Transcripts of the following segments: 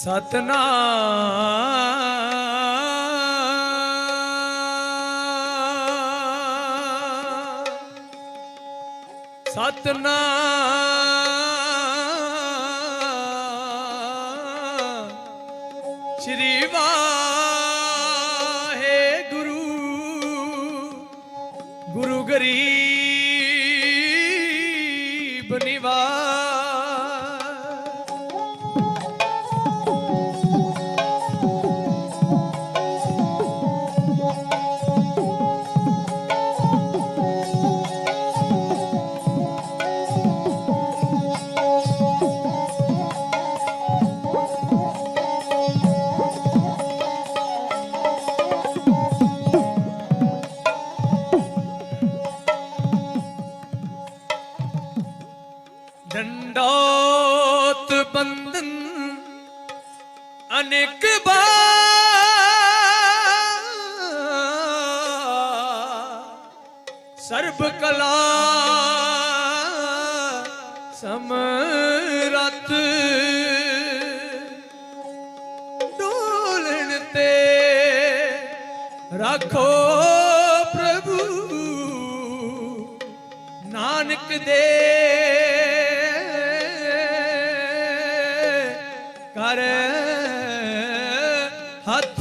सतनाम सतनाम श्री वाहे गुरु गुरु गरीब निवाज। दंडोत बंदन अनेक बार सर्व कला समरत डोलन ते रखो प्रभु नानक दे कर हथ।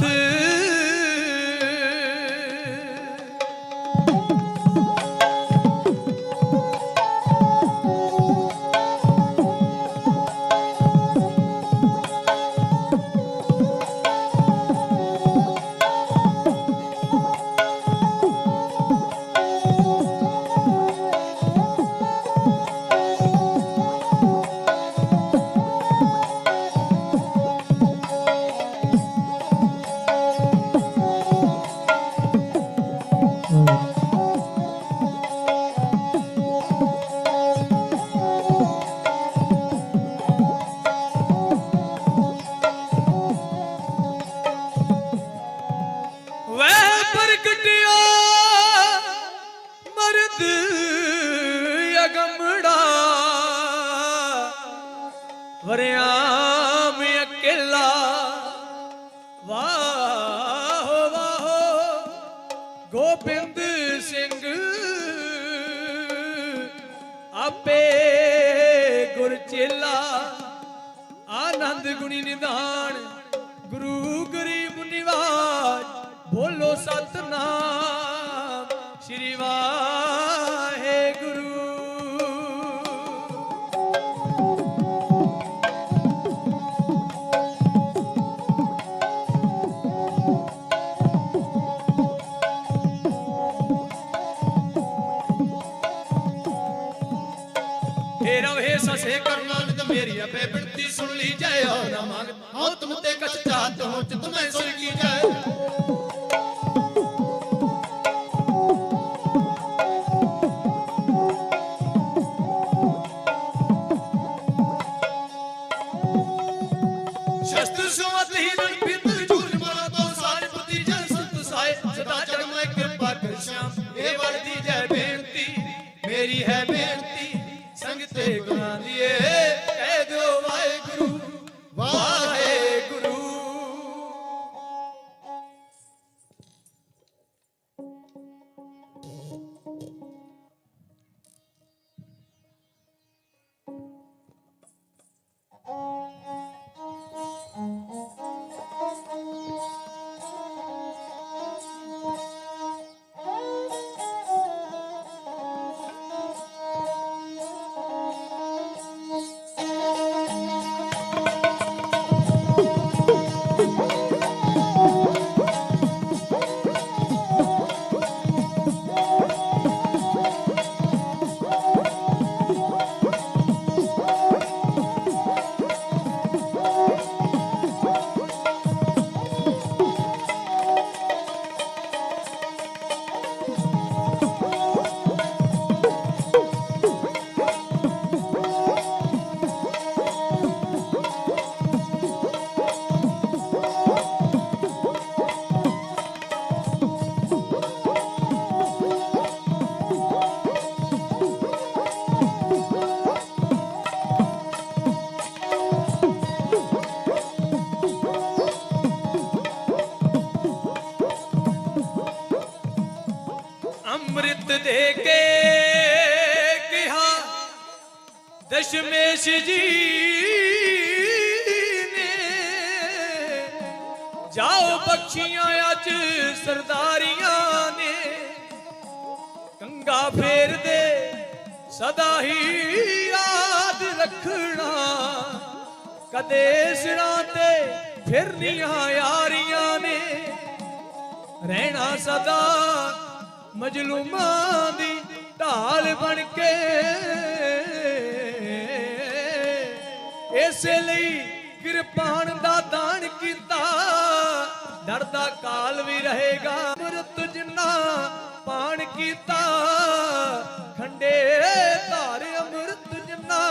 वरियाम अकेला वाहो वाहो गोबिंद सिंह आपे गुरचेला आनंद गुणी निधान गुरु गरीब निवाज। बोलो सतनाम श्री वाहे गुरु। ससे करनानंद मेरी अपे बिनती सुन ली जाए और न मांग हाँ तुम ते कछ चाहत हो तुम्हें सुन की जाए। शस्त्र सुमत ही रण पितर झूल मारा तो सारे पति जन संत साए सदा जग में कृपा कर श्याम ये वर्दी जय बेनती मेरी है बेनती संगते गुना दिए कह दो वाहे गुरु वाहे गुरु। दे के कहा दशमेश जी ने जाओ बख्शियां अज सरदारियां ने कंगा फेर दे सदा ही याद रखना कदे सिरां ते फिरनियां यारियां ने रहना सदा मजलूमां दी ढाल बन के इसे लई किरपान दा दान कीता डरदा काल भी रहेगा अमृत जिन्ना पान कीता खंडे धार अमृत जिन्ना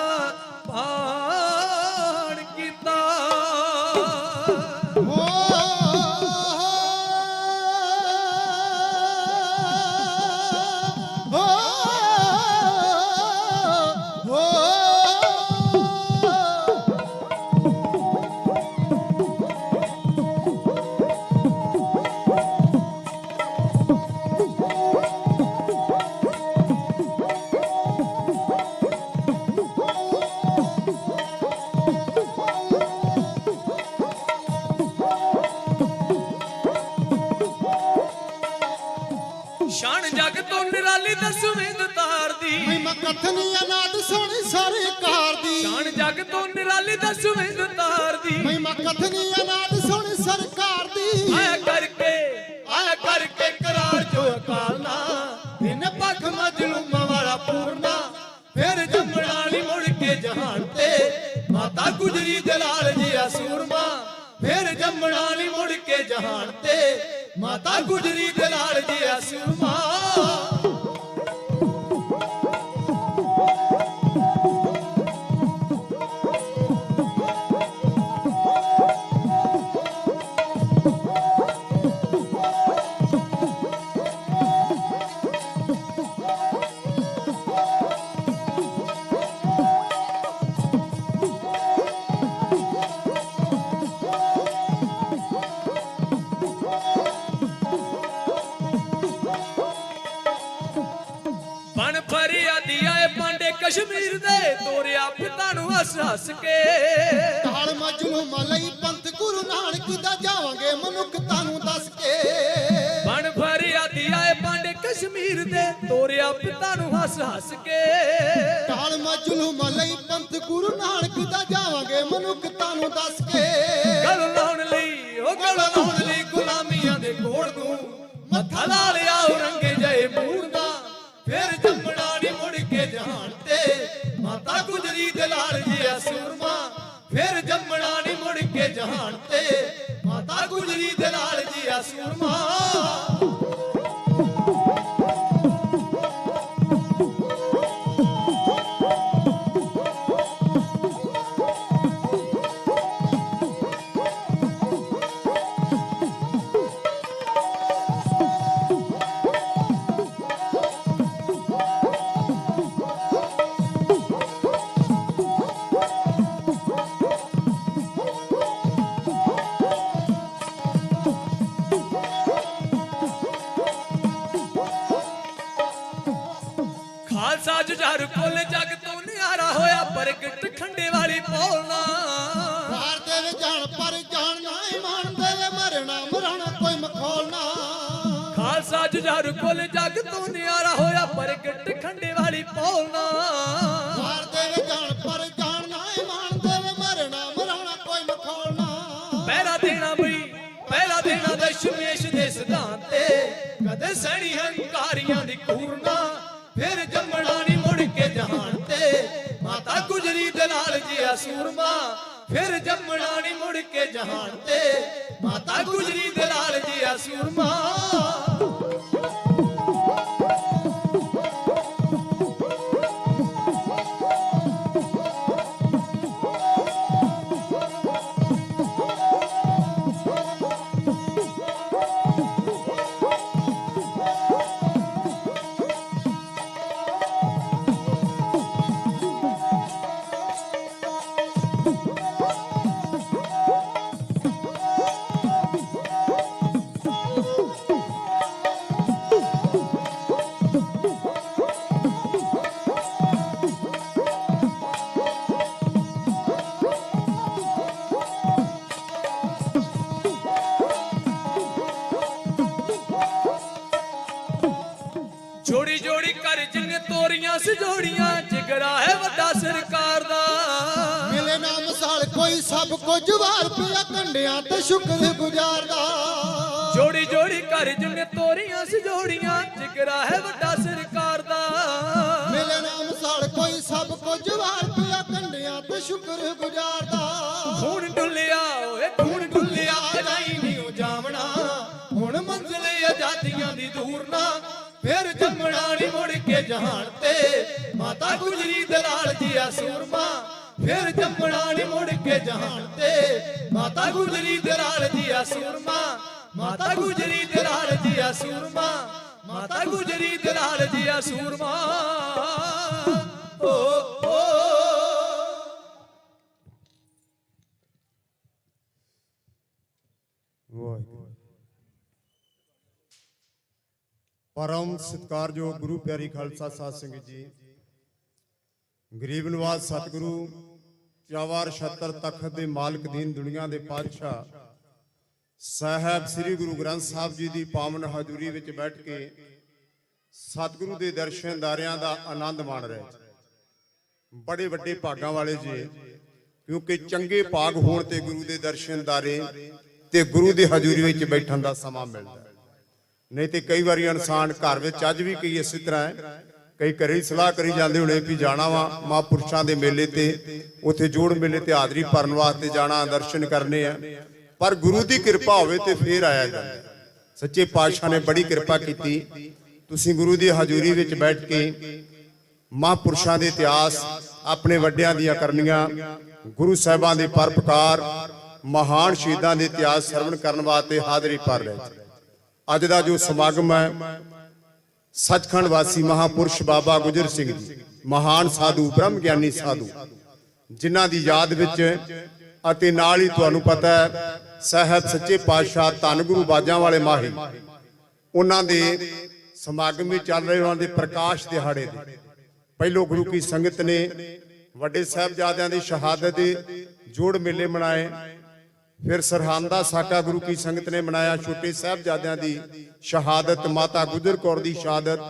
पान कीता शान जग तो निराली दसवें तार दी महिमा कथनी अनाद सोनी सरकार दी शान जग तो निराली दसवें तार दी महिमा कथनी अनाद सोनी सरकार दी आया करके करार जो अकालना इन पख मजलूम वाला पूरना फिर जमनाली मुड़ के जहान ते माता गुजरी दलाल जी सूरमा फिर जमनाली मुड़ के जहान ते माता गुजरी दलाल जी सूरमा कश्मीर दे तोरिया पिता नु हस हस के ढाल मजलूम लई पंथ गुरु नानक दा जावांगे मनुख तानू दस के बन भरिया दिया पांडे कश्मीर दे तोरिया पिता नु हस हस के ढाल मजलूम लई पंथ गुरु नानक दा जावांगे मनुख तानू दस के गल लाउण लई गुलामियां दे कोड़ नू मथा ला लिया रंगे जय मूर दा फिर जमना नी मुड़ के जहान ते माता गुजरी दलाल जी सूरमा फिर जमना नी मुड़ के जहान ते माता गुजरी दलाल जी सूरमा खालसा जुझारू कोल जग तो न्यारा होया प्रगट खंडे वाली बोलना हार देवे जान पर जानना ईमान देवे मरना मरना कोई मखौलना खालसा जुझारू कोल जग तो न्यारा होया प्रगट खंडे वाली बोलना हार देवे जान पर जानना ईमान देवे मरना मरना कोई मखौलना पहला देना दशमेश दे सिद्धांत ते कदे सड़ी हंकारियां दी कूरना फिर जमना नी मुड़ के जहान ते माता गुजरी दलाल जी सूरमा फिर जमना नी मुड़ के जहान ते माता गुजरी दलाल जी सूरमा जोड़ी जोड़ी कर जिन्ने तोरियां सजोड़ियां जिगरा है वड्डा सरकार दा मिले ना मिसाल कोई सब कुछ वार पिया कंडियां ते शुक्र गुजारदा जोड़ी जोड़ी कर जिन्ने तोरियां सजोड़ियां जिगरा है वड्डा सरकार दा मिले ना मिसाल कोई सब कुछ वार पिया कंडियां ते शुक्र गुजारदा खून डुलिया ओए खून डुलिया जाई नहीं जावना हुण मंजिल आजादियां दी दूर ना फिर जमना नी मुड़ के जहान ते माता गुजरी दलाल जिया सूरमा फिर जमना नी मुड़ के जहान ते माता गुजरी दलाल जिया सूरमा माता गुजरी दलाल जिया सूरमा माता गुजरी दलाल जिया सूरमा ओ ओ परम सत्कारयोग गुरु प्यारी खालसा साध संगत जी गरीब नवाज सतगुरु चावार छत्तर तखत दे मालिक दीन दुनिया दे पातशाह साहब श्री गुरु ग्रंथ साहब जी की पावन हजूरी विच बैठ के सतगुरु के दर्शन दारियां दा आनंद माण रहे बड़े वड्डे भागां वाले जी क्योंकि चंगे भाग होण ते गुरु के दर्शन दारे ते गुरु की हजूरी विच बैठण दा समां मिलदा नहीं तो कई बार इंसान घर में अज भी कई इस तरह है कई घरे सलाह करी जाते होने भी जाना वा महापुरुषों के मेले ते उत्थे जोड़ मेले ते हाजरी भरन वास्ते जाना दर्शन करने हैं पर गुरु की कृपा होवे ते फिर आया जाए सच्चे पातशाह ने बड़ी कृपा की तुसीं गुरु की हजूरी विच बैठ के महापुरुषों के इतिहास अपने वड्डियां दियां करनियां गुरु साहिबां दे परोपकार महान शहीदां दे इतिहास सरवण करन वास्ते हाजरी भर रहे अज का जो समागम है सचखंड वासी महापुरुष बाबा गुजर सिंह जी महान साधु ब्रह्म ज्ञानी साधु जिन्हां दी याद विच अते नाल ही तुहानूं पता है साहब सच्चे पातशाह धन गुरु बाजां वाले माही उन्हां दे समागम में चल रहे उन्हां दे प्रकाश दिहाड़े दे पहलों गुरु की संगत ने वड्डे साहिबजादियां दी शहादत दे जोड़ मेले मनाए फिर सरहंदा साका गुरु की संगत ने मनाया छोटे साहिबजादियां दी शहादत माता गुजर कौर दी शहादत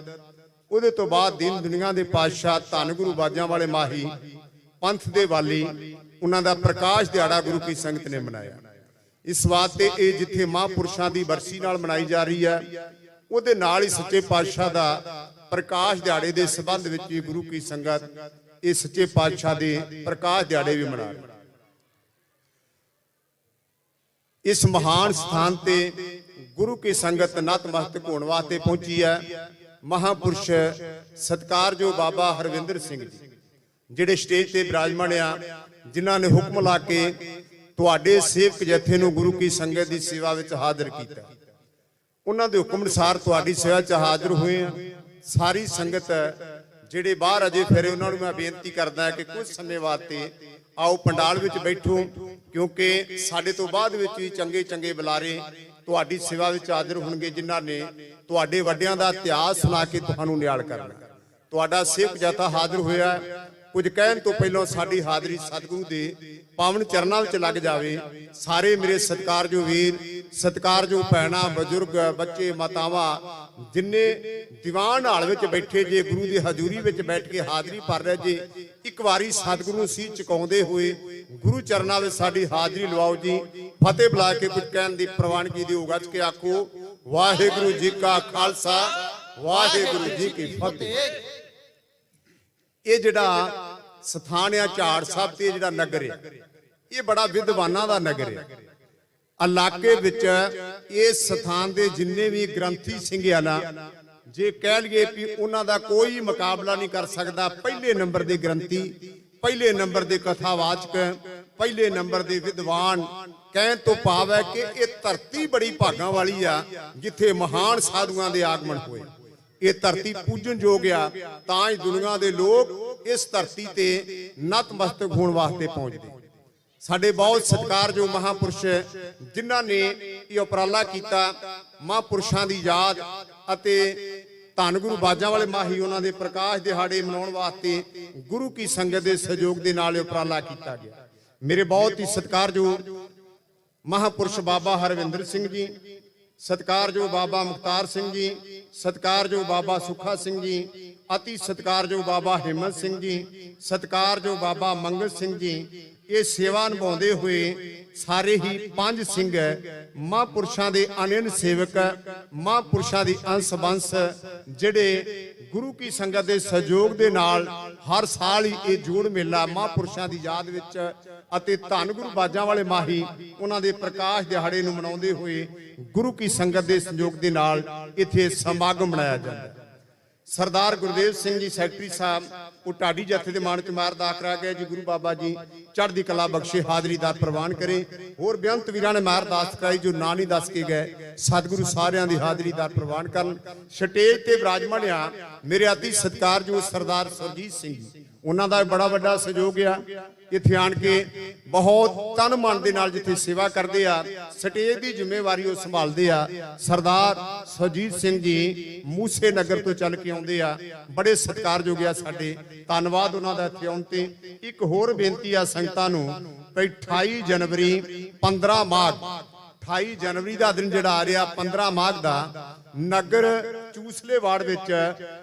उहदे तो बाद दीन दुनिया दे पातशाह धन गुरु बाजां वाले माही पंथ दे वाली उन्हां दा प्रकाश दिहाड़ा गुरु की संगत ने मनाया इस वास्ते ये जिथे महापुरुषों की बरसी नाल मनाई जा रही है उहदे नाल ही सच्चे पातशाह दा प्रकाश दिहाड़े दे संबंध विच गुरु की संगत ये सच्चे पातशाह दे प्रकाश दिहाड़े भी मना रही इस महान स्थान ते गुरु की संगत नतमस्तक होने वास्ते पहुंची है महापुरुष सत्कारयोग बाबा हरविंदर सिंह जी जिहड़े स्टेज ते विराजमान आ जिन्हां ने हुक्म ला के तुहाडे सेवक जथे नूं गुरु की संगत की सेवा विच हाजिर कीता उन्हां दे हुक्म अनुसार तुहाडी सेवा च हाजिर हुए हैं सारी संगत जिहड़े बाहर अजे फिरे उन्हां नूं मैं बेनती करदा कि कुछ समय वास्ते आओ पंडाल विच बैठो क्योंकि साडे तो बाद विच भी चंगे चंगे बुलारे तुहाडी सेवा विच हाजिर होणगे जिन्हां ने तुहाडे वड्डियां दा इतिहास सुना के तुहानूं निहाल करना तुहाडा सेवक जथा हाजिर होया कुछ कहण तो पहलों साडी हाजिरी सतगुरु दे पावन चरनां विच लग जावे सारे मेरे सत्कारयोग वीर सत्कारयोग भैणां बजुर्ग बच्चे मातावां जिन्ने दीवान हाल विच बैठे जे गुरु की हजूरी विच बैठ के हाजरी भर रहे जे एक बारी सतगुरु सी चुकाउंदे हुए गुरु चरनां विच साडी हाजरी लवाओ जी फतेह बुला के कुछ कहण दी प्रवानगी दिओ गज के आखो वाहिगुरू जी का खालसा वाहिगुरू जी की फतेह ये जिहड़ा स्थान है झाड़ साहब ते जिहड़ा नगर है ये बड़ा विद्वानां दा नगर है इलाके विच इस स्थान दे जिन्ने भी ग्रंथी सिंह आ ना जे कह लईए कि उन्हां दा कोई मुकाबला नहीं कर सकदा पहले नंबर दे ग्रंथी पहले नंबर दे कथावाचक पहले नंबर दे विद्वान कहण तो भाव है कि ये धरती बड़ी भागां वाली आ जिथे महान साधुआं दे आगमन होए ये धरती पूजन योग आ तां ही दुनिया दे लोग इस धरती ते नतमस्तक होण वास्ते पहुंचदे साडे बहुत सत्कारयोग महापुरुष जिन्हां ने ये उपराला कीता महापुरुषां दी याद अते धन गुरु बाजां वाले माही उन्हां दे प्रकाश दिहाड़े मनाउण वास्ते गुरु की संगत दे सहयोग दे नाल उपराला कीता गया मेरे बहुत ही सत्कारयोग महापुरुष बाबा हरविंदर सिंह जी ਸਤਿਕਾਰਯੋਗ ਬਾਬਾ ਮੁਖਤਾਰ ਸਿੰਘ ਜੀ, ਸਤਿਕਾਰਯੋਗ ਬਾਬਾ ਸੁੱਖਾ ਸਿੰਘ ਜੀ, ਅਤੀ ਸਤਿਕਾਰਯੋਗ ਬਾਬਾ ਹਿੰਮਤ ਸਿੰਘ ਜੀ, ਸਤਿਕਾਰਯੋਗ ਬਾਬਾ ਮੰਗਲ ਸਿੰਘ ਜੀ, ਇਹ ਸੇਵਾ ਨਿਭਾਉਂਦੇ ਹੋਏ ਸਾਰੇ ਹੀ ਪੰਜ ਸਿੰਘ ਮਹਾਂਪੁਰਸ਼ਾਂ ਦੇ ਅਨੰਨ ਸੇਵਕ, ਮਹਾਂਪੁਰਸ਼ਾਂ ਦੀ ਅੰਸ਼ ਬੰਸ, ਜਿਹੜੇ ਗੁਰੂ ਕੀ ਸੰਗਤ ਦੇ ਸਹਿਯੋਗ ਦੇ ਨਾਲ ਹਰ ਸਾਲ ਹੀ ਇਹ ਜੋੜ ਮੇਲਾ ਮਹਾਂਪੁਰਸ਼ਾਂ ਦੀ ਯਾਦ ਵਿੱਚ ਅਤੇ ਧੰਨ ਗੁਰੂ ਬਾਜਾਂ ਵਾਲੇ ਮਾਹੀ ਉਹਨਾਂ ਦੇ ਪ੍ਰਕਾਸ਼ ਦਿਹਾੜੇ ਨੂੰ ਮਨਾਉਂਦੇ ਹੋਏ ਗੁਰੂ ਕੀ ਸੰਗਤ ਦੇ ਸਹਿਯੋਗ ਦੇ ਨਾਲ ਇੱਥੇ ਸਮਾਗਮ ਮਨਾਇਆ ਜਾਂਦਾ ਹੈ। ਸਰਦਾਰ ਗੁਰਦੇਵ ਸਿੰਘ ਜੀ ਸੈਕਟਰੀ ਸਾਹਿਬ ਉਹ ਢਾਡੀ ਜਥੇ ਦੇ ਮਾਣ ਚ ਅਰਦਾਸ ਕਰਾ ਗਏ ਜੀ, ਗੁਰੂ ਬਾਬਾ ਜੀ ਚੜ੍ਹਦੀ ਕਲਾ ਬਖਸ਼ੇ, ਹਾਜ਼ਰੀ ਦਾ ਪ੍ਰਵਾਨ ਕਰੇ। ਹੋਰ ਬੇਅੰਤ ਵੀਰਾਂ ਨੇ ਅਰਦਾਸ ਕਰਾਈ ਜੋ ਨਾਂ ਨਹੀਂ ਦੱਸ ਕੇ ਗਏ, ਸਤਿਗੁਰੂ ਸਾਰਿਆਂ ਦੀ ਹਾਜ਼ਰੀ ਦਾ ਪ੍ਰਵਾਨ ਕਰਨ। ਸਟੇਜ ਤੇ ਵਿਰਾਜਮਾਨ ਆ ਮੇਰੇ ਅਤੀ ਸਤਿਕਾਰਯੋਗ ਸਰਦਾਰ ਸੁਰਜੀਤ ਸਿੰਘ ਜੀ, ਉਹਨਾਂ ਦਾ ਬੜਾ ਵੱਡਾ ਸਹਿਯੋਗ ਆ। ਇੱਥੇ ਆਣ ਕੇ ਬਹੁਤ ਤਨ ਮਨ ਦੇ ਨਾਲ ਜਿੱਥੇ ਸੇਵਾ ਕਰਦੇ ਆ, ਸਟੇਜ ਦੀ ਜ਼ਿੰਮੇਵਾਰੀ ਉਹ ਸੰਭਾਲਦੇ ਆ। ਸਰਦਾਰ ਸੁਰਜੀਤ ਸਿੰਘ ਜੀ ਮੂਸੇ ਨਗਰ ਤੋਂ ਚੱਲ ਕੇ ਆਉਂਦੇ ਆ, ਬੜੇ ਸਤਿਕਾਰਯੋਗ ਆ ਸਾਡੇ, ਧੰਨਵਾਦ ਉਹਨਾਂ ਦਾ ਇੱਥੇ ਆਉਣ ਤੇ। ਇੱਕ ਹੋਰ ਬੇਨਤੀ ਆ ਸੰਗਤਾਂ ਨੂੰ, 28 ਜਨਵਰੀ 15 ਮਾਘ 28 ਜਨਵਰੀ ਦਾ ਦਿਨ ਜਿਹੜਾ ਆ ਰਿਹਾ 15 ਮਾਘ ਦਾ ਨਗਰ ਚੂਸਲੇਵਾੜ ਵਿੱਚ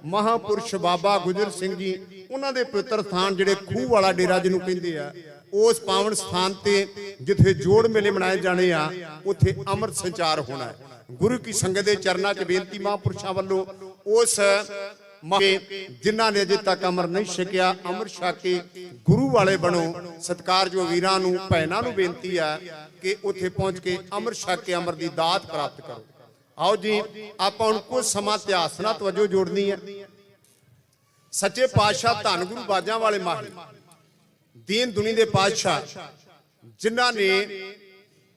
ਮਹਾਂਪੁਰਸ਼ ਬਾਬਾ ਗੁਜਰ ਸਿੰਘ ਜੀ ਉਹਨਾਂ ਦੇ ਪਵਿੱਤਰ ਸਥਾਨ ਜਿਹੜੇ ਖੂਹ ਵਾਲਾ ਡੇਰਾ ਜਿਹਨੂੰ ਕਹਿੰਦੇ ਆ, ਉਸ ਪਾਵਨ ਸਥਾਨ ਤੇ ਜਿੱਥੇ ਜੋੜ ਮੇਲੇ ਮਨਾਏ ਜਾਣੇ ਆ, ਉੱਥੇ ਅੰਮ੍ਰਿਤ ਸੰਚਾਰ ਹੋਣਾ ਹੈ। ਗੁਰੂ ਕੀ ਸੰਗਤ ਦੇ ਚਰਨਾਂ 'ਚ ਬੇਨਤੀ ਮਹਾਂਪੁਰਸ਼ਾਂ ਵੱਲੋਂ ਉਸ ਜਿਨ੍ਹਾਂ ਨੇ ਅਜੇ ਤੱਕ ਅੰਮ੍ਰਿਤ ਨਹੀਂ ਛਕਿਆ, ਅੰਮ੍ਰਿਤ ਛਕ ਕੇ ਗੁਰੂ ਵਾਲੇ ਬਣੋ। ਸਤਿਕਾਰਯੋਗ ਵੀਰਾਂ ਨੂੰ ਭੈਣਾਂ ਨੂੰ ਬੇਨਤੀ ਆ ਕਿ ਉੱਥੇ ਪਹੁੰਚ ਕੇ ਅੰਮ੍ਰਿਤ ਛਕ ਕੇ ਅੰਮ੍ਰਿਤ ਦੀ ਦਾਤ ਪ੍ਰਾਪਤ ਕਰੋ। ਆਓ ਜੀ ਆਪਾਂ ਹੁਣ ਕੁਝ ਸਮਾਂ ਇਤਿਹਾਸ ਨਾਲ ਤਵੱਜੋ ਜੋੜਨੀ ਹੈ। ਸੱਚੇ ਪਾਤਸ਼ਾਹ ਧੰਨ ਗੁਰੂ ਬਾਜਾਂ ਵਾਲੇ ਮਾਹੀ ਦੀਨ ਦੁਨੀ ਦੇ ਪਾਤਸ਼ਾਹ, ਜਿਨ੍ਹਾਂ ਨੇ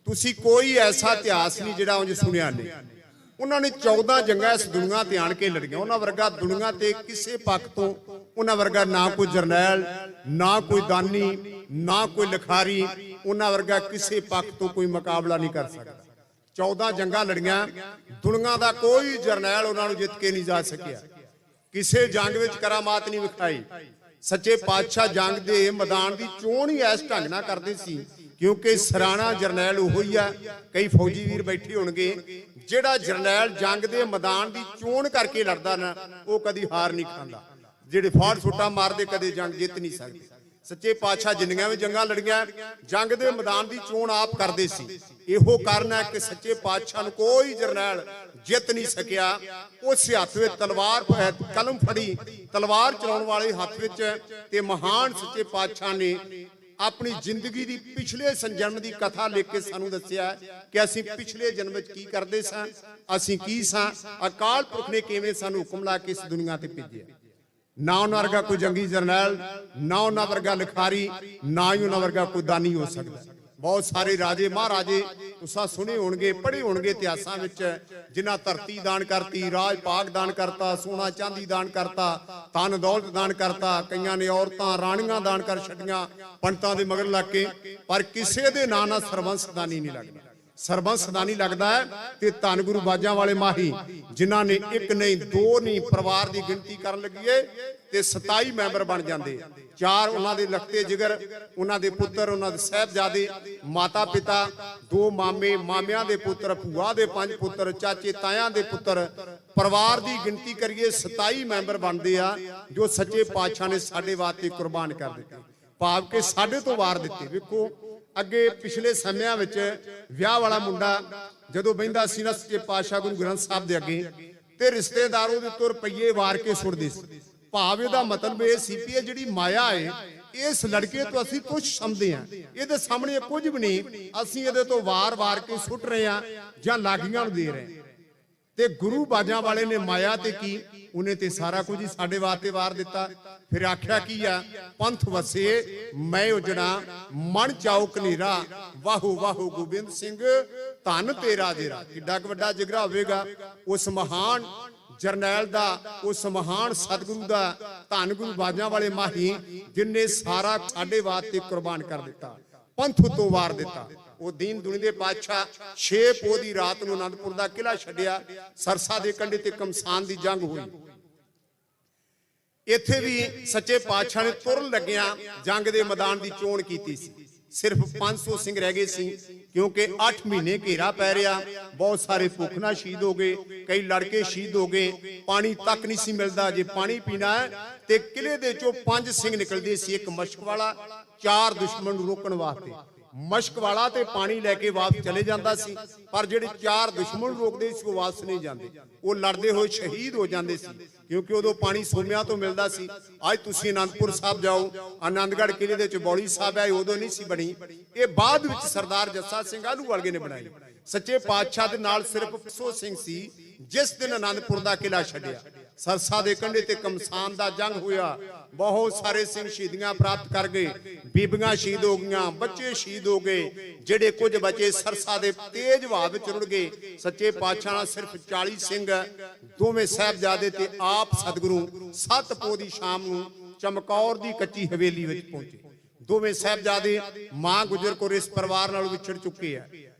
ਤੁਸੀਂ ਕੋਈ ਐਸਾ ਇਤਿਹਾਸ ਨਹੀਂ ਜਿਹੜਾ ਉਂਝ ਸੁਣਿਆ ਨਹੀਂ। ਉਹਨਾਂ ਨੇ 14 ਜੰਗਾਂ ਇਸ ਦੁਨੀਆ ਤੇ ਆਣ ਕੇ ਲੜੀਆਂ। ਉਹਨਾਂ ਵਰਗਾ ਦੁਨੀਆ ਤੇ ਕਿਸੇ ਪੱਖ ਤੋਂ ਉਹਨਾਂ ਵਰਗਾ ਨਾ ਕੋਈ ਜਰਨੈਲ, ਨਾ ਕੋਈ ਦਾਨੀ, ਨਾ ਕੋਈ ਲਿਖਾਰੀ, ਉਹਨਾਂ ਵਰਗਾ ਕਿਸੇ ਪੱਖ ਤੋਂ ਕੋਈ ਮੁਕਾਬਲਾ ਨਹੀਂ ਕਰ ਸਕਦਾ। 14 ਜੰਗਾਂ ਲੜੀਆਂ, ਦੁਨੀਆ ਦਾ ਕੋਈ ਜਰਨੈਲ ਉਹਨਾਂ ਨੂੰ ਜਿੱਤ ਕੇ ਨਹੀਂ ਜਾ ਸਕਿਆ। ਕਿਸੇ ਜੰਗ ਵਿੱਚ ਕਰਾਮਾਤ ਨਹੀਂ ਵਿਖਾਈ। ਸੱਚੇ ਪਾਤਸ਼ਾਹ ਜੰਗ ਦੇ ਮੈਦਾਨ ਦੀ ਚੋਣ ਹੀ ਇਸ ਢੰਗ ਨਾਲ ਕਰਦੇ ਸੀ, ਕਿਉਂਕਿ ਸਰਾਣਾ ਜਰਨੈਲ ਉਹੋ ਹੀ ਆ। ਕਈ ਫੌਜੀ ਵੀਰ ਬੈਠੇ ਹੋਣਗੇ, ਜਿਹੜਾ ਜਰਨੈਲ ਜੰਗ ਦੇ ਮੈਦਾਨ ਦੀ ਚੋਣ ਕਰਕੇ ਲੜਦਾ ਨਾ, ਉਹ ਕਦੀ ਹਾਰ ਨਹੀਂ ਖਾਂਦਾ। ਜਿਹੜੇ ਫਾੜ ਛੋਟਾ ਮਾਰਦੇ ਕਦੇ ਜੰਗ ਜਿੱਤ ਨਹੀਂ ਸਕਦੇ। ਸੱਚੇ ਪਾਤਸ਼ਾਹ ਜਿੰਨੀਆਂ ਵੀ ਜੰਗਾਂ ਲੜੀਆਂ, ਜੰਗ ਦੇ ਮੈਦਾਨ ਦੀ ਚੋਣ ਆਪ ਕਰਦੇ ਸੀ। ਇਹੋ ਕਾਰਨ ਹੈ ਕਿ ਸੱਚੇ ਪਾਤਸ਼ਾਹ ਨੂੰ ਕੋਈ ਜਰਨੈਲ ਜਿੱਤ ਨਹੀਂ ਸਕਿਆ। ਉਸ ਹੱਥ ਵਿੱਚ ਤਲਵਾਰ, ਕਲਮ ਫੜੀ, ਤਲਵਾਰ ਚਲਾਉਣ ਵਾਲੇ ਹੱਥ ਵਿੱਚ, ਤੇ ਮਹਾਨ ਸੱਚੇ ਪਾਤਸ਼ਾਹ ਨੇ ਆਪਣੀ ਜ਼ਿੰਦਗੀ ਦੀ ਪਿਛਲੇ ਸੰਜਨਮ ਦੀ ਕਥਾ ਲਿਖ ਕੇ ਸਾਨੂੰ ਦੱਸਿਆ ਕਿ ਅਸੀਂ ਪਿਛਲੇ ਜਨਮ ਵਿੱਚ ਕੀ ਕਰਦੇ ਸਾਂ, ਅਸੀਂ ਕੀ ਸਾਂ, ਅਕਾਲ ਪੁਰਖ ਨੇ ਕਿਵੇਂ ਸਾਨੂੰ ਹੁਕਮ ਲਾ ਕੇ ਇਸ ਦੁਨੀਆ ਤੇ ਭੇਜਿਆ। ਨਾ ਉਹਨਾਂ ਵਰਗਾ ਕੋਈ ਜੰਗੀ ਜਰਨੈਲ, ਨਾ ਉਹਨਾਂ ਵਰਗਾ ਲਿਖਾਰੀ, ਨਾ ਹੀ ਉਹਨਾਂ ਵਰਗਾ ਕੋਈ ਦਾਨੀ ਹੋ ਸਕਦਾ। ਬਹੁਤ ਸਾਰੇ ਰਾਜੇ ਮਹਾਰਾਜੇ ਤੁਸੀਂ ਸੁਣੇ ਹੋਣਗੇ, ਪੜ੍ਹੇ ਹੋਣਗੇ ਇਤਿਹਾਸਾਂ ਵਿੱਚ, ਜਿਨ੍ਹਾਂ ਧਰਤੀ ਦਾਨ ਕਰਤੀ, ਰਾਜ ਭਾਗ ਦਾਨ ਕਰਤਾ, ਸੋਨਾ ਚਾਂਦੀ ਦਾਨ ਕਰਤਾ, ਧਨ ਦੌਲਤ ਦਾਨ ਕਰਤਾ। ਕਈਆਂ ਨੇ ਔਰਤਾਂ ਰਾਣੀਆਂ ਦਾਨ ਕਰ ਛੱਡੀਆਂ ਪੰਡਤਾਂ ਦੇ ਮਗਰ ਲੱਗ ਕੇ, ਪਰ ਕਿਸੇ ਦੇ ਨਾਂ ਨਾਲ ਸਰਬੰਸ ਦਾਨੀ ਨਹੀਂ ਲੱਗਦਾ। ਸਰਬੰਸ ਦਾਨੀ ਲੱਗਦਾ ਹੈ ਤੇ ਧੰਨ ਗੁਰੂ ਬਾਜਾਂ ਵਾਲੇ ਮਾਹੀ, ਜਿਨ੍ਹਾਂ ਨੇ ਇੱਕ ਨਹੀਂ ਦੋ ਨਹੀਂ, ਪਰਿਵਾਰ ਦੀ ਗਿਣਤੀ ਕਰਨ ਲੱਗੀਏ ਤੇ 27 ਮੈਂਬਰ ਬਣ ਜਾਂਦੇ। 4 ਉਹਨਾਂ ਦੇ ਲਖਤੇ ਜਿਗਰ, ਉਹਨਾਂ ਦੇ ਪੁੱਤਰ, ਉਹਨਾਂ ਦੇ ਸਾਹਿਬਜ਼ਾਦੇ, ਮਾਤਾ ਪਿਤਾ, 2 ਮਾਮੇ, ਮਾਮਿਆਂ ਦੇ ਪੁੱਤਰ, ਭੂਆ ਦੇ 5 ਪੁੱਤਰ, ਚਾਚੇ ਤਾਇਆਂ ਦੇ ਪੁੱਤਰ, ਪਰਿਵਾਰ ਦੀ ਗਿਣਤੀ ਕਰੀਏ 27 ਮੈਂਬਰ ਬਣਦੇ ਆ, ਜੋ ਸੱਚੇ ਪਾਤਸ਼ਾਹ ਨੇ ਸਾਡੇ ਵਾਸਤੇ ਕੁਰਬਾਨ ਕਰ ਦਿੱਤੇ, ਭਾਵ ਕਿ ਸਾਡੇ ਤੋਂ ਵਾਰ ਦਿੱਤੇ। ਵੇਖੋ ਅੱਗੇ ਪਿਛਲੇ ਸਮਿਆਂ ਵਿੱਚ ਵਿਆਹ ਵਾਲਾ ਮੁੰਡਾ ਜਦੋਂ ਬਹਿੰਦਾ ਸੀ ਨਾ ਸੱਚੇ ਪਾਤਸ਼ਾਹ ਗੁਰੂ ਗ੍ਰੰਥ ਸਾਹਿਬ ਦੇ ਅੱਗੇ, ਤੇ ਰਿਸ਼ਤੇਦਾਰ ਉਹਦੇ ਤੋਂ ਰੁਪਈਏ ਵਾਰ ਕੇ ਸੁੱਟਦੇ ਸੀ। ਭਾਵ ਇਹਦਾ ਮਤਲਬ ਇਹ ਸੀ ਕਿ ਇਹ ਜਿਹੜੀ ਮਾਇਆ ਹੈ, ਇਸ ਲੜਕੇ ਤੋਂ ਅਸੀਂ ਕੁਝ ਸਮਝਦੇ ਹਾਂ, ਇਹਦੇ ਸਾਹਮਣੇ ਕੁਝ ਵੀ ਨਹੀਂ, ਅਸੀਂ ਇਹਦੇ ਤੋਂ ਵਾਰ-ਵਾਰ ਕੇ ਸੁੱਟ ਰਹੇ ਹਾਂ ਜਾਂ ਲਾਗੀਆਂ ਨੂੰ ਦੇ ਰਹੇ ਹਾਂ। ਤੇ ਗੁਰੂ ਬਾਜਾਂ ਵਾਲੇ ਨੇ ਮਾਇਆ ਤੇ ਕੀ, ਉਹਨੇ ਤੇ ਸਾਰਾ ਕੁਝ ਹੀ ਸਾਡੇ ਵਾਸਤੇ ਵਾਰ ਦਿੱਤਾ। ਫਿਰ ਆਖਿਆ ਕੀ ਆ, ਪੰਥ ਵਸੇ ਮੈਂ ਉਜੜਾ, ਮਨ ਚਾਉ ਕਨੇਰਾ, ਵਾਹੋ ਵਾਹੋ ਗੋਬਿੰਦ ਸਿੰਘ, ਧੰਨ ਤੇਰਾ ਜੇਰਾ। ਕਿੱਡਾ ਵੱਡਾ ਜਿਗਰਾ ਹੋਵੇਗਾ ਉਸ ਮਹਾਨ ਜਰਨੈਲ ਦਾ, ਉਸ ਮਹਾਨ ਸਤਿਗੁਰੂ ਦਾ, ਧੰਨ ਗੁਰੂ ਬਾਜਾਂ ਵਾਲੇ ਮਾਹੀ, ਜਿਨਨੇ ਸਾਰਾ ਸਾਡੇ ਵਾਸਤੇ ਕੁਰਬਾਨ ਕਰ ਦਿੱਤਾ, ਪੰਥ ਤੋਂ ਵਾਰ ਦਿੱਤਾ। ਉਹ ਦੀਨ ਦੁਨੀ ਦੇ ਪਾਤਸ਼ਾਹ 6 ਪੋਹ ਦੀ ਰਾਤ ਨੂੰ ਅਨੰਦਪੁਰ ਦਾ ਕਿਲਾ ਛੱਡਿਆ, ਸਰਸਾ ਦੇ ਕੰਢੇ ਤੇ ਕਮਸਾਨ ਦੀ ਜੰਗ ਹੋਈ। ਇੱਥੇ ਵੀ ਸੱਚੇ ਪਾਤਸ਼ਾਹ ਨੇ ਤੁਰਨ ਲੱਗਿਆਂ ਜੰਗ ਦੇ ਮੈਦਾਨ ਦੀ ਚੋਣ ਕੀਤੀ ਸੀ। ਸਿਰਫ 500 ਸਿੰਘ ਰਹਿ ਗਏ ਸੀ, ਕਿਉਂਕਿ 8 ਮਹੀਨੇ ਘੇਰਾ ਪੈ ਰਿਹਾ, ਬਹੁਤ ਸਾਰੇ ਭੁੱਖ ਨਾਲ ਸ਼ਹੀਦ ਹੋ ਗਏ, ਕਈ ਲੜਕੇ ਸ਼ਹੀਦ ਹੋ ਗਏ, ਪਾਣੀ ਤੱਕ ਨਹੀਂ ਸੀ ਮਿਲਦਾ। ਜੇ ਪਾਣੀ ਪੀਣਾ ਹੈ ਤੇ ਕਿਲੇ ਦੇ ਚੋਂ 5 ਸਿੰਘ ਨਿਕਲਦੇ ਸੀ, ਇੱਕ ਮਸ਼ਕ ਵਾਲਾ, 4 ਦੁਸ਼ਮਣ ਨੂੰ ਰੋਕਣ ਵਾਸਤੇ। ਮਸ਼ਕ ਵਾਲਾ ਤੇ ਪਾਣੀ ਲੈ ਕੇ ਵਾਪਸ ਚਲੇ ਜਾਂਦਾ ਸੀ, ਪਰ ਜਿਹੜੇ 4 ਦੁਸ਼ਮਣ ਰੋਕਦੇ ਸੀ ਉਹ ਵਾਪਸ ਨਹੀਂ ਜਾਂਦੇ, ਉਹ ਲੜਦੇ ਹੋਏ ਸ਼ਹੀਦ ਹੋ ਜਾਂਦੇ ਸੀ, ਕਿਉਂਕਿ ਉਦੋਂ ਪਾਣੀ ਸੋਮਿਆਂ ਤੋਂ ਮਿਲਦਾ ਸੀ। ਅੱਜ ਤੁਸੀਂ ਅਨੰਦਪੁਰ ਸਾਹਿਬ ਜਾਓ, ਆਨੰਦਗੜ੍ਹ ਕਿਲੇ ਦੇ ਵਿੱਚ ਬੌਲੀ ਸਾਹਿਬ ਹੈ, ਉਦੋਂ ਨਹੀਂ ਸੀ ਬਣੀ, ਇਹ ਬਾਅਦ ਵਿੱਚ ਸਰਦਾਰ ਜੱਸਾ ਸਿੰਘ ਆਹਲੂਵਾਲੀਏ ਨੇ ਬਣਾਈ। ਸੱਚੇ ਪਾਤਸ਼ਾਹ ਦੇ ਨਾਲ ਸਿਰਫ 100 ਸਿੰਘ ਸੀ ਜਿਸ ਦਿਨ ਆਨੰਦਪੁਰ ਦਾ ਕਿਲਾ ਛੱਡਿਆ। ਸਰਸਾ ਦੇ ਕੰਢੇ ਤੇ ਕਮਸਾਨ ਦਾ ਜੰਗ ਹੋਇਆ, ਬਹੁਤ ਸਾਰੇ ਸਿੰਘ ਸ਼ਹੀਦੀਆਂ ਪ੍ਰਾਪਤ ਕਰ ਗਏ, ਬੀਬੀਆਂ ਸ਼ਹੀਦ ਹੋ ਗਈਆਂ, ਬੱਚੇ ਸ਼ਹੀਦ ਹੋ ਗਏ, ਜਿਹੜੇ ਕੁਝ ਬਚੇ ਸਰਸਾ ਦੇ ਤੇਜ਼ ਵਹਾਅ ਵਿੱਚ ਰੁੜ ਗਏ। ਸੱਚੇ ਪਾਤਸ਼ਾਹ ਨਾਲ ਸਿਰਫ 40 ਸਿੰਘ, ਦੋਵੇਂ ਸਾਹਿਬਜ਼ਾਦੇ ਤੇ ਆਪ ਸਤਿਗੁਰੂ 7 ਪੋਹ ਦੀ ਸ਼ਾਮ ਨੂੰ ਚਮਕੌਰ ਦੀ ਕੱਚੀ ਹਵੇਲੀ ਵਿੱਚ ਪਹੁੰਚੇ। ਦੋਵੇਂ ਸਾਹਿਬਜ਼ਾਦੇ ਮਾਂ ਗੁਜਰ ਕੌਰ ਇਸ ਪਰਿਵਾਰ ਨਾਲ ਵਿਛੜ ਚੁੱਕੇ ਆ।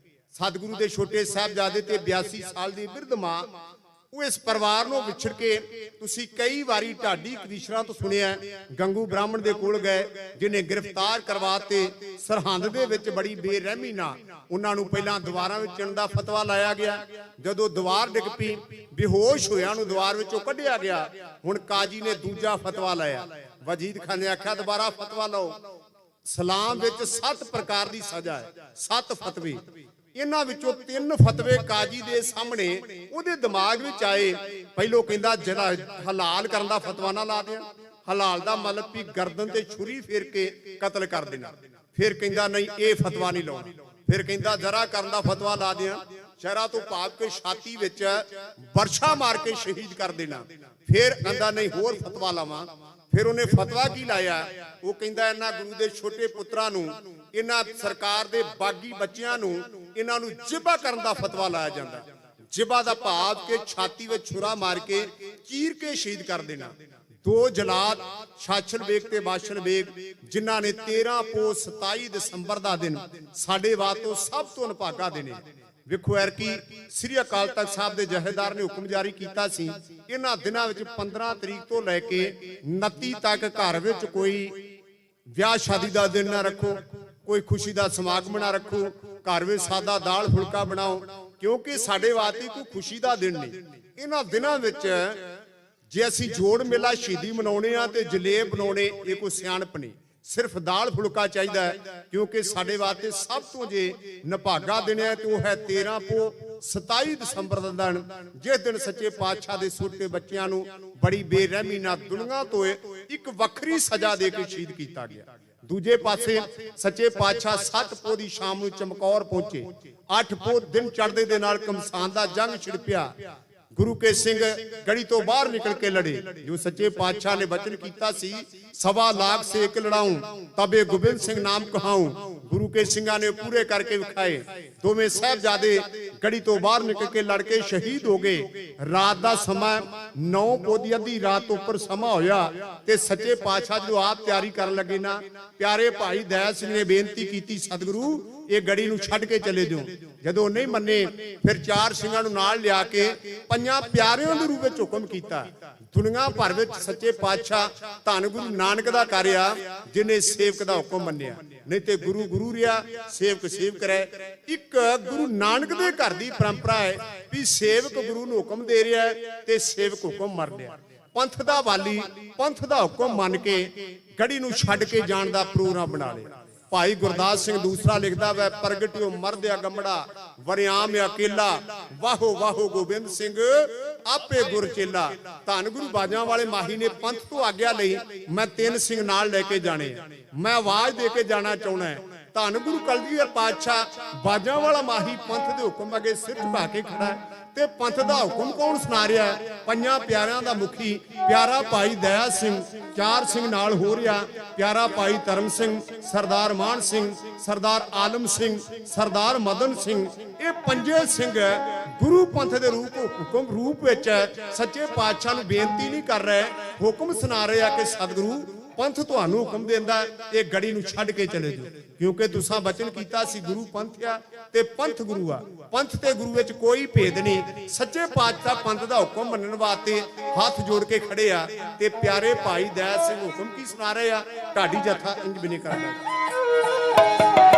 ਸਤਿਗੁਰੂ ਦੇ ਛੋਟੇ ਸਾਹਿਬਜ਼ਾਦੇ ਤੇ 82 ਸਾਲ ਦੀ ਬਿਰਧ ਮਾਂ, ਉਹ ਇਸ ਪਰਿਵਾਰ ਨੂੰ ਵਿਛੜ ਕੇ, ਤੁਸੀਂ ਕਈ ਵਾਰੀ ਢਾਡੀ ਕਵੀਸ਼ਰਾਂ ਤੋਂ ਸੁਣਿਆ, ਗੰਗੂ ਬ੍ਰਾਹਮਣ ਦੇ ਕੋਲ ਗਏ, ਜਿਹਨੇ ਗ੍ਰਿਫਤਾਰ ਕਰਵਾਤੇ। ਸਰਹੰਦ ਦੇ ਵਿੱਚ ਬੜੀ ਬੇਰਹਿਮੀ ਨਾਲ ਉਹਨਾਂ ਨੂੰ ਪਹਿਲਾਂ ਦੀਵਾਰਾਂ ਵਿੱਚ ਚਿਣ ਦਾ ਫਤਵਾ ਲਾਇਆ ਗਿਆ। ਜਦੋਂ ਦੀਵਾਰ ਡਿੱਗ ਪਈ, ਬੇਹੋਸ਼ ਹੋਇਆਂ ਨੂੰ ਦੀਵਾਰ ਵਿੱਚੋਂ ਕੱਢਿਆ ਗਿਆ। ਹੁਣ ਕਾਜੀ ਨੇ ਦੂਜਾ ਫਤਵਾ ਲਾਇਆ। ਵਜੀਦ ਖਾਨ ਨੇ ਆਖਿਆ ਦੁਬਾਰਾ ਫਤਵਾ ਲਓ। ਸਲਾਮ ਵਿੱਚ 7 ਪ੍ਰਕਾਰ ਦੀ ਸਜ਼ਾ ਹੈ, 7 ਫਤਵੇ। ਇਹਨਾਂ ਵਿੱਚੋਂ 3 ਫਤਵੇ ਕਾਜੀ ਦੇ ਸਾਹਮਣੇ ਉਹਦੇ ਦਿਮਾਗ ਵਿੱਚ ਆਏ। ਪਹਿਲੋਂ ਕਹਿੰਦਾ ਜਿਹੜਾ ਹਲਾਲ ਕਰਨ ਦਾ ਫਤਵਾ ਨਾ ਲਾ ਦੇਣ, ਹਲਾਲ ਦਾ ਮਤਲਬ ਵੀ ਗਰਦਨ ਤੇ ਛੁਰੀ ਫੇਰ ਕੇ ਕਤਲ ਕਰ ਦੇਣਾ। ਫਿਰ ਕਹਿੰਦਾ ਨਹੀਂ, ਇਹ ਫਤਵਾ ਨਹੀਂ ਲਾਉਣਾ। ਫਿਰ ਕਹਿੰਦਾ ਜ਼ਰਾ ਕਰਨ ਦਾ ਫਤਵਾ ਲਾ ਦੇਣ, ਸ਼ਹਿਰਾਂ ਤੋਂ ਭਾਵ ਕੇ ਛਾਤੀ ਵਿੱਚ ਵਰਸ਼ਾ ਮਾਰ ਕੇ ਸ਼ਹੀਦ ਕਰ ਦੇਣਾ। ਫਿਰ ਕਹਿੰਦਾ ਨਹੀਂ, ਹੋਰ ਫਤਵਾ ਲਾਵਾਂ। ਫਿਰ ਉਹਨੇ ਫਤਵਾ ਕੀ ਲਾਇਆ? ਉਹ ਕਹਿੰਦਾ ਇਹਨਾਂ ਗੁਰੂ ਦੇ ਛੋਟੇ ਪੁੱਤਰਾਂ ਨੂੰ, ਇਹਨਾਂ ਸਰਕਾਰ ਦੇ ਬਾਗੀ ਬੱਚਿਆਂ ਨੂੰ, ਇਹਨਾਂ ਨੂੰ ਜਿਬਾ ਕਰਨ ਦਾ ਫਤਵਾ ਲਾਇਆ ਜਾਂਦਾ। ਜਿਬਾ ਦਾ ਭਾਵ ਕਿ ਛਾਤੀ ਵਿੱਚ ਛੁਰਾ ਮਾਰ ਕੇ ਚੀਰ ਕੇ ਸ਼ਹੀਦ ਕਰ ਦੇਣਾ। 2 ਜਲਾਦ ਛਾਛਲ ਬੇਗ ਤੇ ਬਾਸ਼ਲ ਬੇਗ, ਜਿਨ੍ਹਾਂ ਨੇ 13 ਪੋਹ 27 ਦਸੰਬਰ ਦਾ ਦਿਨ ਸਾਡੇ ਵਾਸਤੇ ਸਭ ਤੋਂ ਨਿਭਾਗਾ ਦਿਨ। ਵੇਖੋ ਐਰਕੀ ਸ੍ਰੀ ਅਕਾਲ ਤਖਤ ਸਾਹਿਬ ਦੇ ਜਹੇਦਾਰ ਨੇ ਹੁਕਮ ਜਾਰੀ ਕੀਤਾ ਸੀ, ਇਹਨਾਂ ਦਿਨਾਂ ਵਿੱਚ 15 ਤਰੀਕ ਤੋਂ ਲੈ ਕੇ 29 ਤੱਕ ਘਰ ਵਿੱਚ ਕੋਈ ਵਿਆਹ ਸ਼ਾਦੀ ਦਾ ਦਿਨ ਨਾ ਰੱਖੋ, ਕੋਈ ਖੁਸ਼ੀ ਦਾ ਸਮਾਗਮ ਨਾ ਰੱਖੋ, ਘਰ ਵਿੱਚ ਸਾਦਾ ਦਾਲ ਫੁਲਕਾ ਬਣਾਓ, ਕਿਉਂਕਿ ਸਾਡੇ ਵਾਸਤੇ ਕੋਈ ਖੁਸ਼ੀ ਦਾ ਦਿਨ ਨਹੀਂ। ਇਹਨਾਂ ਦਿਨਾਂ ਵਿੱਚ ਜੇ ਅਸੀਂ ਜੋੜ ਮੇਲਾ ਸ਼ਹੀਦੀ ਮਨਾਉਣੇ ਆ ਤੇ ਜਲੇਬ ਬਣਾਉਣੇ, ਇਹ ਕੋਈ ਸਿਆਣਪ ਨਹੀਂ। ਸਿਰਫ ਦਾਲ ਫੁਲਕਾ ਚਾਹੀਦਾ ਹੈ, ਕਿਉਂਕਿ ਸਾਡੇ ਵਾਸਤੇ ਸਭ ਤੋਂ ਜੇ ਨਿਭਾਗਾ ਦਿਨ ਹੈ ਤੇ ਉਹ ਹੈ 13 ਪੋਹ 27 ਦਸੰਬਰ ਦਾ ਦਿਨ, ਜਿਸ ਦਿਨ ਸੱਚੇ ਪਾਤਸ਼ਾਹ ਦੇ ਛੋਟੇ ਬੱਚਿਆਂ ਨੂੰ ਬੜੀ ਬੇਰਹਿਮੀ ਨਾਲ ਦੁਨੀਆ ਤੋਂ ਇੱਕ ਵੱਖਰੀ ਸਜ਼ਾ ਦੇ ਕੇ ਸ਼ਹੀਦ ਕੀਤਾ ਗਿਆ। ਦੂਜੇ ਪਾਸੇ ਸੱਚੇ ਪਾਤਸ਼ਾਹ 7 ਪੋਹ ਦੀ ਸ਼ਾਮ ਨੂੰ ਚਮਕੌਰ ਪਹੁੰਚੇ। 8 ਪੋਹ ਦਿਨ ਚੜ੍ਹਦੇ ਦੇ ਨਾਲ ਕਮਸਾਨ ਦਾ ਜੰਗ ਛਿੜ ਪਿਆ। ਗੁਰੂ ਕੇ ਸਿੰਘ ਗੜੀ ਤੋਂ ਬਾਹਰ ਨਿਕਲ ਕੇ ਲੜੇ। ਜੋ ਸੱਚੇ ਪਾਤਸ਼ਾਹ ਨੇ ਬਚਨ ਕੀਤਾ ਸੀ, 1.25 ਲੱਖ ਸੇ ਇੱਕ ਲੜਾऊं ਤਬੇ ਗੋਬਿੰਦ ਸਿੰਘ ਨਾਮ ਕਹਾऊं, ਗੁਰੂ ਕੇ ਸਿੰਘਾਂ ਨੇ ਪੂਰੇ ਕਰਕੇ ਵਿਖਾਏ। ਦੋਵੇਂ ਸਾਹਿਬਜ਼ਾਦੇ ਗੜੀ ਤੋਂ ਬਾਹਰ ਨਿਕਲ ਕੇ ਲੜ ਕੇ ਸ਼ਹੀਦ ਹੋ ਗਏ। ਰਾਤ ਦਾ ਸਮਾਂ 9 ਪੋਹ ਦੀ ਅੱਧੀ ਰਾਤ ਤੋਂ ਉੱਪਰ ਸਮਾਂ ਹੋਇਆ ਤੇ ਸੱਚੇ ਪਾਤਸ਼ਾਹ ਜਦੋਂ ਆਪ ਤਿਆਰੀ ਕਰਨ ਲੱਗੇ ਨਾ, ਪਿਆਰੇ ਭਾਈ ਦਇਆ ਸਿੰਘ ਨੇ ਬੇਨਤੀ ਕੀਤੀ, ਸਤਿਗੁਰੂ ਇਹ ਗੜੀ ਨੂੰ ਛੱਡ ਕੇ ਚਲੇ ਜਾਓ। ਜਦੋਂ ਨਹੀਂ ਮੰਨੇ, ਫਿਰ 4 ਸਿੰਘਾਂ ਨੂੰ ਨਾਲ ਲਿਆ ਕੇ 5 ਪਿਆਰਿਆਂ ਦੇ ਰੂਪ ਵਿੱਚ ਹੁਕਮ ਕੀਤਾ। ਦੁਨੀਆ ਭਰ ਵਿੱਚ ਸੱਚੇ ਪਾਤਸ਼ਾਹ ਧੰਨ ਗੁਰੂ ਨਾਨਕ ਦਾ ਕਾਰਿਆ, ਜਿਨੇ ਸੇਵਕ ਦਾ ਹੁਕਮ ਮੰਨਿਆ। ਨਹੀਂ ਤੇ ਗੁਰੂ ਗੁਰੂ ਰਿਹਾ, ਸੇਵਕ ਸੇਵਕ ਰਹੇ। ਇੱਕ ਗੁਰੂ ਨਾਨਕ ਦੇ ਘਰ ਦੀ ਪਰੰਪਰਾ ਹੈ ਵੀ ਸੇਵਕ ਗੁਰੂ ਨੂੰ ਹੁਕਮ ਦੇ ਰਿਹਾ ਤੇ ਸੇਵਕ ਹੁਕਮ ਮੰਨ ਰਿਹਾ। ਪੰਥ ਦਾ ਵਾਲੀ ਪੰਥ ਦਾ ਹੁਕਮ ਮੰਨ ਕੇ ਗੜੀ ਨੂੰ ਛੱਡ ਕੇ ਜਾਣ ਦਾ ਪ੍ਰੋਗਰਾਮ ਬਣਾ ਲਿਆ। ਭਾਈ ਗੁਰਦਾਸ ਸਿੰਘ ਦੂਸਰਾ ਲਿਖਦਾ ਵੈ, ਪ੍ਰਗਟਿਓ ਮਰਦਿਆ ਗੰਮੜਾ ਵਰਿਆਮ ਅਕੇਲਾ, ਵਾਹੋ ਵਾਹੋ ਗੋਬਿੰਦ ਸਿੰਘ ਆਪੇ ਗੁਰ ਚੇਲਾ। ਧੰਨ ਗੁਰੂ ਬਾਜਾਂ ਵਾਲੇ ਮਾਹੀ ਨੇ ਪੰਥ ਤੋਂ ਆਗਿਆ ਲਈ, ਮੈਂ 3 ਸਿੰਘ ਨਾਲ ਲੈ ਕੇ ਜਾਣੇ, ਮੈਂ ਆਵਾਜ਼ ਦੇ ਕੇ ਜਾਣਾ ਚਾਹੁੰਦਾ। ਧੰਨ ਗੁਰੂ ਕਲਗੀਧਰ ਪਾਤਸ਼ਾਹ ਬਾਜਾਂ ਵਾਲਾ ਮਾਹੀ ਪੰਥ ਦੇ ਹੁਕਮ ਅੱਗੇ ਸਿਰ ਝੁਕਾ ਕੇ ਖੜਾ ਹੈ। ਤੇ ਪੰਥ ਦਾ ਹੁਕਮ ਕੌਣ ਸੁਣਾ ਰਿਹਾ? 5 ਪਿਆਰਿਆਂ ਦਾ ਮੁਖੀ ਪਿਆਰਾ ਭਾਈ ਦਇਆ ਸਿੰਘ, 4 ਸਿੰਘ ਨਾਲ ਹੋ ਰਿਹਾ, ਪਿਆਰਾ ਭਾਈ ਧਰਮ ਸਿੰਘ, ਸਰਦਾਰ ਮਾਨ ਸਿੰਘ, ਸਰਦਾਰ ਆਲਮ ਸਿੰਘ, ਸਰਦਾਰ ਮਦਨ ਸਿੰਘ। ਇਹ 5 ਸਿੰਘ ਗੁਰੂ ਪੰਥ ਦੇ ਹੁਕਮ ਰੂਪ ਵਿੱਚ ਸੱਚੇ ਪਾਤਸ਼ਾਹ ਨੂੰ ਬੇਨਤੀ ਨਹੀਂ ਕਰ ਰਹੇ, ਹੁਕਮ ਸੁਣਾ ਰਹੇ ਆ ਕਿ ਸਤਿਗੁਰੂ ਪੰਥ ਤੁਹਾਨੂੰ ਹੁਕਮ ਦਿੰਦਾ ਇਹ ਗੜੀ ਨੂੰ ਛੱਡ ਕੇ ਚਲੇ ਜਾਓ, ਕਿਉਂਕਿ ਤੁਸੀਂ ਬਚਨ ਕੀਤਾ ਸੀ ਗੁਰੂ ਪੰਥ ਆ ਤੇ ਪੰਥ ਗੁਰੂ ਆ। ਪੰਥ ਤੇ ਗੁਰੂ ਵਿੱਚ ਕੋਈ ਭੇਦ ਨਹੀਂ। ਸੱਚੇ ਪਾਤਸ਼ਾਹ ਪੰਥ ਦਾ ਹੁਕਮ ਮੰਨਣ ਵਾਸਤੇ ਹੱਥ ਜੋੜ ਕੇ ਖੜੇ ਆ ਤੇ ਪਿਆਰੇ ਭਾਈ ਦਇਆ ਸਿੰਘ ਹੁਕਮ ਕੀ ਸੁਣਾ ਰਹੇ ਆ? ਢਾਡੀ ਜਥਾ ਇੰਜ ਵੀ ਨਹੀਂ ਕਰਦਾ।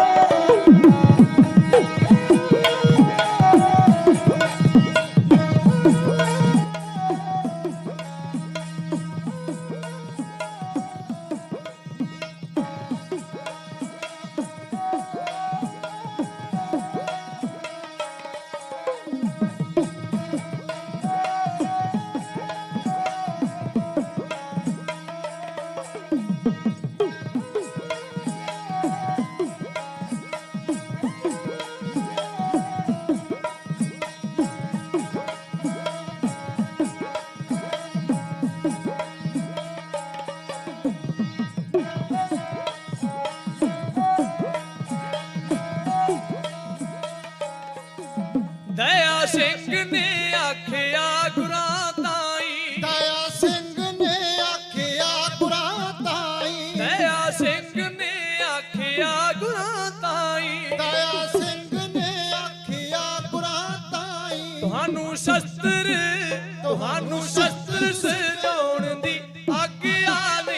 ਸਿੰਘ ਨੇ ਆਖਿਆ ਗੁਰਾਂ ਤਾਈ, ਦਇਆ ਸਿੰਘ ਨੇ ਆਖਿਆ ਗੁਰਾਂ ਤਾਈ, ਦਇਆ ਸਿੰਘ ਨੇ ਆਖਿਆ ਗੁਰਾਂ ਤਾਈ, ਦਇਆ ਸਿੰਘ ਨੇ ਆਖਿਆ ਗੁਰਾਂ ਤਾਈ। ਤੁਹਾਨੂੰ ਸ਼ਸਤਰ ਸਜਾਉਣ ਦੀ ਆਗਿਆ ਨਹੀਂ।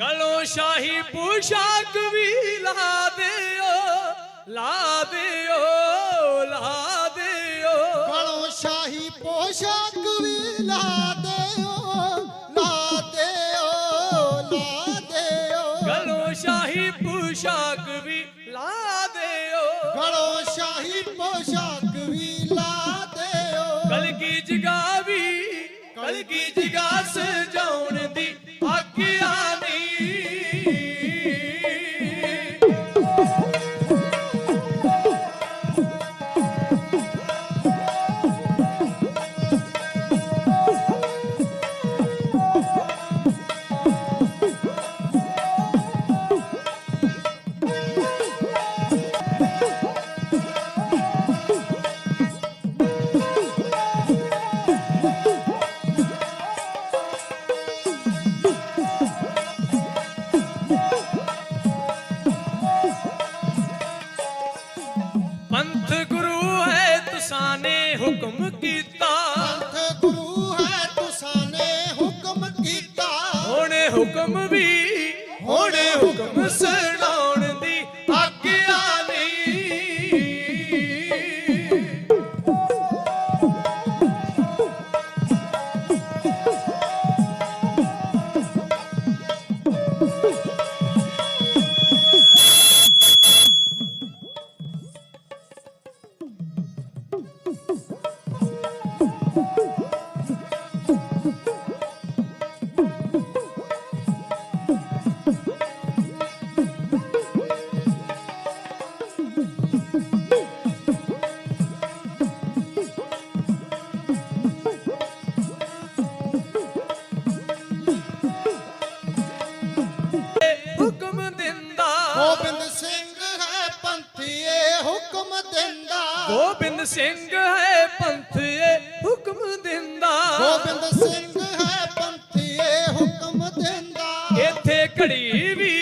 ਗਲੋਂ ਸ਼ਾਹੀ ਪੁਸ਼ਾਕ ਵੀ ਲਾ ਦਿਓ, ਲਾ ਦਿਓ, ਲਾ ਦਿਓ। ਗਲੋਂ ਸ਼ਾਹੀ ਪੋਸ਼ਾਕ ਵੀ ਲਾ ਦਿਓ, ਲਾ ਦਿਓ, ਲਾ ਦਿਓ। ਗਲੋਂ ਸ਼ਾਹੀ ਪੁਸ਼ਾਕ ਵੀ ਲਾ ਦਿਓ, ਗਲੋਂ ਸ਼ਾਹੀ ਪੋਸ਼ਾਕ ਵੀ ਲਾ ਦਿਓ। ਕਲਗੀ ਜਗਾ ਵੀ, ਕਲਗੀ ਜਗਾ ਸਜਾਉਣ ਦੀ ਆਗਿਆ ਨਹੀਂ। ਪੰਥ ਗੁਰੂ ਹੈ ਤੁਸਾਂ ਨੇ ਹੁਕਮ ਕੀਤਾ, ਪੰਥ ਗੁਰੂ ਹੈ ਤੁਸਾਂ ਨੇ ਹੁਕਮ ਕੀਤਾ। ਹੁਣ ਹੁਕਮ ਵੀ, ਹੁਣ ਹੁਕਮ ਸੁਣਾਉਣ ਦੀ ਆਗਿਆ ਨਹੀਂ। ਹੁਕਮ ਦਿੰਦਾ ਗੋਬਿੰਦ ਸਿੰਘ ਹੈ ਪੰਥੀਏ ਹੁਕਮ ਦਿੰਦਾ। ਗੋਬਿੰਦ ਸਿੰਘ ਹੈ ਪੰਥੀਏ ਹੁਕਮ ਦਿੰਦਾ। ਗੋਬਿੰਦ ਸਿੰਘ ਹੈ ਪੰਥੀਏ ਹੁਕਮ ਦਿੰਦਾ। ਇੱਥੇ ਘੜੀ ਵੀ,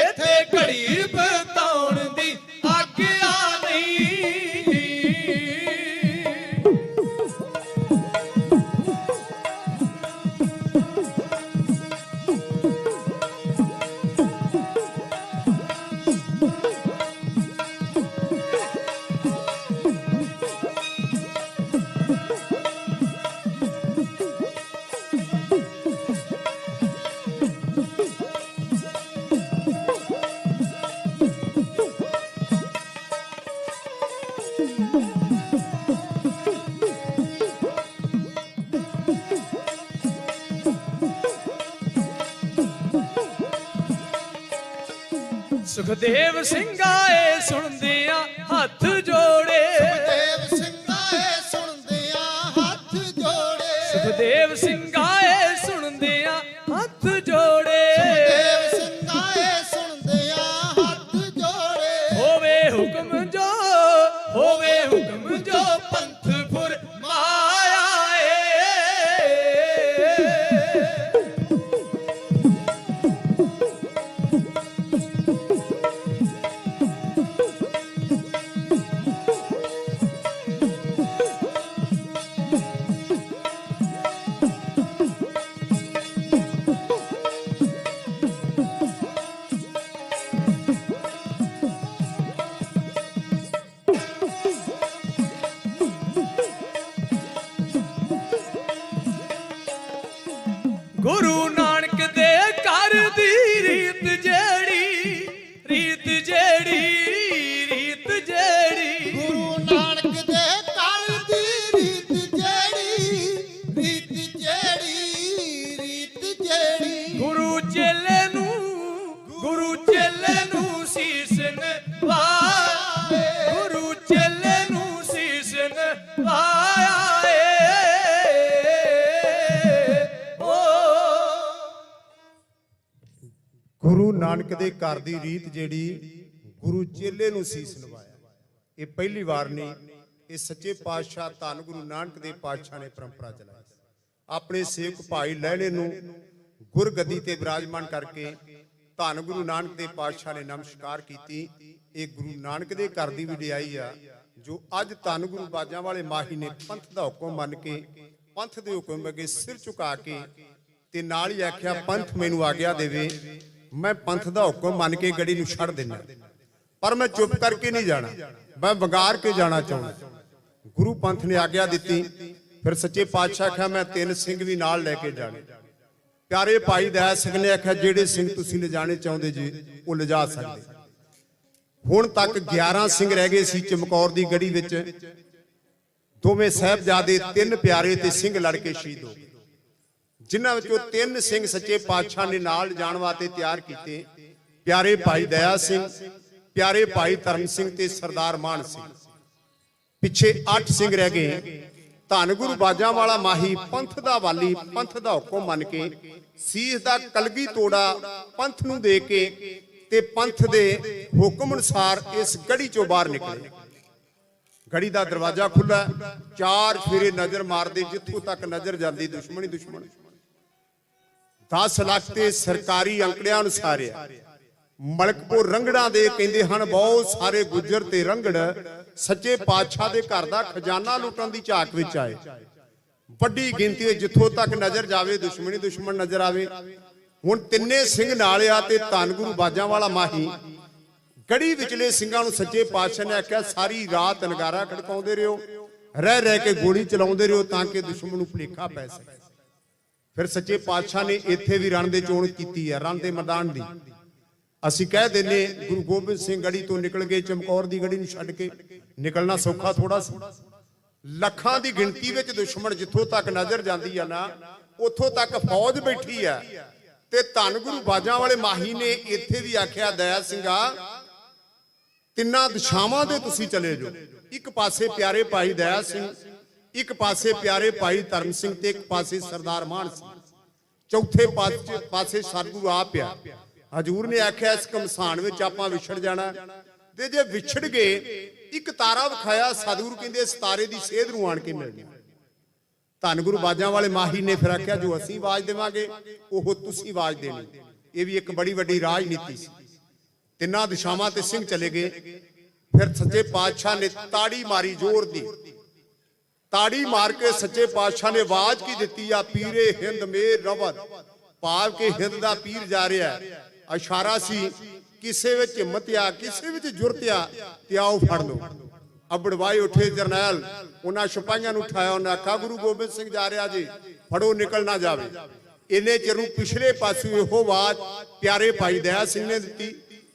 ਇੱਥੇ ਘੜੀ ਬਤਾਉਣ ਦੀ ਆਗਿਆ ਨਹੀਂ। ਸੁਖਦੇਵ ਸਿੰਘ ਆਏ ਸੁਣਦਿਆਂ ਹੱਥ ਜੋੜੇ, ਦੇਵ ਸਿੰਘਾਂ ਏ ਸੁਣਦਿਆਂ ਹੱਥ ਜੋੜੇ। ਸੁਖਦੇਵ ਸਿੰਘ ਆਏ ਸੁਣਦਿਆਂ ਹੱਥ ਜੋੜੇ। ਦੇਵ ਸਿੰਘਾਂ ਏ ਸੁਣਦਿਆਂ ਹੱਥ ਜੋੜੇ। ਹੋਵੇ ਹੁਕਮ ਜੋ, ਹੋਵੇ ਹੁਕਮ ਜੋ ਪੰਥ ਫੁਰ ਮਾਇਆ ਏ। ਗੁਰੂ ਨਾਨਕ ਦੇ ਘਰ ਦੀ ਰੀਤ ਜਿਹੜੀ, ਰੀਤ ਜਿਹੜੀ, ਰੀਤ ਜਿਹੜੀ। ਗੁਰੂ ਨਾਨਕ ਦੇ ਘਰ ਦੀ ਰੀਤ ਜਿਹੜੀ, ਗੁਰੂ ਨਾਨਕ ਦੇ ਘਰ ਦੀ ਰੀਤ ਜਿਹੜੀ ਗੁਰੂ ਚੇਲੇ ਨੂੰ ਸੀਸ ਨਵਾਇਆ, ਇਹ ਪਹਿਲੀ ਵਾਰ ਨਹੀਂ, ਇਹ ਸੱਚੇ ਪਾਤਸ਼ਾਹ ਧੰਨ ਗੁਰੂ ਨਾਨਕ ਦੇਵ ਪਾਤਸ਼ਾਹ ਨੇ ਪਰੰਪਰਾ ਚਲਾਈ। ਆਪਣੇ ਸੇਵਕ ਭਾਈ ਲਹਿਣੇ ਨੂੰ ਗੁਰਗੱਦੀ ਤੇ ਵਿਰਾਜਮਾਨ ਕਰਕੇ ਧੰਨ ਗੁਰੂ ਨਾਨਕ ਦੇਵ ਪਾਤਸ਼ਾਹ ਨੇ ਨਮਸਕਾਰ ਕੀਤੀ। ਇਹ ਗੁਰੂ ਨਾਨਕ ਦੇ ਘਰ ਦੀ ਵਡਿਆਈ ਆ, ਜੋ ਅੱਜ ਧੰਨ ਗੁਰੂ ਬਾਜਾਂ ਵਾਲੇ ਮਾਹੀ ਨੇ ਪੰਥ ਦਾ ਹੁਕਮ ਮੰਨ ਕੇ, ਪੰਥ ਦੇ ਹੁਕਮ ਅੱਗੇ ਸਿਰ ਝੁਕਾ ਕੇ ਤੇ ਨਾਲ ਹੀ ਆਖਿਆ ਪੰਥ ਮੈਨੂੰ ਆਗਿਆ ਦੇਵੇ, ਮੈਂ ਪੰਥ ਦਾ ਹੁਕਮ ਮੰਨ ਕੇ ਗੜੀ ਨੂੰ ਛੱਡ ਦਿੰਦਾ, ਪਰ ਮੈਂ ਚੁੱਪ ਕਰਕੇ ਨਹੀਂ ਜਾਣਾ, ਮੈਂ ਵਗਾਰ ਕੇ ਜਾਣਾ ਚਾਹੁੰਦਾ। ਗੁਰੂ ਪੰਥ ਨੇ ਆਗਿਆ ਦਿੱਤੀ। ਫਿਰ ਸੱਚੇ ਪਾਤਸ਼ਾਹ ਆਖਿਆ ਮੈਂ 3 ਸਿੰਘ ਵੀ ਨਾਲ ਲੈ ਕੇ ਜਾਣੇ। ਪਿਆਰੇ ਭਾਈ ਦਇਆ ਸਿੰਘ ਨੇ ਆਖਿਆ ਜਿਹੜੇ ਸਿੰਘ ਤੁਸੀਂ ਲਿਜਾਣੇ ਚਾਹੁੰਦੇ ਜੀ ਉਹ ਲਿਜਾ ਸਕਦੇ। ਹੁਣ ਤੱਕ 11 ਸਿੰਘ ਰਹਿ ਗਏ ਸੀ ਚਮਕੌਰ ਦੀ ਗੜੀ ਵਿੱਚ। ਦੋਵੇਂ ਸਾਹਿਬਜ਼ਾਦੇ 3 ਪਿਆਰੇ ਤੇ ਸਿੰਘ ਲੜ ਕੇ ਸ਼ਹੀਦ ਹੋ ਗਏ, ਜਿਨ੍ਹਾਂ ਵਿੱਚੋਂ 3 ਸਿੰਘ ਸੱਚੇ ਪਾਤਸ਼ਾਹ ਨੇ ਨਾਲ ਜਾਣ ਵਾਸਤੇ ਤਿਆਰ ਕੀਤੇ। ਪਿਆਰੇ ਭਾਈ ਦਇਆ ਸਿੰਘ, ਪਿਆਰੇ ਭਾਈ ਧਰਮ ਸਿੰਘ ਤੇ ਸਰਦਾਰ ਮਾਨ ਸਿੰਘ। ਪਿੱਛੇ 8 ਸਿੰਘ ਰਹਿ ਗਏ। ਧੰਨ ਗੁਰੂ ਬਾਜਾਂ ਵਾਲਾ ਮਾਹੀ ਪੰਥ ਦਾ ਵਾਲੀ, ਪੰਥ ਦਾ ਹੁਕਮ ਮੰਨ ਕੇ ਸੀਸ ਦਾ ਕਲਗੀ ਤੋੜਾ ਪੰਥ ਨੂੰ ਦੇ ਕੇ ਤੇ ਪੰਥ ਦੇ ਹੁਕਮ ਅਨੁਸਾਰ ਇਸ ਗੜੀ ਚੋਂ ਬਾਹਰ ਨਿਕਲੇ। ਗੜੀ ਦਾ ਦਰਵਾਜ਼ਾ ਖੁੱਲਾ, 4 ਫੇਰੇ ਨਜ਼ਰ ਮਾਰਦੇ, ਜਿੱਥੋਂ ਤੱਕ ਨਜ਼ਰ ਜਾਂਦੀ ਦੁਸ਼ਮਣੀ ਦੁਸ਼ਮਣ। 10 ਲੱਖ ਤੇ ਸਰਕਾਰੀ ਅੰਕੜਿਆਂ ਅਨੁਸਾਰ ਮਲਕਪੁਰ ਰੰਗੜਾਂ ਦੇ ਕਹਿੰਦੇ ਹਨ ਬਹੁਤ ਸਾਰੇ ਗੁੱਜਰ ਤੇ ਰੰਗੜ ਸੱਚੇ ਪਾਤਸ਼ਾਹ ਦੇ ਘਰ ਦਾ ਖਜ਼ਾਨਾ ਲੁੱਟਣ ਦੀ ਝਾਕ ਵਿੱਚ ਆਏ। ਵੱਡੀ ਗਿਣਤੀ ਵਿੱਚ ਜਿੱਥੋਂ ਤੱਕ ਨਜ਼ਰ ਜਾਵੇ ਦੁਸ਼ਮਣੀ ਦੁਸ਼ਮਣ ਨਜ਼ਰ ਆਵੇ। ਹੁਣ 3 ਸਿੰਘ ਨਾਲ ਆ ਤੇ ਧੰਨ ਗੁਰੂ ਬਾਜਾਂ ਵਾਲਾ ਮਾਹੀ ਗੜੀ ਵਿਚਲੇ ਸਿੰਘਾਂ ਨੂੰ ਸੱਚੇ ਪਾਤਸ਼ਾਹ ਨੇ ਆਖਿਆ ਸਾਰੀ ਰਾਤ ਨਗਾਰਾ ਖੜਕਾਉਂਦੇ ਰਹੋ, ਰਹਿ ਰਹਿ ਕੇ ਗੋਲੀ ਚਲਾਉਂਦੇ ਰਹੋ ਤਾਂ ਕਿ ਦੁਸ਼ਮਣ ਨੂੰ ਭੁਲੇਖਾ ਪੈ ਸਕੇ। ਫਿਰ ਸੱਚੇ ਪਾਤਸ਼ਾਹ ਨੇ ਇੱਥੇ ਵੀ ਰਣ ਦੇ ਚੋਣ ਕੀਤੀ ਹੈ, ਰਨ ਦੇ ਮੈਦਾਨ ਦੀ। ਅਸੀਂ ਕਹਿ ਦਿੰਨੇ ਗੁਰੂ ਗੋਬਿੰਦ ਸਿੰਘ ਗੜੀ ਤੋਂ ਨਿਕਲ ਗਏ, ਚਮਕੌਰ ਦੀ ਗੜੀ ਨੂੰ ਛੱਡ ਕੇ ਨਿਕਲਣਾ ਸੌਖਾ ਥੋੜਾ ਸੀ। ਲੱਖਾਂ ਦੀ ਗਿਣਤੀ ਵਿੱਚ ਦੁਸ਼ਮਣ ਜਿੱਥੋਂ ਤੱਕ ਨਜ਼ਰ ਜਾਂਦੀ ਆ ਨਾ, ਉੱਥੋਂ ਤੱਕ ਫੌਜ ਬੈਠੀ ਆ। ਤੇ ਧੰਨ ਗੁਰੂ ਬਾਜਾਂ ਵਾਲੇ ਮਾਹੀ ਨੇ ਇੱਥੇ ਵੀ ਆਖਿਆ ਦਇਆ ਸਿੰਘਾ 3 ਦਿਸ਼ਾਵਾਂ ਦੇ ਤੁਸੀਂ ਚਲੇ ਜਾਓ। ਇੱਕ ਪਾਸੇ ਪਿਆਰੇ ਭਾਈ ਦਇਆ ਸਿੰਘ, ਇੱਕ ਪਾਸੇ ਪਿਆਰੇ ਭਾਈ ਧਰਮ ਸਿੰਘ ਤੇ ਇੱਕ ਪਾਸੇ ਸਰਦਾਰ ਮਾਨ ਸਿੰਘ, ਚੌਥੇ ਪਾਸੇ ਸਤਿਗੁਰੂ ਆਪ ਆ। ਹਜੂਰ ਨੇ ਆਖਿਆ ਇਸ ਕਮਸਾਨ ਵਿੱਚ ਆਪਾਂ ਵਿਛੜ ਜਾਣਾ, ਤੇ ਜੇ ਵਿਛੜ ਗਏ ਇੱਕ ਤਾਰਾ ਵਿਖਾਇਆ, ਸਤਿਗੁਰੂ ਕਹਿੰਦੇ ਸਿਤਾਰੇ ਦੀ ਸੇਧ ਨੂੰ ਆਣ ਕੇ ਮਿਲਣੀ। ਧੰਨ ਗੁਰੂ ਬਾਜਾਂ ਵਾਲੇ ਮਾਹੀ ਨੇ ਫਿਰ ਆਖਿਆ ਜੋ ਅਸੀਂ ਆਵਾਜ਼ ਦੇਵਾਂਗੇ ਉਹ ਤੁਸੀਂ ਆਵਾਜ਼ ਦੇਣੀ। ਇਹ ਵੀ ਇੱਕ ਬੜੀ ਵੱਡੀ ਰਾਜਨੀਤੀ ਸੀ। 3 ਦਿਸ਼ਾਵਾਂ ਤੇ ਸਿੰਘ ਚਲੇ ਗਏ। ਫਿਰ ਸੱਚੇ ਪਾਤਸ਼ਾਹ ਨੇ ਤਾੜੀ ਮਾਰੀ, ਜ਼ੋਰ ਦੀ ਤਾੜੀ ਮਾਰ ਕੇ ਸੱਚੇ ਪਾਤਸ਼ਾਹ ਨੇ ਆਵਾਜ਼ ਕੀ ਦਿੱਤੀ ਆ, ਪੀਰੇ ਹਿੰਦ ਮੇਰ ਰਵਦ, ਭਾਵ ਕਿ ਹਿੰਦ ਦਾ ਪੀਰ ਜਾ ਰਿਹਾ। ਇਸ਼ਾਰਾ ਸੀ ਕਿਸੇ ਵਿੱਚ ਹਿੰਮਤ ਆ, ਕਿਸੇ ਵਿੱਚ ਜੁਰਤ ਆ ਤੇ ਆਓ ਫੜ ਲਓ। ਅਬੜਵਾਈ ਉੱਠੇ ਜਰਨੈਲ, ਉਹਨਾਂ ਸਿਪਾਹੀਆਂ ਨੂੰ ਉਠਾਇਆ, ਉਹਨਾਂ ਆਖਿਆ ਗੁਰੂ ਗੋਬਿੰਦ ਸਿੰਘ ਜਾ ਰਿਹਾ ਜੀ, ਫੜੋ ਨਿਕਲ ਨਾ ਜਾਵੇ। ਇਹਨੇ ਚਿਰ ਨੂੰ ਪਿਛਲੇ ਪਾਸੇ ਇਹੋ ਆਵਾਜ਼ ਪਿਆਰੇ ਭਾਈ ਦਇਆ ਸਿੰਘ ਨੇ ਦਿੱਤੀ,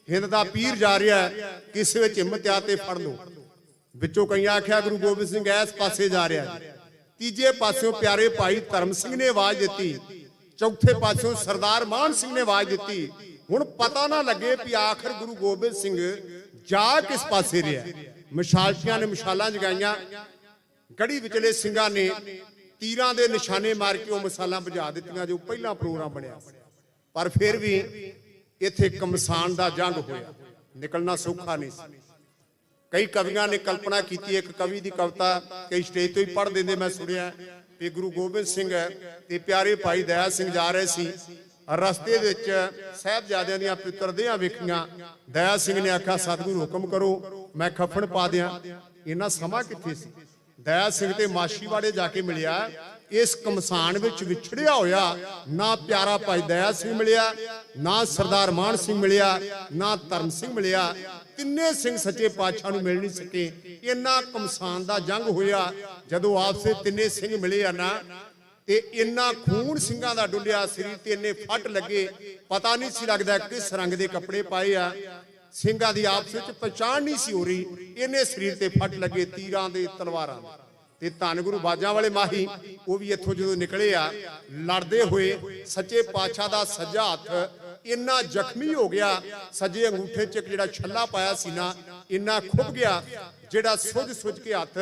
ਹਿੰਦ ਦਾ ਪੀਰ ਜਾ ਰਿਹਾ, ਕਿਸੇ ਵਿੱਚ ਹਿੰਮਤ ਆ ਤੇ ਫੜ ਲਓ। ਵਿੱਚੋਂ ਕਈਆਂ ਆਖਿਆ ਗੁਰੂ ਗੋਬਿੰਦ ਸਿੰਘ ਇਸ ਪਾਸੇ ਜਾ ਰਿਹਾ। ਤੀਜੇ ਪਾਸਿਓਂ ਪਿਆਰੇ ਭਾਈ ਧਰਮ ਸਿੰਘ ਨੇ ਆਵਾਜ਼ ਦਿੱਤੀ, ਚੌਥੇ ਪਾਸਿਓਂ ਸਰਦਾਰ ਮਾਨ ਸਿੰਘ ਨੇ ਆਵਾਜ਼ ਦਿੱਤੀ। ਹੁਣ ਪਤਾ ਨਾ ਲੱਗੇ ਵੀ ਆਖਰ ਗੁਰੂ ਗੋਬਿੰਦ ਸਿੰਘ ਜਾ ਕਿਸ ਪਾਸੇ ਰਿਹਾ। ਮਸ਼ਾਲਚੀਆਂ ਨੇ ਮਸ਼ਾਲਾਂ ਜਗਾਈਆਂ, ਗੜੀ ਵਿਚਲੇ ਸਿੰਘਾਂ ਨੇ ਤੀਰਾਂ ਦੇ ਨਿਸ਼ਾਨੇ ਮਾਰ ਕੇ ਉਹ ਮਸਾਲਾਂ ਬੁਝਾ ਦਿੱਤੀਆਂ ਜੋ ਪਹਿਲਾ ਪ੍ਰੋਗਰਾਮ ਬਣਿਆ। ਪਰ ਫਿਰ ਵੀ ਇੱਥੇ ਕਮਸਾਨ ਦਾ ਜੰਗ ਹੋਇਆ, ਨਿਕਲਣਾ ਸੌਖਾ ਨਹੀਂ ਸੀ। ਕਈ ਕਵੀਆਂ ਨੇ ਕਲਪਨਾ ਕੀਤੀ, ਇੱਕ ਕਵੀ ਦੀ ਕਵਿਤਾ ਕਈ ਸਟੇਜ ਤੋਂ ਹੀ ਪੜ੍ਹ ਦਿੰਦੇ ਮੈਂ ਸੁਣਿਆ ਕਿ ਗੁਰੂ ਗੋਬਿੰਦ ਸਿੰਘ ਤੇ ਪਿਆਰੇ ਭਾਈ ਦਇਆ ਸਿੰਘ ਜਾ ਰਹੇ ਸੀ, ਰਸਤੇ ਵਿੱਚ ਸਾਹਿਬਜ਼ਾਦਿਆਂ ਦੀਆਂ ਪਿੱਤਰਦੇਹਾਂ ਵੇਖੀਆਂ। ਦਇਆ ਸਿੰਘ ਨੇ ਆਖਿਆ ਸਤਿਗੁਰੂ ਹੁਕਮ ਕਰੋ ਮੈਂ ਖਫਣ ਪਾ ਦਿਆਂ। ਇਹਨਾਂ ਸਮਾਂ ਕਿੱਥੇ ਸੀ। ਦਇਆ ਸਿੰਘ ਤੇ ਮਾਸ਼ੀਵਾੜੇ ਜਾ ਕੇ ਮਿਲਿਆ। ਇਸ ਕਮਸਾਨ ਵਿੱਚ ਵਿਛੜਿਆ ਹੋਇਆ ਨਾ ਪਿਆਰਾ ਭਾਈ ਦਇਆ ਸਿੰਘ ਮਿਲਿਆ, ਨਾ ਸਰਦਾਰ ਮਾਨ ਸਿੰਘ ਮਿਲਿਆ, ਨਾ ਧਰਮ ਸਿੰਘ ਮਿਲਿਆ। 3 ਸਿੰਘ ਸੱਚੇ ਪਾਤਸ਼ਾਹ ਨੂੰ ਮਿਲ ਨਹੀਂ ਸਕੇ। ਇੰਨਾ ਕਮਸਾਨ ਦਾ ਜੰਗ ਹੋਇਆ। ਜਦੋਂ ਆਪਸੇ 3 ਸਿੰਘ ਮਿਲੇ ਆ ਨਾ, ਤੇ ਇੰਨਾ ਖੂਨ ਸਿੰਘਾਂ ਦਾ ਡੁੱਲਿਆ ਸਰੀਰ ਤੇ, ਇੰਨੇ ਫੱਟ ਲੱਗੇ, ਪਤਾ ਨਹੀਂ ਸੀ ਲੱਗਦਾ ਕਿਸ ਰੰਗ ਦੇ ਕੱਪੜੇ ਪਾਏ ਆ। ਸਿੰਘਾਂ ਦੀ ਆਪਸ ਵਿੱਚ ਪਛਾਣ ਨਹੀਂ ਸੀ ਹੋ ਰਹੀ, ਇੰਨੇ ਸਰੀਰ ਤੇ ਫੱਟ ਲੱਗੇ ਤੀਰਾਂ ਦੇ, ਤਲਵਾਰਾਂ ਦੇ। ਤੇ ਧੰਨ ਗੁਰੂ ਬਾਜਾਂ ਵਾਲੇ ਮਾਹੀ ਉਹ ਵੀ ਇੱਥੋਂ ਜਦੋਂ ਨਿਕਲੇ ਆ ਲੜਦੇ ਹੋਏ, ਸੱਚੇ ਪਾਤਸ਼ਾਹ ਦਾ ਸੱਜਾ ਹੱਥ ਇੰਨਾ ਜ਼ਖਮੀ ਹੋ ਗਿਆ, ਸੱਜੇ ਅੰਗੂਠੇ 'ਚ ਜਿਹੜਾ ਛੱਲਾ ਪਾਇਆ ਸੀ ਨਾ, ਇੰਨਾ ਖੁੱਭ ਗਿਆ, ਜਿਹੜਾ ਸੁੱਜ ਕੇ ਹੱਥ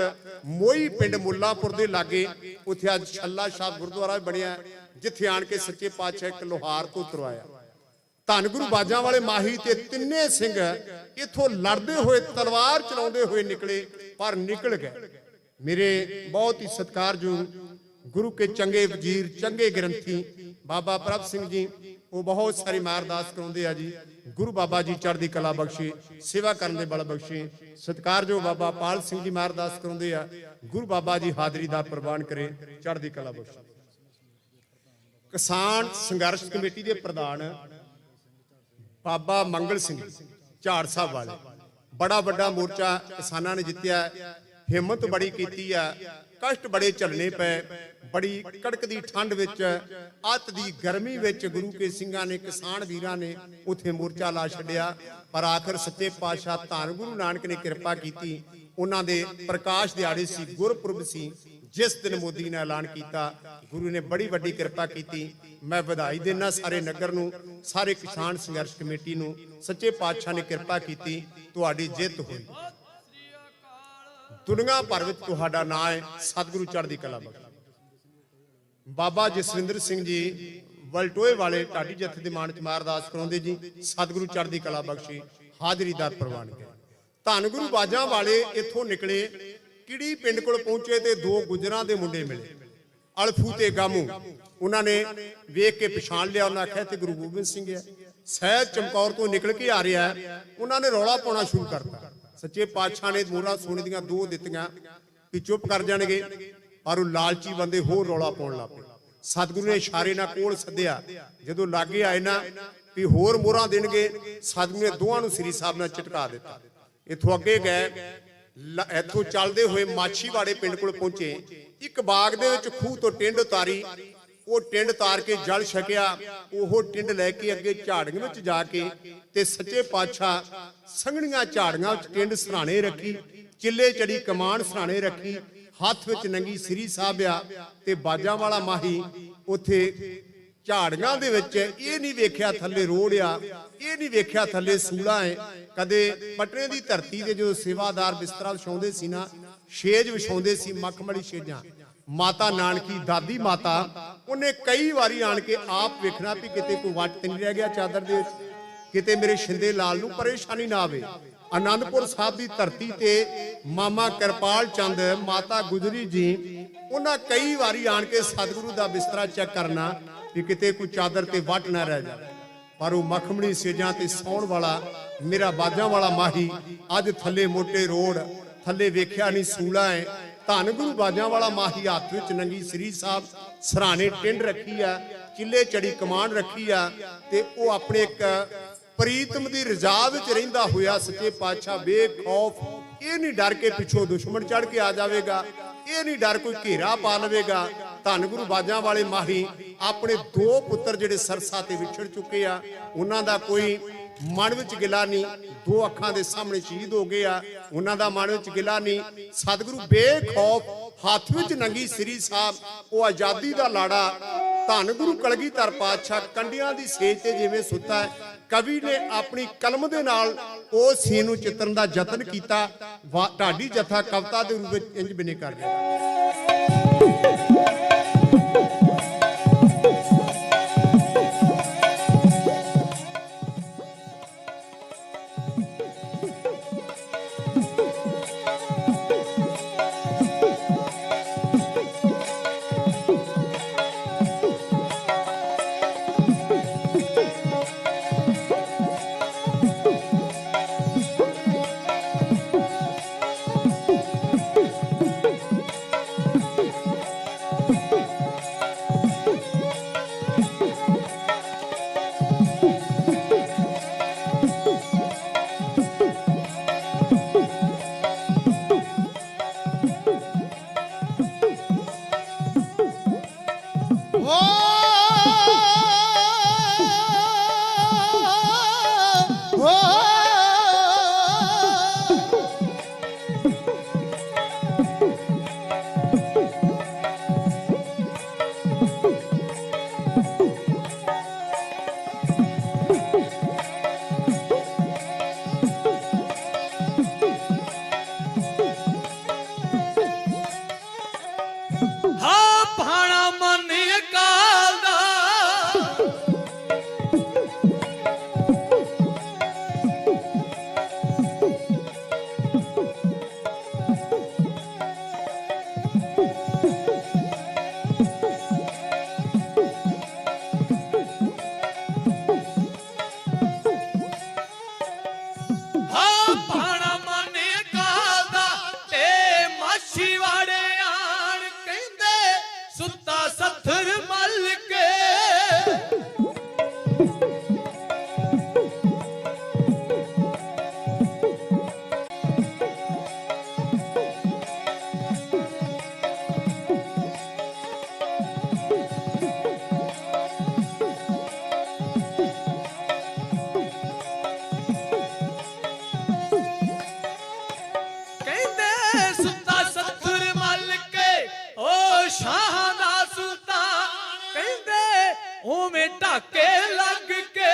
ਮੋਈ ਪਿੰਡ ਮੁੱਲਾਂਪੁਰ ਦੇ ਲਾਗੇ, ਉੱਥੇ ਅੱਜ ਛੱਲਾ ਸ਼ਾਹ ਗੁਰਦੁਆਰਾ ਬਣਿਆ, ਜਿੱਥੇ ਆਣ ਕੇ ਸੱਚੇ ਪਾਤਸ਼ਾਹ ਇੱਕ ਲੋਹਾਰ ਤੋਂ ਉਤਰਵਾਇਆ। ਧੰਨ ਗੁਰੂ ਬਾਜਾਂ ਵਾਲੇ ਮਾਹੀ ਤੇ ਤਿੰਨੇ ਸਿੰਘ ਇਥੋਂ ਲੜਦੇ ਹੋਏ ਤਲਵਾਰ ਚਲਾਉਂਦੇ ਹੋਏ ਨਿਕਲੇ, ਪਰ ਨਿਕਲ ਗਏ। ਮੇਰੇ ਬਹੁਤ ਹੀ ਸਤਿਕਾਰਯੋਗ ਗੁਰੂ ਕੇ ਚੰਗੇ ਵਜ਼ੀਰ, ਚੰਗੇ ਗ੍ਰੰਥੀ ਬਾਬਾ ਪ੍ਰਭ ਸਿੰਘ ਜੀ, ਉਹ ਬਹੁਤ ਸਾਰੀ ਮਾਰ ਅਰਦਾਸ ਕਰਾਉਂਦੇ ਆ ਜੀ। ਗੁਰੂ ਬਾਬਾ ਜੀ ਚੜ੍ਹਦੀ ਕਲਾ ਬਖਸ਼ੇ, ਸੇਵਾ ਕਰਨ ਦੇ ਬਲ ਬਖਸ਼ੇ। ਸਤਿਕਾਰਯੋਗ ਬਾਬਾ ਪਾਲ ਸਿੰਘ ਜੀ ਮਾਰ ਅਰਦਾਸ ਕਰਾਉਂਦੇ ਆ, ਗੁਰੂ ਬਾਬਾ ਜੀ ਹਾਜ਼ਰੀ ਦਾ ਪ੍ਰਵਾਨ ਕਰੇ, ਚੜ੍ਹਦੀ ਕਲਾ ਬਖਸ਼ੇ। ਕਿਸਾਨ ਸੰਘਰਸ਼ ਕਮੇਟੀ ਦੇ ਪ੍ਰਧਾਨ ਬਾਬਾ ਮੰਗਲ ਸਿੰਘ ਝਾੜ ਸਾਹਿਬ ਵਾਲੇ, ਬੜਾ ਵੱਡਾ ਮੋਰਚਾ ਕਿਸਾਨਾਂ ਨੇ ਜਿੱਤਿਆ। ਹਿੰਮਤ ਬੜੀ ਕੀਤੀ ਆ, ਕਸ਼ਟ ਬੜੇ ਝੱਲਣੇ ਪਏ, ਬੜੀ ਕੜਕਦੀ ਠੰਡ ਵਿੱਚ, ਅੱਤ ਦੀ ਗਰਮੀ ਵਿੱਚ ਗੁਰੂ ਕੇ ਸਿੰਘਾਂ ਨੇ, ਕਿਸਾਨ ਵੀਰਾਂ ਨੇ ਉੱਥੇ ਮੋਰਚਾ ਲਾ ਛੱਡਿਆ। ਪਰ ਆਖਰ ਸੱਚੇ ਪਾਤਸ਼ਾਹ ਧੰਨ ਗੁਰੂ ਨਾਨਕ ਨੇ ਕਿਰਪਾ ਕੀਤੀ। ਉਹਨਾਂ ਦੇ ਪ੍ਰਕਾਸ਼ ਦਿਹਾੜੇ ਸੀ, ਗੁਰਪੁਰਬ ਸੀ, ਜਿਸ ਦਿਨ ਮੋਦੀ ਨੇ ਐਲਾਨ ਕੀਤਾ, ਗੁਰੂ ਨੇ ਬੜੀ ਵੱਡੀ ਕਿਰਪਾ ਕੀਤੀ। ਮੈਂ ਵਧਾਈ ਦੇਣਾ ਸਾਰੇ ਨਗਰ ਨੂੰ, ਸਾਰੇ ਕਿਸਾਨ ਸੰਘਰਸ਼ ਕਮੇਟੀ ਨੂੰ। ਸੱਚੇ ਪਾਤਸ਼ਾਹ ਨੇ ਕਿਰਪਾ ਕੀਤੀ, ਤੁਹਾਡੀ ਜਿੱਤ ਹੋਈ। ਦੁਨੀਆ ਭਰ ਵਿੱਚ ਤੁਹਾਡਾ ਨਾਂ ਹੈ, ਸਤਿਗੁਰੂ ਚੜ੍ਹਦੀ ਕਲਾ ਬਖਸ਼ੇ। ਬਾਬਾ ਜਸਵਿੰਦਰ ਸਿੰਘ ਜੀ ਵਲਟੋਏ ਵਾਲੇ ਢਾਡੀ ਜਥੇ ਦੇ ਮਾਣ ਚ ਮਾਰ ਅਰਦਾਸ ਕਰਾਉਂਦੇ ਜੀ, ਸਤਿਗੁਰੂ ਚੜ੍ਹਦੀ ਕਲਾ ਬਖਸ਼ੇ, ਹਾਜ਼ਰੀ ਦਾ ਪ੍ਰਵਾਨ ਕਰੇ। ਧੰਨ ਗੁਰੂ ਬਾਜਾਂ ਵਾਲੇ ਇੱਥੋਂ ਨਿਕਲੇ, ਕਿੜੀ ਪਿੰਡ ਕੋਲ ਪਹੁੰਚੇ ਤੇ ਦੋ ਗੁਜਰਾਂ ਦੇ ਮੁੰਡੇ ਮਿਲੇ, ਅਲਫੂ ਤੇ ਗਾਮੂ। ਉਹਨਾਂ ਨੇ ਵੇਖ ਕੇ ਪਛਾਣ ਲਿਆ, ਉਹਨਾਂ ਆਖਿਆ ਤੇ ਗੁਰੂ ਗੋਬਿੰਦ ਸਿੰਘ ਹੈ, ਸਹਿਜ ਚਮਕੌਰ ਤੋਂ ਨਿਕਲ ਕੇ ਆ ਰਿਹਾ ਹੈ। ਉਹਨਾਂ ਨੇ ਰੌਲਾ ਪਾਉਣਾ ਸ਼ੁਰੂ ਕਰਤਾ। ਸੱਚੇ ਪਾਤਸ਼ਾਹ ਨੇ ਮੋਹਰਾਂ ਸੋਨੇ ਦੀਆਂ ਦੋ ਦਿੱਤੀਆਂ ਕਿ ਚੁੱਪ ਕਰ ਜਾਣਗੇ, ਪਰ ਉਹ ਲਾਲਚੀ ਬੰਦੇ ਹੋਰ ਰੌਲਾ ਪਾਉਣ ਲੱਗ ਪਏ। ਸਤਿਗੁਰੂ ਨੇ ਇਸ਼ਾਰੇ ਨਾਲ ਕੋਲ ਸੱਦਿਆ, ਜਦੋਂ ਲਾਗੇ ਆਏ ਨਾ ਵੀ ਹੋਰ ਮੋਹਰਾਂ ਦੇਣਗੇ, ਸਤਿਗੁਰੂ ਨੇ ਦੋਹਾਂ ਨੂੰ ਸ੍ਰੀ ਸਾਹਿਬ ਨਾਲ ਚਟਕਾ ਦਿੱਤਾ। ਇੱਥੋਂ ਅੱਗੇ ਗਏ, ਇੱਥੋਂ ਚੱਲਦੇ ਹੋਏ ਮਾਛੀਵਾੜੇ ਪਿੰਡ ਕੋਲ ਪਹੁੰਚੇ। ਇੱਕ ਬਾਗ ਦੇ ਵਿੱਚ ਖੂਹ ਤੋਂ ਟਿੰਡ ਉਤਾਰੀ, ਉਹ ਟਿੰਡ ਤਾਰ ਕੇ ਜਲ ਛਕਿਆ। ਉਹ ਟਿੰਡ ਲੈ ਕੇ ਅੱਗੇ ਝਾੜੀਆਂ ਵਿੱਚ ਜਾ ਕੇ ਤੇ ਸੱਚੇ ਪਾਤਸ਼ਾਹ ਸੰਘਣੀਆਂ ਝਾੜੀਆਂ ਵਿੱਚ ਟਿੰਡ ਸਰਾਣੇ ਰੱਖੀ, ਚਿੱਲੇ ਚੜੀ ਕਮਾਨ ਸਰਾਣੇ ਰੱਖੀ, ਹੱਥ ਵਿੱਚ ਨੰਗੀ ਸ੍ਰੀ ਸਾਹਿਬ ਆ ਤੇ ਬਾਜਾਂ ਵਾਲਾ ਮਾਹੀ ਉੱਥੇ ਝਾੜੀਆਂ ਦੇ ਵਿੱਚ। ਇਹ ਨਹੀਂ ਵੇਖਿਆ ਥੱਲੇ ਰੋੜ ਆ, ਇਹ ਨਹੀਂ ਵੇਖਿਆ ਥੱਲੇ ਸੂਲਾ ਹੈ। ਕਦੇ ਪਟਨੇ ਦੀ ਧਰਤੀ ਤੇ ਜਦੋਂ ਸੇਵਾਦਾਰ ਬਿਸਤਰਾ ਵਿਛਾਉਂਦੇ ਸੀ ਨਾ, ਛੇਜ ਵਿਛਾਉਂਦੇ ਸੀ, ਮਖਮਲੀ ਛੇਜਾਂ, ਮਾਤਾ ਨਾਨਕੀ ਦਾਦੀ ਮਾਤਾ, ਉਹਨੇ ਕਈ ਵਾਰੀ ਆਣ ਕੇ ਆਪ ਵੇਖਣਾ ਵੀ ਕਿਤੇ ਕੋਈ ਵੱਟ ਤੇ ਨਹੀਂ ਰਹਿ ਗਿਆ ਚਾਦਰ ਦੇ ਵਿੱਚ, ਕਿਤੇ ਮੇਰੇ ਸ਼ਿੰਦੇ ਲਾਲ ਨੂੰ ਪਰੇਸ਼ਾਨੀ ਨਾ ਆਵੇ। ਆਨੰਦਪੁਰ ਸਾਹਿਬ ਦੀ ਧਰਤੀ ਤੇ ਮਾਮਾ ਕਿਰਪਾਲ ਚੰਦ, ਮਾਤਾ ਗੁਜਰੀ ਜੀ, ਉਹਨਾਂ ਕਈ ਵਾਰੀ ਆਣ ਕੇ ਸਤਿਗੁਰੂ ਦਾ ਬਿਸਤਰਾ ਚੈੱਕ ਕਰਨਾ ਕਿ ਕਿਤੇ ਕੋਈ ਚਾਦਰ ਤੇ ਵੱਟ ਨਾ ਰਹਿ ਜਾਵੇ। ਪਰ ਉਹ ਮਖਮਲੀ ਸੇਜਾਂ ਤੇ ਸੌਣ ਵਾਲਾ ਮੇਰਾ ਬਾਜਾਂ ਵਾਲਾ ਮਾਹੀ ਅੱਜ ਥੱਲੇ ਮੋਟੇ ਰੋੜ, ਥੱਲੇ ਵੇਖਿਆ ਨਹੀਂ ਸੂਲਾ ਹੈ। ਧੰਨ ਗੁਰੂ ਬਾਜਾਂ ਵਾਲਾ ਮਾਹੀ ਹੱਥ ਵਿੱਚ ਨੰਗੀ ਸ੍ਰੀ ਸਾਹਿਬ, ਸਰਾਣੇ ਟਿੰਡ ਰੱਖੀ ਆ, ਚਿੱਲੇ ਚੜੀ ਕਮਾਨ ਰੱਖੀ ਆ, ਤੇ ਉਹ ਆਪਣੇ ਇੱਕ ਪ੍ਰੀਤਮ ਦੀ ਰਜ਼ਾ ਵਿੱਚ ਰਹਿੰਦਾ ਹੋਇਆ ਸੱਚੇ ਪਾਤਸ਼ਾਹ ਬੇਖੌਫ, ਇਹ ਨਹੀਂ ਡਰ ਕੇ ਪਿੱਛੋਂ ਦੁਸ਼ਮਣ ਚੜ ਕੇ ਆ ਜਾਵੇਗਾ, ਇਹ ਨਹੀਂ ਡਰ ਕੋਈ ਘੇਰਾ ਪਾ ਲਵੇਗਾ। ਧੰਨ ਗੁਰੂ ਬਾਜਾਂ ਵਾਲੇ ਮਾਹੀ ਆਪਣੇ ਦੋ ਪੁੱਤਰ ਜਿਹੜੇ ਸਰਸਾ ਤੇ ਵਿਛੜ ਚੁੱਕੇ ਆ, ਉਹਨਾਂ ਦਾ ਕੋਈ ਮਨ ਵਿੱਚ ਗਿਲਾ ਨਹੀਂ, ਦੋ ਅੱਖਾਂ ਦੇ ਸਾਹਮਣੇ ਸ਼ਹੀਦ ਹੋ ਗਏ ਆ, ਉਹਨਾਂ ਦਾ ਮਨ ਵਿੱਚ ਗਿਲਾ ਨਹੀਂ। ਸਤਿਗੁਰੂ ਬੇਖੌਫ ਹੱਥ ਵਿੱਚ ਨੰਗੀ ਸ੍ਰੀ ਸਾਹਿਬ, ਉਹ ਆਜ਼ਾਦੀ ਦਾ ਲਾੜਾ ਧੰਨ ਗੁਰੂ ਕਲਗੀਧਰ ਪਾਤਸ਼ਾਹ ਕੰਡਿਆਂ ਦੀ ਸੇਜ ਤੇ ਜਿਵੇਂ ਸੁੱਤਾ ਹੈ, ਕਵੀ ਨੇ ਆਪਣੀ ਕਲਮ ਦੇ ਨਾਲ ਉਹ ਸੀਨ ਨੂੰ ਚਿੱਤਰਨ ਦਾ ਯਤਨ ਕੀਤਾ। ਢਾਡੀ ਜਥਾ ਕਵਿਤਾ ਦੇ ਰੂਪ ਵਿੱਚ ਇੰਜ ਬਿਨੇ ਕਰ ਰਿਹਾ। ਉਵੇਂ ਢਾਕੇ ਲੱਗ ਕੇ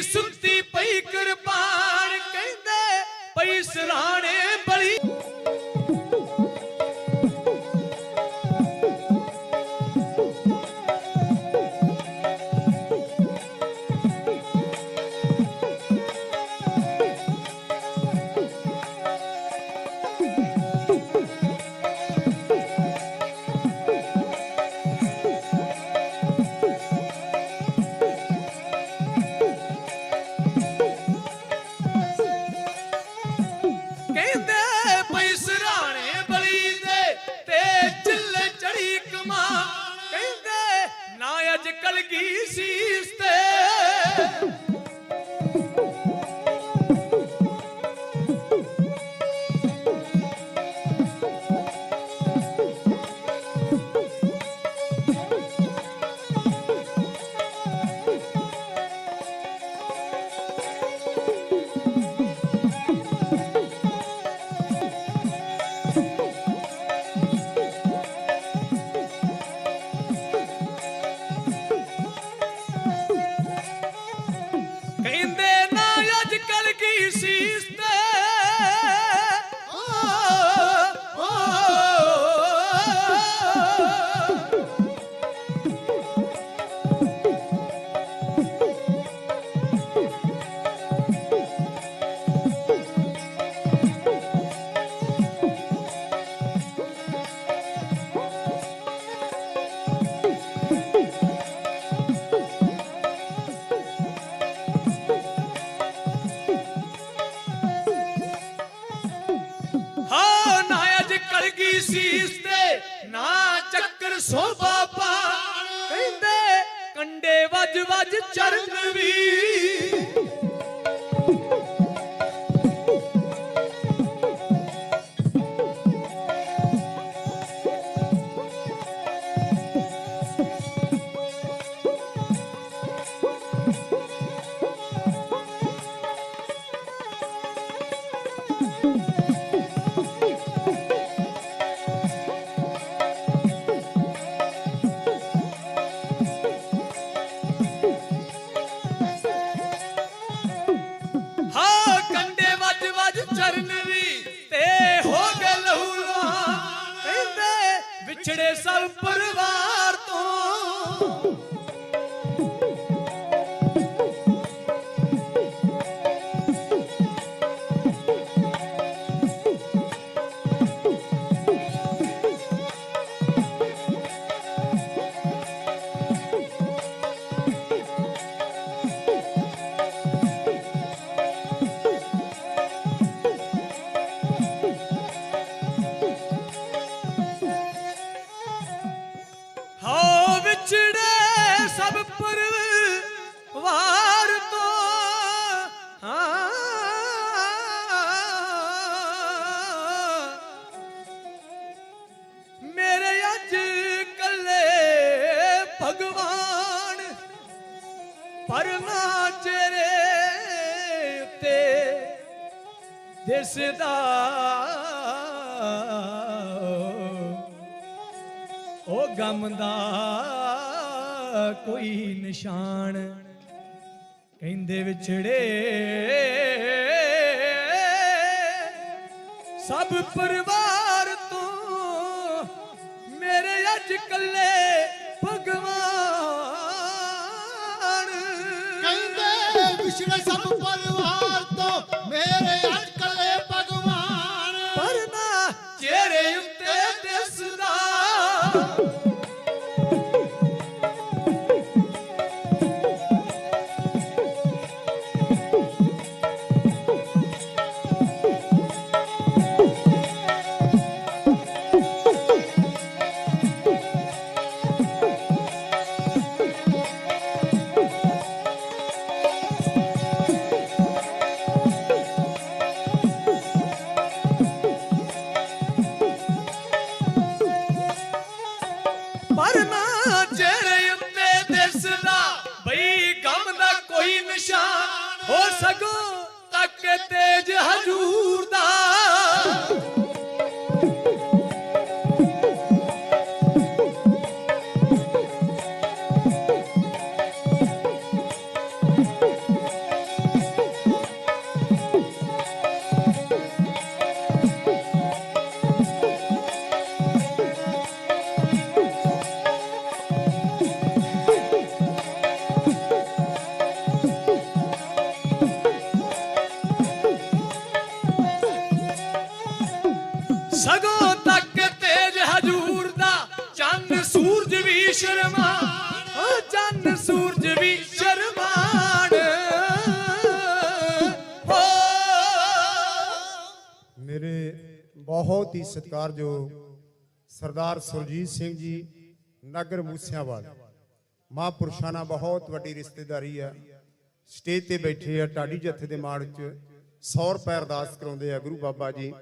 ਸੁੱਤੀ ਪਈ ਕਿਰਪਾਨ ਕਹਿੰਦੇ ਪਈ ਸਰਾਣੇ ਬਲੀ ਕਲਗੀ ਸੀਸ ਤੇ ਸੀਸ ਤੇ ਨਾ ਚੱਕਰ ਸੋਭਾ ਪਾਣ ਕਹਿੰਦੇ ਕੰਡੇ ਵੱਜ ਵੱਜ ਚਰਨ ਵੀ ਵਿਛੜੇ ਸਭ ਪਰਿਵਾਰ ਤੋਂ ਸਭ ਪਰਿਵਾਰ ਤੋਂ ਮੇਰੇ ਅੱਜ ਕੱਲੇ ਭਗਵਾਨ ਪਰਮਾ ਚਿਹਰੇ ਉੱਤੇ ਦਿਸਦਾ ਉਹ ਗਮ ਦਾ ਕੋਈ ਨਿਸ਼ਾਨ ਕਹਿੰਦੇ ਵਿਛੜੇ ਸਭ ਪਰਿਵਾਰ ਤੋਂ ਮੇਰੇ ਅੱਜ ਕੱਲੇ ਭਗਵਾਨ ਕਹਿੰਦੇ ਵਿਛੜੇ ਸਭ ਪਰਿਵਾਰ ਤੋਂ ਮੇਰੇ ਅੱਜ ਕੱਲੇ ਭਗਵਾਨ ਪਰਮਾ ਚਿਹਰੇ ਉੱਤੇ ਦਿਸਦਾ कोई निशान हो सको तक तेज हजूर दा सगों तक तेज हजूर दा चंद सूरज भी शर्मान चंद सूरज भी शर्मान हो। मेरे बहुत ही सत्कारयोग सरदार सुरजीत सिंह जी नगर मूसियावाल महापुरुषां नाल बहुत वड्डी रिश्तेदारी है। स्टेज ते बैठे आ ढाडी जत्थे दे माड़ च 100 रुपए अरदास कराउंदे आ गुरु बाबा जी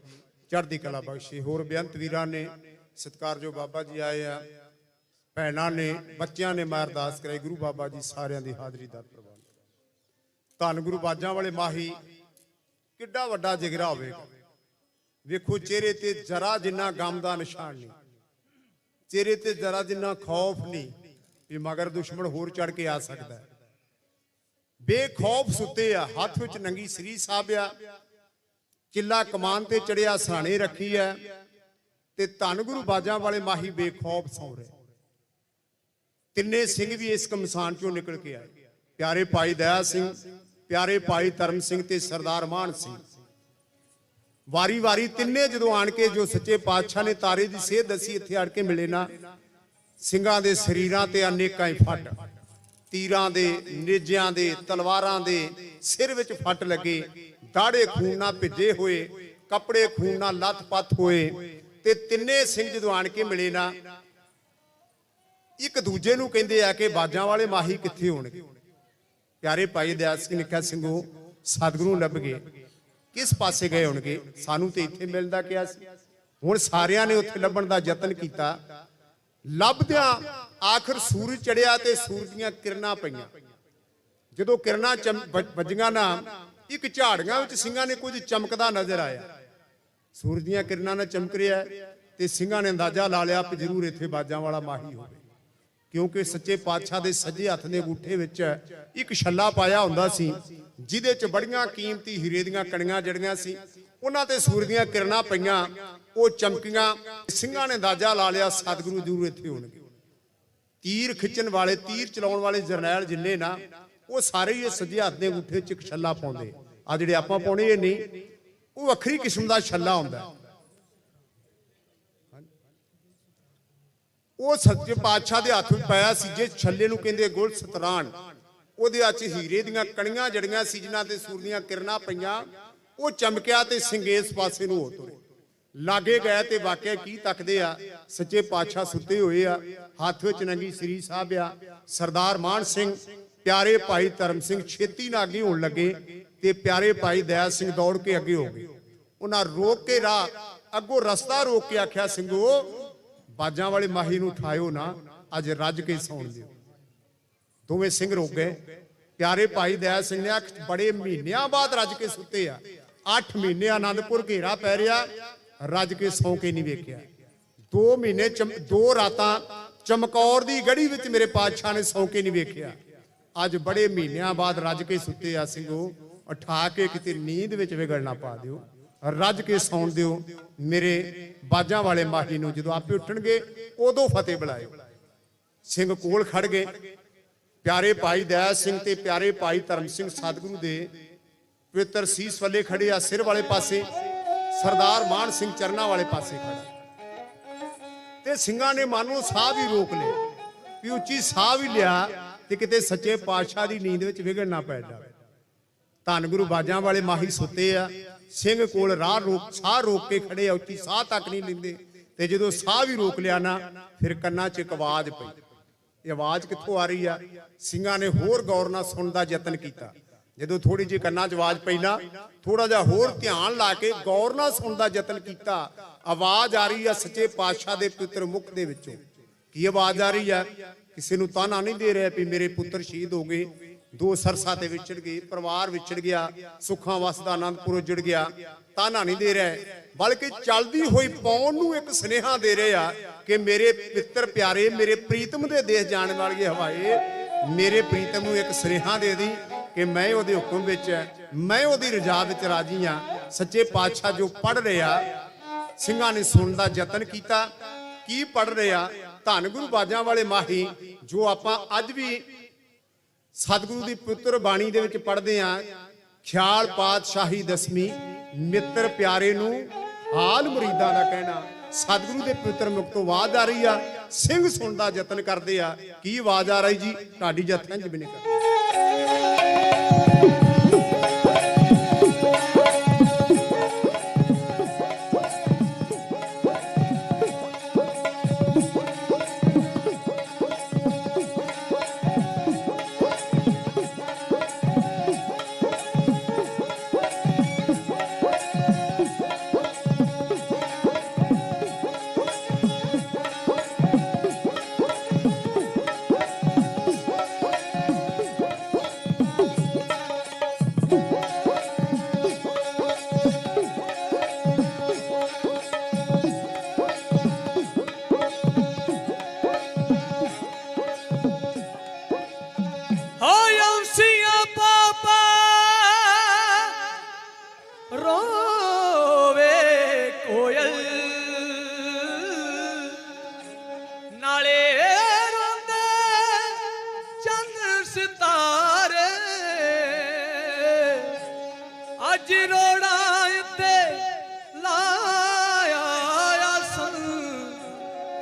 चढ़दी कला बख्शे। होर बेअंत वीरां ने सत्कारयोग बाबा जी आए आ भैणां ने बच्चियां ने मैं अरदास कराई गुरु बाबा जी सारियां दी हाजरी दा प्रबंध। धन गुरु बाजां वाले माही किड्डा वड्डा जिगरा होवेगा। वेखो चेहरे ते जरा जिन्ना गम दा निशान नहीं, चेहरे ते जरा जिन्ना खौफ नहीं भी मगर दुश्मन होर चढ़ के आ सकता है। बेखौफ सुते आ, हथ विच नंगी सरी साहब आ, किला कमान ते चढ़िया सराणे रखी है ते धन गुरु बाजां वाले माही बेखौफ सौ रहे। तिन्ने सिंह भी इस कमसान चों निकल के आए, प्यारे भाई दया सिंह, प्यारे भाई धर्म सिंह ते सरदार मान सिंह। वारी वारी तिन्ने जदों आण के जो सच्चे पातशाह ने तारे दी सेध दसी इत्थे आड़ के मिले ना, ਸਿੰਘਾਂ ਦੇ ਸਰੀਰਾਂ ਤੇ ਅਨੇਕਾਂ ਹੀ ਫੱਟ, ਤੀਰਾਂ ਦੇ, ਨੇਜਿਆਂ ਦੇ, ਤਲਵਾਰਾਂ ਦੇ ਸਿਰ ਵਿੱਚ ਫੱਟ ਲੱਗੇ, ਦਾੜੇ ਖੂਨ ਨਾਲ ਭਿੱਜੇ ਹੋਏ, ਕੱਪੜੇ ਖੂਨ ਨਾਲ ਲੱਥ-ਪੱਥ ਹੋਏ ਤੇ ਤਿੰਨੇ ਸਿੰਘ ਜਦੋਂ ਆਣ ਕੇ ਮਿਲੇ ਨਾ ਇੱਕ ਦੂਜੇ ਨੂੰ ਕਹਿੰਦੇ ਆ ਕਿ ਬਾਜਾਂ ਵਾਲੇ ਮਾਹੀ ਕਿੱਥੇ ਹੋਣਗੇ। ਪਿਆਰੇ ਭਾਈ ਦਇਆ ਸਿੰਘ ਨੇ ਕਿਹਾ ਸਿੰਘੋ ਸਤਿਗੁਰੂ ਲੱਭ ਗਏ, ਕਿਸ ਪਾਸੇ ਗਏ ਹੋਣਗੇ, ਸਾਨੂੰ ਤੇ ਇੱਥੇ ਮਿਲਦਾ ਕਿਹਾ ਸੀ। ਹੁਣ ਸਾਰਿਆਂ ਨੇ ਉੱਥੇ ਲੱਭਣ ਦਾ ਯਤਨ ਕੀਤਾ, ਲੱਭਦਿਆਂ ਆਖਰ ਸੂਰਜ ਚੜਿਆ ਤੇ ਸੂਰਜ ਦੀਆਂ ਕਿਰਨਾਂ ਪਈਆਂ। ਜਦੋਂ ਕਿਰਨਾਂ ਵੱਜੀਆਂ ਨਾ ਇੱਕ ਝਾੜੀਆਂ ਵਿੱਚ ਸਿੰਘਾਂ ਨੇ ਕੁਝ ਚਮਕਦਾ ਨਜ਼ਰ ਆਇਆ। ਸੂਰਜ ਦੀਆਂ ਕਿਰਨਾਂ ਨਾਲ ਚਮਕ ਰਿਹਾ ਤੇ ਸਿੰਘਾਂ ਨੇ ਅੰਦਾਜ਼ਾ ਲਾ ਲਿਆ ਕਿ ਜ਼ਰੂਰ ਇੱਥੇ ਬਾਜਾਂ ਵਾਲਾ ਮਾਹੀ ਹੋਵੇ, ਕਿਉਂਕਿ ਸੱਚੇ ਪਾਤਸ਼ਾਹ ਦੇ ਸੱਜੇ ਹੱਥ ਦੇ ਅੰਗੂਠੇ ਵਿੱਚ ਇੱਕ ਛੱਲਾ ਪਾਇਆ ਹੁੰਦਾ ਸੀ ਜਿਹਦੇ 'ਚ ਬੜੀਆਂ ਕੀਮਤੀ ਹੀਰੇ ਦੀਆਂ ਕਣੀਆਂ ਜੜੀਆਂ ਸੀ। ਉਹਨਾਂ ਤੇ ਸੂਰਜ ਦੀਆਂ ਕਿਰਨਾਂ ਪਈਆਂ, ਉਹ ਚਮਕੀਆਂ। ਸਿੰਘਾਂ ਨੇ ਅੰਦਾਜ਼ਾ ਲਾ ਲਿਆ ਸਤਿਗੁਰੂ ਜ਼ਰੂਰ ਇੱਥੇ ਹੋਣਗੇ। ਤੀਰ ਖਿੱਚਣ ਵਾਲੇ, ਤੀਰ ਚਲਾਉਣ ਵਾਲੇ ਜਰਨੈਲ ਜਿੰਨੇ ਨਾ ਉਹ ਸਾਰੇ ਹੀ ਸੱਜੇ ਹੱਥ ਦੇ ਅੰਗੂਠੇ 'ਚ ਇੱਕ ਛੱਲਾ ਪਾਉਂਦੇ। ਆ ਜਿਹੜੇ ਆਪਾਂ ਪਾਉਣੇ ਇਹ ਨਹੀਂ, ਉਹ ਵੱਖਰੀ ਕਿਸਮ ਦਾ ਛੱਲਾ ਹੁੰਦਾ। ਉਹ ਸੱਚੇ ਪਾਤਸ਼ਾਹ ਦੇ ਹੱਥ ਵਿੱਚ ਪਾਇਆ ਸੀ, ਜੇ ਛੱਲੇ ਨੂੰ ਕਹਿੰਦੇ ਗੁਲ ਸਤਰਾਣ। ਉਹਦੇ ਹੱਥ 'ਚ ਹੀਰੇ ਦੀਆਂ ਕਣੀਆਂ ਜੜੀਆਂ ਸੀ ਜਿਨ੍ਹਾਂ ਤੇ ਸੂਰਜ ਦੀਆਂ ਕਿਰਨਾਂ ਪਈਆਂ। ਉਹ ਚਮਕਿਆ ਤੇ ਸਿੰਘ ਇਸ ਪਾਸੇ ਨੂੰ ਹੋ ਤੁਰੇ। ਲਾਗੇ ਗਏ ਤੇ ਵਾਕਿਆ ਕੀ ਤੱਕਦੇ ਆ, ਸੱਚੇ ਪਾਤਸ਼ਾਹ ਸੁੱਤੇ ਹੋਏ ਆ, ਹੱਥ ਵਿੱਚ ਨੰਗੀ ਸ੍ਰੀ ਸਾਹਿਬ ਆ। ਸਰਦਾਰ ਮਾਨ ਸਿੰਘ, ਪਿਆਰੇ ਭਾਈ ਧਰਮ ਸਿੰਘ ਛੇਤੀ ਨਾਲ ਅੱਗੇ ਹੋਣ ਲੱਗੇ ਤੇ ਪਿਆਰੇ ਭਾਈ ਦਇਆ ਸਿੰਘ ਦੌੜ ਕੇ ਅੱਗੇ ਹੋ ਗਏ। ਉਹਨਾਂ ਰੋਕ ਕੇ ਰਾਹ ਅੱਗੋਂ ਰਸਤਾ ਰੋਕ ਕੇ ਆਖਿਆ, ਸਿੰਘੋ ਬਾਜਾਂ ਵਾਲੇ ਮਾਹੀ ਨੂੰ ਉਠਾਇਓ ਨਾ, ਅੱਜ ਰੱਜ ਕੇ ਸੌਣ ਦਿਓ। ਦੋਵੇਂ ਸਿੰਘ ਰੁਕ ਗਏ। ਪਿਆਰੇ ਭਾਈ ਦਇਆ ਸਿੰਘ ਨੇ ਬੜੇ ਮਹੀਨਿਆਂ ਬਾਅਦ ਰੱਜ ਕੇ ਸੁੱਤੇ ਆ। 8 ਮਹੀਨੇ ਆਨੰਦਪੁਰ ਘੇਰਾ ਪੈ ਰਿਹਾ, ਰੱਜ ਕੇ ਸੌਂ ਕੇ ਨਹੀਂ ਵੇਖਿਆ। 2 ਮਹੀਨੇ 2 ਰਾਤਾਂ ਚਮਕੌਰ ਦੀ ਗੜੀ ਵਿੱਚ ਮੇਰੇ ਪਾਤਸ਼ਾਹ ਨੇ ਸੌਂ ਕੇ ਨਹੀਂ ਵੇਖਿਆ। ਅੱਜ ਬੜੇ ਮਹੀਨਿਆਂ ਬਾਅਦ ਰੱਜ ਕੇ ਸੁੱਤੇ ਆ। ਸਿੰਘੋ ਉਠਾ ਕੇ ਕਿਤੇ ਨੀਂਦ ਵਿੱਚ ਵਿਗੜ ਨਾ ਪਾ ਦਿਓ, ਰੱਜ ਕੇ ਸੌਣ ਦਿਓ ਮੇਰੇ ਬਾਜਾਂ ਵਾਲੇ ਮਾਹੀ ਨੂੰ। ਜਦੋਂ ਆਪੇ ਉੱਠਣਗੇ ਉਦੋਂ ਫਤਿਹ ਬੁਲਾਇਓ। ਸਿੰਘ ਕੋਲ ਖੜ ਗਏ। ਪਿਆਰੇ ਭਾਈ ਦਇਆ ਸਿੰਘ ਤੇ ਪਿਆਰੇ ਭਾਈ ਧਰਮ ਸਿੰਘ ਸਤਿਗੁਰੂ ਦੇ ਪਵਿੱਤਰ ਸੀਸ ਵੱਲੇ ਖੜੇ ਆ, ਸਿਰ ਵਾਲੇ ਪਾਸੇ। ਸਰਦਾਰ ਮਾਨ ਸਿੰਘ ਚਰਨਾਂ ਵਾਲੇ ਪਾਸੇ ਖੜਾ। ਤੇ ਸਿੰਘਾਂ ਨੇ ਮਨ ਨੂੰ ਸਾਹ ਵੀ ਰੋਕ ਲਿਆ ਵੀ ਉੱਚੀ ਸਾਹ ਵੀ ਲਿਆ ਤੇ ਕਿਤੇ ਸੱਚੇ ਪਾਤਸ਼ਾਹ ਦੀ ਨੀਂਦ ਵਿੱਚ ਵਿਗੜ ਨਾ ਪੈ ਜਾਵੇ। ਧੰਨ ਗੁਰੂ ਬਾਜਾਂ ਵਾਲੇ ਮਾਹੀ ਸੁੱਤੇ ਆ। ਸਿੰਘ ਕੋਲ ਰਾਹ ਰੋਕ, ਸਾਹ ਰੋਕ ਕੇ ਖੜੇ ਆ, ਉੱਚੀ ਸਾਹ ਤੱਕ ਨਹੀਂ ਲੈਂਦੇ। ਤੇ ਜਦੋਂ ਸਾਹ ਵੀ ਰੋਕ ਲਿਆ ਨਾ, ਫਿਰ ਕੰਨਾਂ 'ਚ ਇੱਕ ਆਵਾਜ਼ ਪਈ। ਇਹ ਆਵਾਜ਼ ਕਿੱਥੋਂ ਆ ਰਹੀ ਆ? ਸਿੰਘਾਂ ਨੇ ਹੋਰ ਗੌਰ ਨਾਲ ਸੁਣਨ ਦਾ ਯਤਨ ਕੀਤਾ। ਜਦੋਂ ਥੋੜੀ ਜਿਹੀ ਕੰਨਾਂ 'ਚ ਆਵਾਜ਼ ਪਈ ਨਾ, ਥੋੜਾ ਜਿਹਾ ਹੋਰ ਧਿਆਨ ਲਾ ਕੇ ਗੌਰ ਨਾਲ ਸੁਣਨ ਦਾ ਯਤਨ ਕੀਤਾ। ਆਵਾਜ਼ ਆ ਰਹੀ ਆ ਸੱਚੇ ਪਾਤਸ਼ਾਹ ਦੇ ਪੁੱਤਰ ਮੁਖ ਦੇ ਵਿੱਚੋਂ। ਕੀ ਆਵਾਜ਼ ਆ ਰਹੀ ਆ? ਕਿਸੇ ਨੂੰ ਤਾਨਾ ਨਹੀਂ ਦੇ ਰਿਹਾ ਵੀ ਮੇਰੇ ਪੁੱਤਰ ਸ਼ਹੀਦ ਹੋ ਗਏ, ਦੋ ਸਰਸਾ ਤੇ ਵਿਛੜ ਗਈ, ਪਰਿਵਾਰ ਵਿਛੜ ਗਿਆ, ਸੁੱਖਾਂ ਵਸਦਾ ਆਨੰਦਪੁਰ ਉਜੜ ਗਿਆ। ਤਾਨਾ ਨਹੀਂ ਦੇ ਰਿਹਾ, ਬਲਕਿ ਚੱਲਦੀ ਹੋਈ ਪੌਣ ਨੂੰ ਇੱਕ ਸੁਨੇਹਾ ਦੇ ਰਹੇ ਆ ਕਿ ਮੇਰੇ ਪਿੱਤਰ ਪਿਆਰੇ, ਮੇਰੇ ਪ੍ਰੀਤਮ ਦੇ ਦੇਸ਼ ਜਾਣ ਵਾਲੇ ਹਵਾਏ, ਮੇਰੇ ਪ੍ਰੀਤਮ ਨੂੰ ਇੱਕ ਸੁਨੇਹਾ ਦੇ ਦੀ ਕਿ ਮੈਂ ਉਹਦੇ ਹੁਕਮ ਵਿੱਚ, ਮੈਂ ਉਹਦੀ ਰਜ਼ਾ ਵਿੱਚ ਰਾਜੀ ਆ। ਸੱਚੇ ਪਾਤਸ਼ਾਹ ਜੋ ਪੜ੍ਹ ਰਿਹਾ, ਸਿੰਘਾਂ ਨੇ ਸੁਣਨ ਦਾ ਯਤਨ ਕੀਤਾ। ਕੀ ਪੜ੍ਹ ਰਿਹਾ? ਧੰਨ ਗੁਰੂ ਬਾਜਾਂ ਵਾਲੇ ਮਾਹੀ, ਜੋ ਆਪਾਂ ਅੱਜ ਵੀ ਸਤਿਗੁਰੂ ਦੀ ਪਵਿੱਤਰ ਬਾਣੀ ਦੇ ਵਿੱਚ ਪੜ੍ਹਦੇ ਆ। ਖਿਆਲ ਪਾਤਸ਼ਾਹੀ ਦਸਵੀਂ, ਮਿੱਤਰ ਪਿਆਰੇ ਨੂੰ ਹਾਲ ਮੁਰੀਦਾਂ ਦਾ ਕਹਿਣਾ। ਸਤਿਗੁਰੂ ਦੇ ਪਵਿੱਤਰ ਮੁਖ ਤੋਂ ਆਵਾਜ਼ ਆ ਰਹੀ ਆ, ਸਿੰਘ ਸੁਣਨ ਦਾ ਯਤਨ ਕਰਦੇ ਆ। ਕੀ ਆਵਾਜ਼ ਆ ਰਹੀ ਜੀ? ਢਾਡੀ ਜੱਥਿਆਂ ਚ ਬਿਨੇ ਕਰ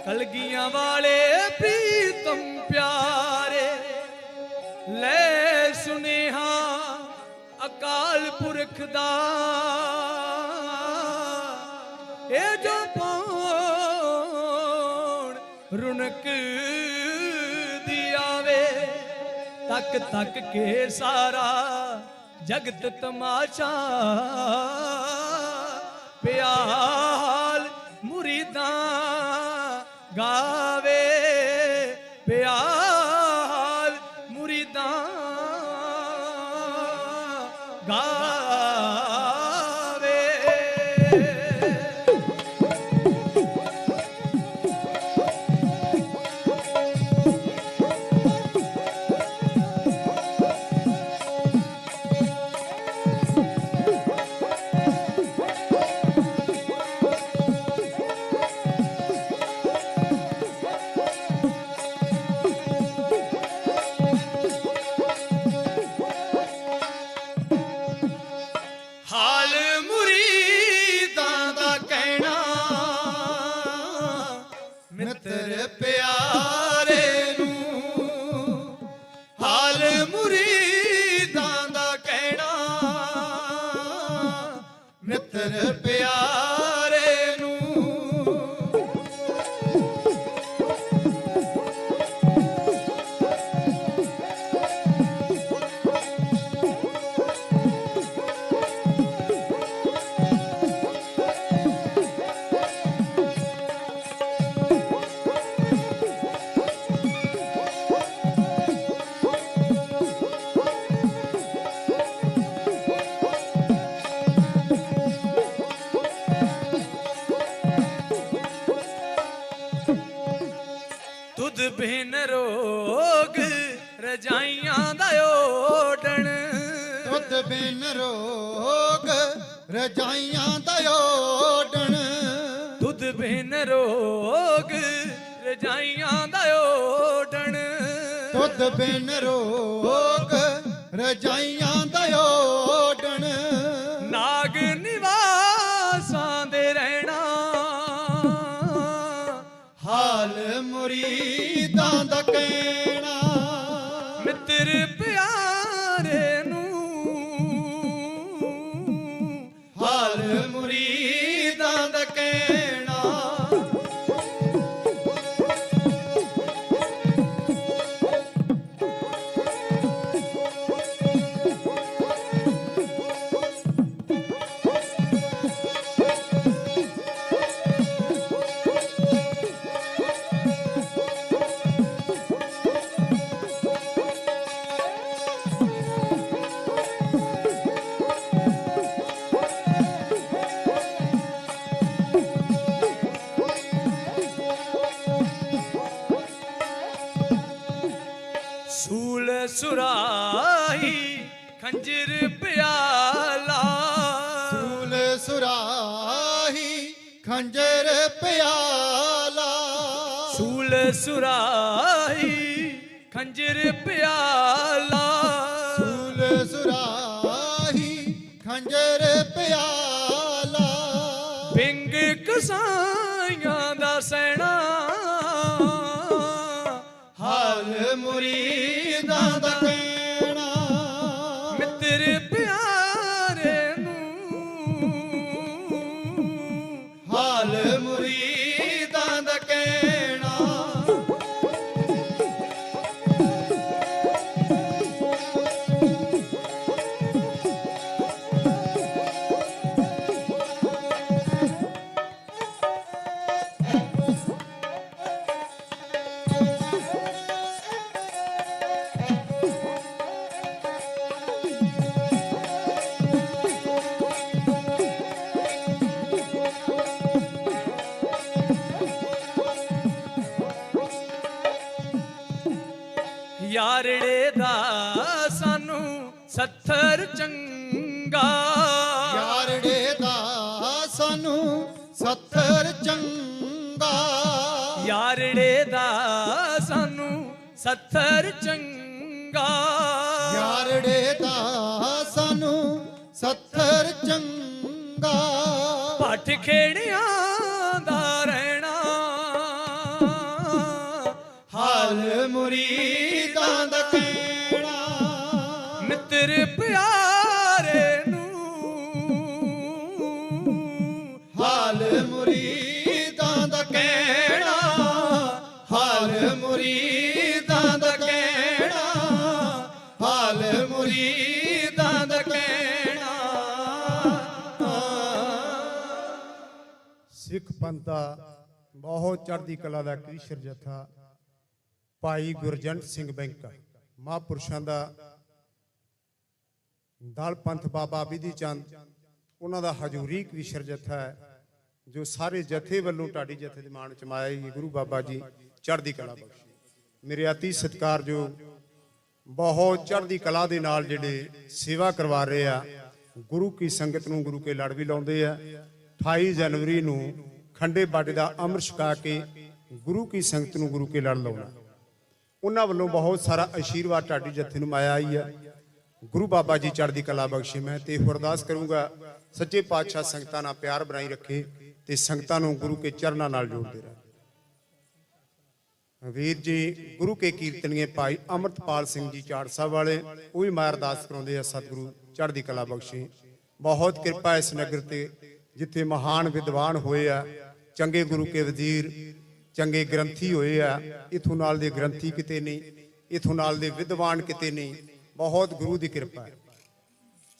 ਕਲਗੀਆਂ ਵਾਲੇ ਪ੍ਰੀਤਮ ਪਿਆਰੇ, ਲੈ ਸੁਨੇਹਾ ਅਕਾਲ ਪੁਰਖ ਦਾ, ਇਹ ਜੋ ਪੌਣ ਰੁਣਕ ਦੀ ਆਵੇ, ਤੱਕ ਤੱਕ ਕੇ ਸਾਰਾ ਜਗਤ ਤਮਾਸ਼ਾ, ਪਿਆਲ ਮੁਰੀਦਾਂ ਗਾਵੇ, ਪਿਆਲ ਮੁਰੀਦਾਂ ਗਾਵੇ। ਮਿੱਤਰ ਪਿਆਰੇ ਨੂੰ ਹਾਲ ਮੁਰੀਦਾਂ ਦਾ ਕਹਿਣਾ, ਮਿੱਤਰ ਪਿਆਰੇ ਨੂੰ। ਤੁਧ ਬਿਨ ਰੋਗ ਰਜਾਈਆਂ ਦਾ ਓਡਣ, ਤੁਧ ਬਿਨ ਰੋਗ ਰਜਾਈਆਂ ਦਾ ਓਡਣ, ਤੁਧ ਬਿਨ ਰੋਗ ਰਜਾਈਆਂ ਦਾ ਓਡਣ, ਤੁਧ ਬਿਨ ਰੋਗ ਰਜਾਈਆਂ ਦਾ ਓਡਣ, ਨਾਗ ਨਿਵਾਸਾਂ ਦੇ ਰਹਿਣਾ, ਹਾਲ ਮੁਰੀਦਾਂ ਦਾ ਕਹਿਣਾ, ਮਿੱਤਰ ਪਿਆਰੇ ਨੂੰ ਹਾਲ ਮੁਰੀਦਾਂ ਦਾ ਕਹਿਣਾ। ਸੁਰਾਹੀ ਖੰਜਰ ਪਿਆਲਾ ਸੂਲ ਸੁਰਾਹੀ ਖੰਜਰ ਪਿਆਲਾ ਸੂਲ ਸੁਰਾਹੀ ਖੰਜਰ ਪਿਆਲਾ ਸੂਲ ਸੁਰਾਹੀ ਖੰਜਰ ਪਿਆਲਾ ਪਿੰਗ ਕਸਾਈਆਂ ਦਾ ਸੈਣਾ ਹਾਲ ਮੁਰੀਦਾਂ ਦਾ ਕਹਿਣਾ ਮਿੱਤਰ ਪਿਆਰੇ ਨੂੰ ਹਾਲ ਮੁਰੀਦਾਂ ਦਾ ਕਹਿਣਾ ਯਾਰੜੇ ਦਾ ਸਾਨੂੰ ਸੱਥਰ ਚੰਗਾ ਯਾਰੜੇ ਦਾ ਸਾਨੂੰ ਸੱਥਰ ਚੰਗਾ ਯਾਰੜੇ ਦਾ ਸਾਨੂੰ ਸੱਥਰ ਚੰਗਾ ਯਾਰੜੇ ਦਾ ਸਾਨੂੰ ਸੱਥਰ ਚੰਗਾ ਭੱਠ ਖੇੜਿਆਂ ਦਾ ਰਹਿਣਾ ਹਾਲ ਮੁਰੀਦਾਂ ਦਾ ਕਹਿਣਾ ਮਿੱਤਰ ਪਿਆਰੇ ਨੂੰ ਹਾਲ ਮੁਰੀਦਾਂ ਦਾ ਕਹਿਣਾ ਹਾਲ ਮੁਰੀਦਾਂ ਦਾ ਕਹਿਣਾ ਹਾਲ ਮੁਰੀਦਾਂ ਦਾ ਕਹਿਣਾ ਸਿੱਖ ਪੰਥ ਦਾ ਬਹੁਤ ਚੜ੍ਹਦੀ ਕਲਾ ਦਾ ਕ੍ਰਿਸ਼ਰ ਜਥਾ ਭਾਈ ਗੁਰਜੰਟ ਸਿੰਘ ਬੈਂਕਾ ਮਹਾਂਪੁਰਸ਼ਾਂ ਦਾ ਦਲ ਪੰਥ ਬਾਬਾ ਬਿਧੀ ਚੰਦ ਉਹਨਾਂ ਦਾ ਹਜ਼ੂਰੀ ਕ੍ਰਿਸ਼ਰ ਜਥਾ ਹੈ ਜੋ ਸਾਰੇ ਜਥੇ ਵੱਲੋਂ ਢਾਡੀ ਜਥੇ ਦੇ ਮਾਣ ਚ ਮਾਇਆ ਜੀ ਗੁਰੂ ਬਾਬਾ ਜੀ ਚੜ੍ਹਦੀ ਕਲਾ ਬਖਸ਼ੇ ਮੇਰੇ ਅਤੀ ਸਤਿਕਾਰਯੋਗ ਬਹੁਤ ਚੜ੍ਹਦੀ ਕਲਾ ਦੇ ਨਾਲ ਜਿਹੜੇ ਸੇਵਾ ਕਰਵਾ ਰਹੇ ਆ ਗੁਰੂ ਕੀ ਸੰਗਤ ਨੂੰ ਗੁਰੂ ਕੇ ਲੜ ਵੀ ਲਾਉਂਦੇ ਆ 28 ਜਨਵਰੀ ਨੂੰ ਖੰਡੇ ਬਾਟੇ ਦਾ ਅੰਮ੍ਰਿਤ ਛਕਾ ਕੇ ਗੁਰੂ ਕੀ ਸੰਗਤ ਨੂੰ ਗੁਰੂ ਕੇ ਲੜ ਲਾਉਣਾ ਉਹਨਾਂ ਵੱਲੋਂ ਬਹੁਤ ਸਾਰਾ ਆਸ਼ੀਰਵਾਦ ਢਾਡੀ ਜਥੇ ਨੂੰ ਮਾਇਆ ਆਈ ਹੈ ਗੁਰੂ ਬਾਬਾ ਜੀ ਚੜ੍ਹਦੀ ਕਲਾ ਬਖਸ਼ੇ ਮੈਂ ਤੇ ਅਰਦਾਸ ਕਰੂੰਗਾ ਸੱਚੇ ਪਾਤਸ਼ਾਹ ਸੰਗਤਾਂ ਨਾਲ ਪਿਆਰ ਬਣਾਈ ਰੱਖੇ ਤੇ ਸੰਗਤਾਂ ਨੂੰ ਗੁਰੂ ਕੇ ਚਰਨਾਂ ਨਾਲ ਜੋੜਦੇ ਰਹੇ ਵੀਰ ਜੀ ਗੁਰੂ ਕੇ ਕੀਰਤਨੀਏ ਭਾਈ ਅਮਰਤਪਾਲ ਸਿੰਘ ਜੀ ਚਾੜ ਸਾਹਿਬ ਵਾਲੇ ਉਹ ਵੀ ਮੈਂ ਅਰਦਾਸ ਕਰਾਉਂਦੇ ਆ ਸਤਿਗੁਰੂ ਚੜ੍ਹਦੀ ਕਲਾ ਬਖਸ਼ੇ ਬਹੁਤ ਕਿਰਪਾ ਇਸ ਨਗਰ ਤੇ ਜਿੱਥੇ ਮਹਾਨ ਵਿਦਵਾਨ ਹੋਏ ਆ ਚੰਗੇ ਗੁਰੂ ਕੇ ਵਜ਼ੀਰ ਚੰਗੇ ਗ੍ਰੰਥੀ ਹੋਏ ਆ ਇਥੋਂ ਨਾਲ ਦੇ ਗ੍ਰੰਥੀ ਕਿਤੇ ਨਹੀਂ ਇਥੋਂ ਨਾਲ ਦੇ ਵਿਦਵਾਨ ਕਿਤੇ ਨਹੀਂ ਬਹੁਤ ਗੁਰੂ ਦੀ ਕਿਰਪਾ ਹੈ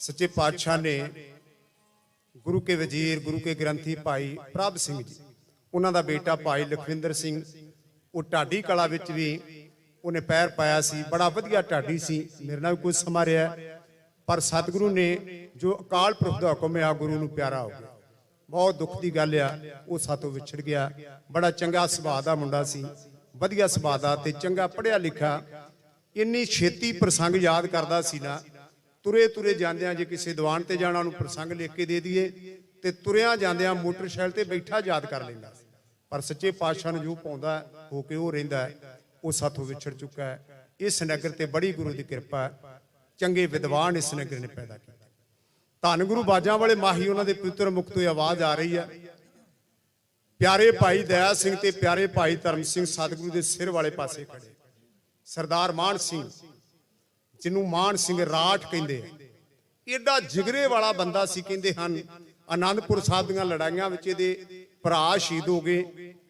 ਸੱਚੇ ਪਾਤਸ਼ਾਹ ਨੇ ਗੁਰੂ ਕੇ ਵਜ਼ੀਰ ਗੁਰੂ ਕੇ ਗ੍ਰੰਥੀ ਭਾਈ ਪ੍ਰਭ ਸਿੰਘ ਜੀ ਉਹਨਾਂ ਦਾ ਬੇਟਾ ਭਾਈ ਲਖਵਿੰਦਰ ਸਿੰਘ ਉਹ ਢਾਡੀ ਕਲਾ ਵਿੱਚ ਵੀ ਉਹਨੇ ਪੈਰ ਪਾਇਆ ਸੀ ਬੜਾ ਵਧੀਆ ਢਾਡੀ ਸੀ ਮੇਰੇ ਨਾਲ ਵੀ ਕੁਝ ਸਮਾਂ ਰਿਹਾ ਪਰ ਸਤਿਗੁਰੂ ਨੇ ਜੋ ਅਕਾਲ ਪੁਰਖ ਦਾ ਹੁਕਮ ਆ ਗੁਰੂ ਨੂੰ ਪਿਆਰਾ ਹੋ ਗਿਆ ਬਹੁਤ ਦੁੱਖ ਦੀ ਗੱਲ ਆ ਉਹ ਸਾਤੋਂ ਵਿਛੜ ਗਿਆ ਬੜਾ ਚੰਗਾ ਸੁਭਾਅ ਦਾ ਮੁੰਡਾ ਸੀ ਵਧੀਆ ਸੁਭਾਅ ਦਾ ਤੇ ਚੰਗਾ ਪੜ੍ਹਿਆ ਲਿਖਿਆ ਇੰਨੀ ਛੇਤੀ ਪ੍ਰਸੰਗ ਯਾਦ ਕਰਦਾ ਸੀ ਨਾ ਤੁਰੇ ਤੁਰੇ ਜਾਂਦਿਆਂ ਜੇ ਕਿਸੇ ਦੀਵਾਨ ਤੇ ਜਾਣਾ ਉਹਨੂੰ ਪ੍ਰਸੰਗ ਲਿਖ ਕੇ ਦੇ ਦਈਏ ਤੇ ਤੁਰਿਆਂ ਜਾਂਦਿਆਂ ਮੋਟਰਸਾਈਕਲ ਤੇ ਬੈਠਾ ਯਾਦ ਕਰ ਲੈਂਦਾ ਸੀ ਪਰ ਸੱਚੇ ਪਾਤਸ਼ਾਹ ਨੂੰ ਜੋ ਪਾਉਂਦਾ ਹੋ ਕੇ ਉਹ ਰਹਿੰਦਾ ਉਹ ਸਾਥੋਂ ਵਿਛੜ ਚੁੱਕਾ ਹੈ ਇਸ ਨਗਰ ਤੇ ਬੜੀ ਗੁਰੂ ਦੀ ਕਿਰਪਾ ਚੰਗੇ ਵਿਦਵਾਨ ਇਸ ਨਗਰ ਨੇ ਪੈਦਾ ਕੀਤਾ ਧੰਨ ਗੁਰੂ ਬਾਜਾਂ ਵਾਲੇ ਮਾਹੀ ਉਹਨਾਂ ਦੇ ਪਵਿੱਤਰ ਮੁਖ ਤੋਂ ਆਵਾਜ਼ ਆ ਰਹੀ ਹੈ ਪਿਆਰੇ ਭਾਈ ਦਇਆ ਸਿੰਘ ਤੇ ਪਿਆਰੇ ਭਾਈ ਧਰਮ ਸਿੰਘ ਸਤਿਗੁਰੂ ਦੇ ਸਿਰ ਵਾਲੇ ਪਾਸੇ ਖੜੇ ਸਰਦਾਰ ਮਾਨ ਸਿੰਘ ਜਿਹਨੂੰ ਮਾਨ ਸਿੰਘ ਰਾਠ ਕਹਿੰਦੇ ਏਡਾ ਜਿਗਰੇ ਵਾਲਾ ਬੰਦਾ ਸੀ ਕਹਿੰਦੇ ਹਨ ਆਨੰਦਪੁਰ ਸਾਹਿਬ ਦੀਆਂ ਲੜਾਈਆਂ ਵਿੱਚ ਇਹਦੇ ਭਰਾ ਸ਼ਹੀਦ ਹੋ ਗਏ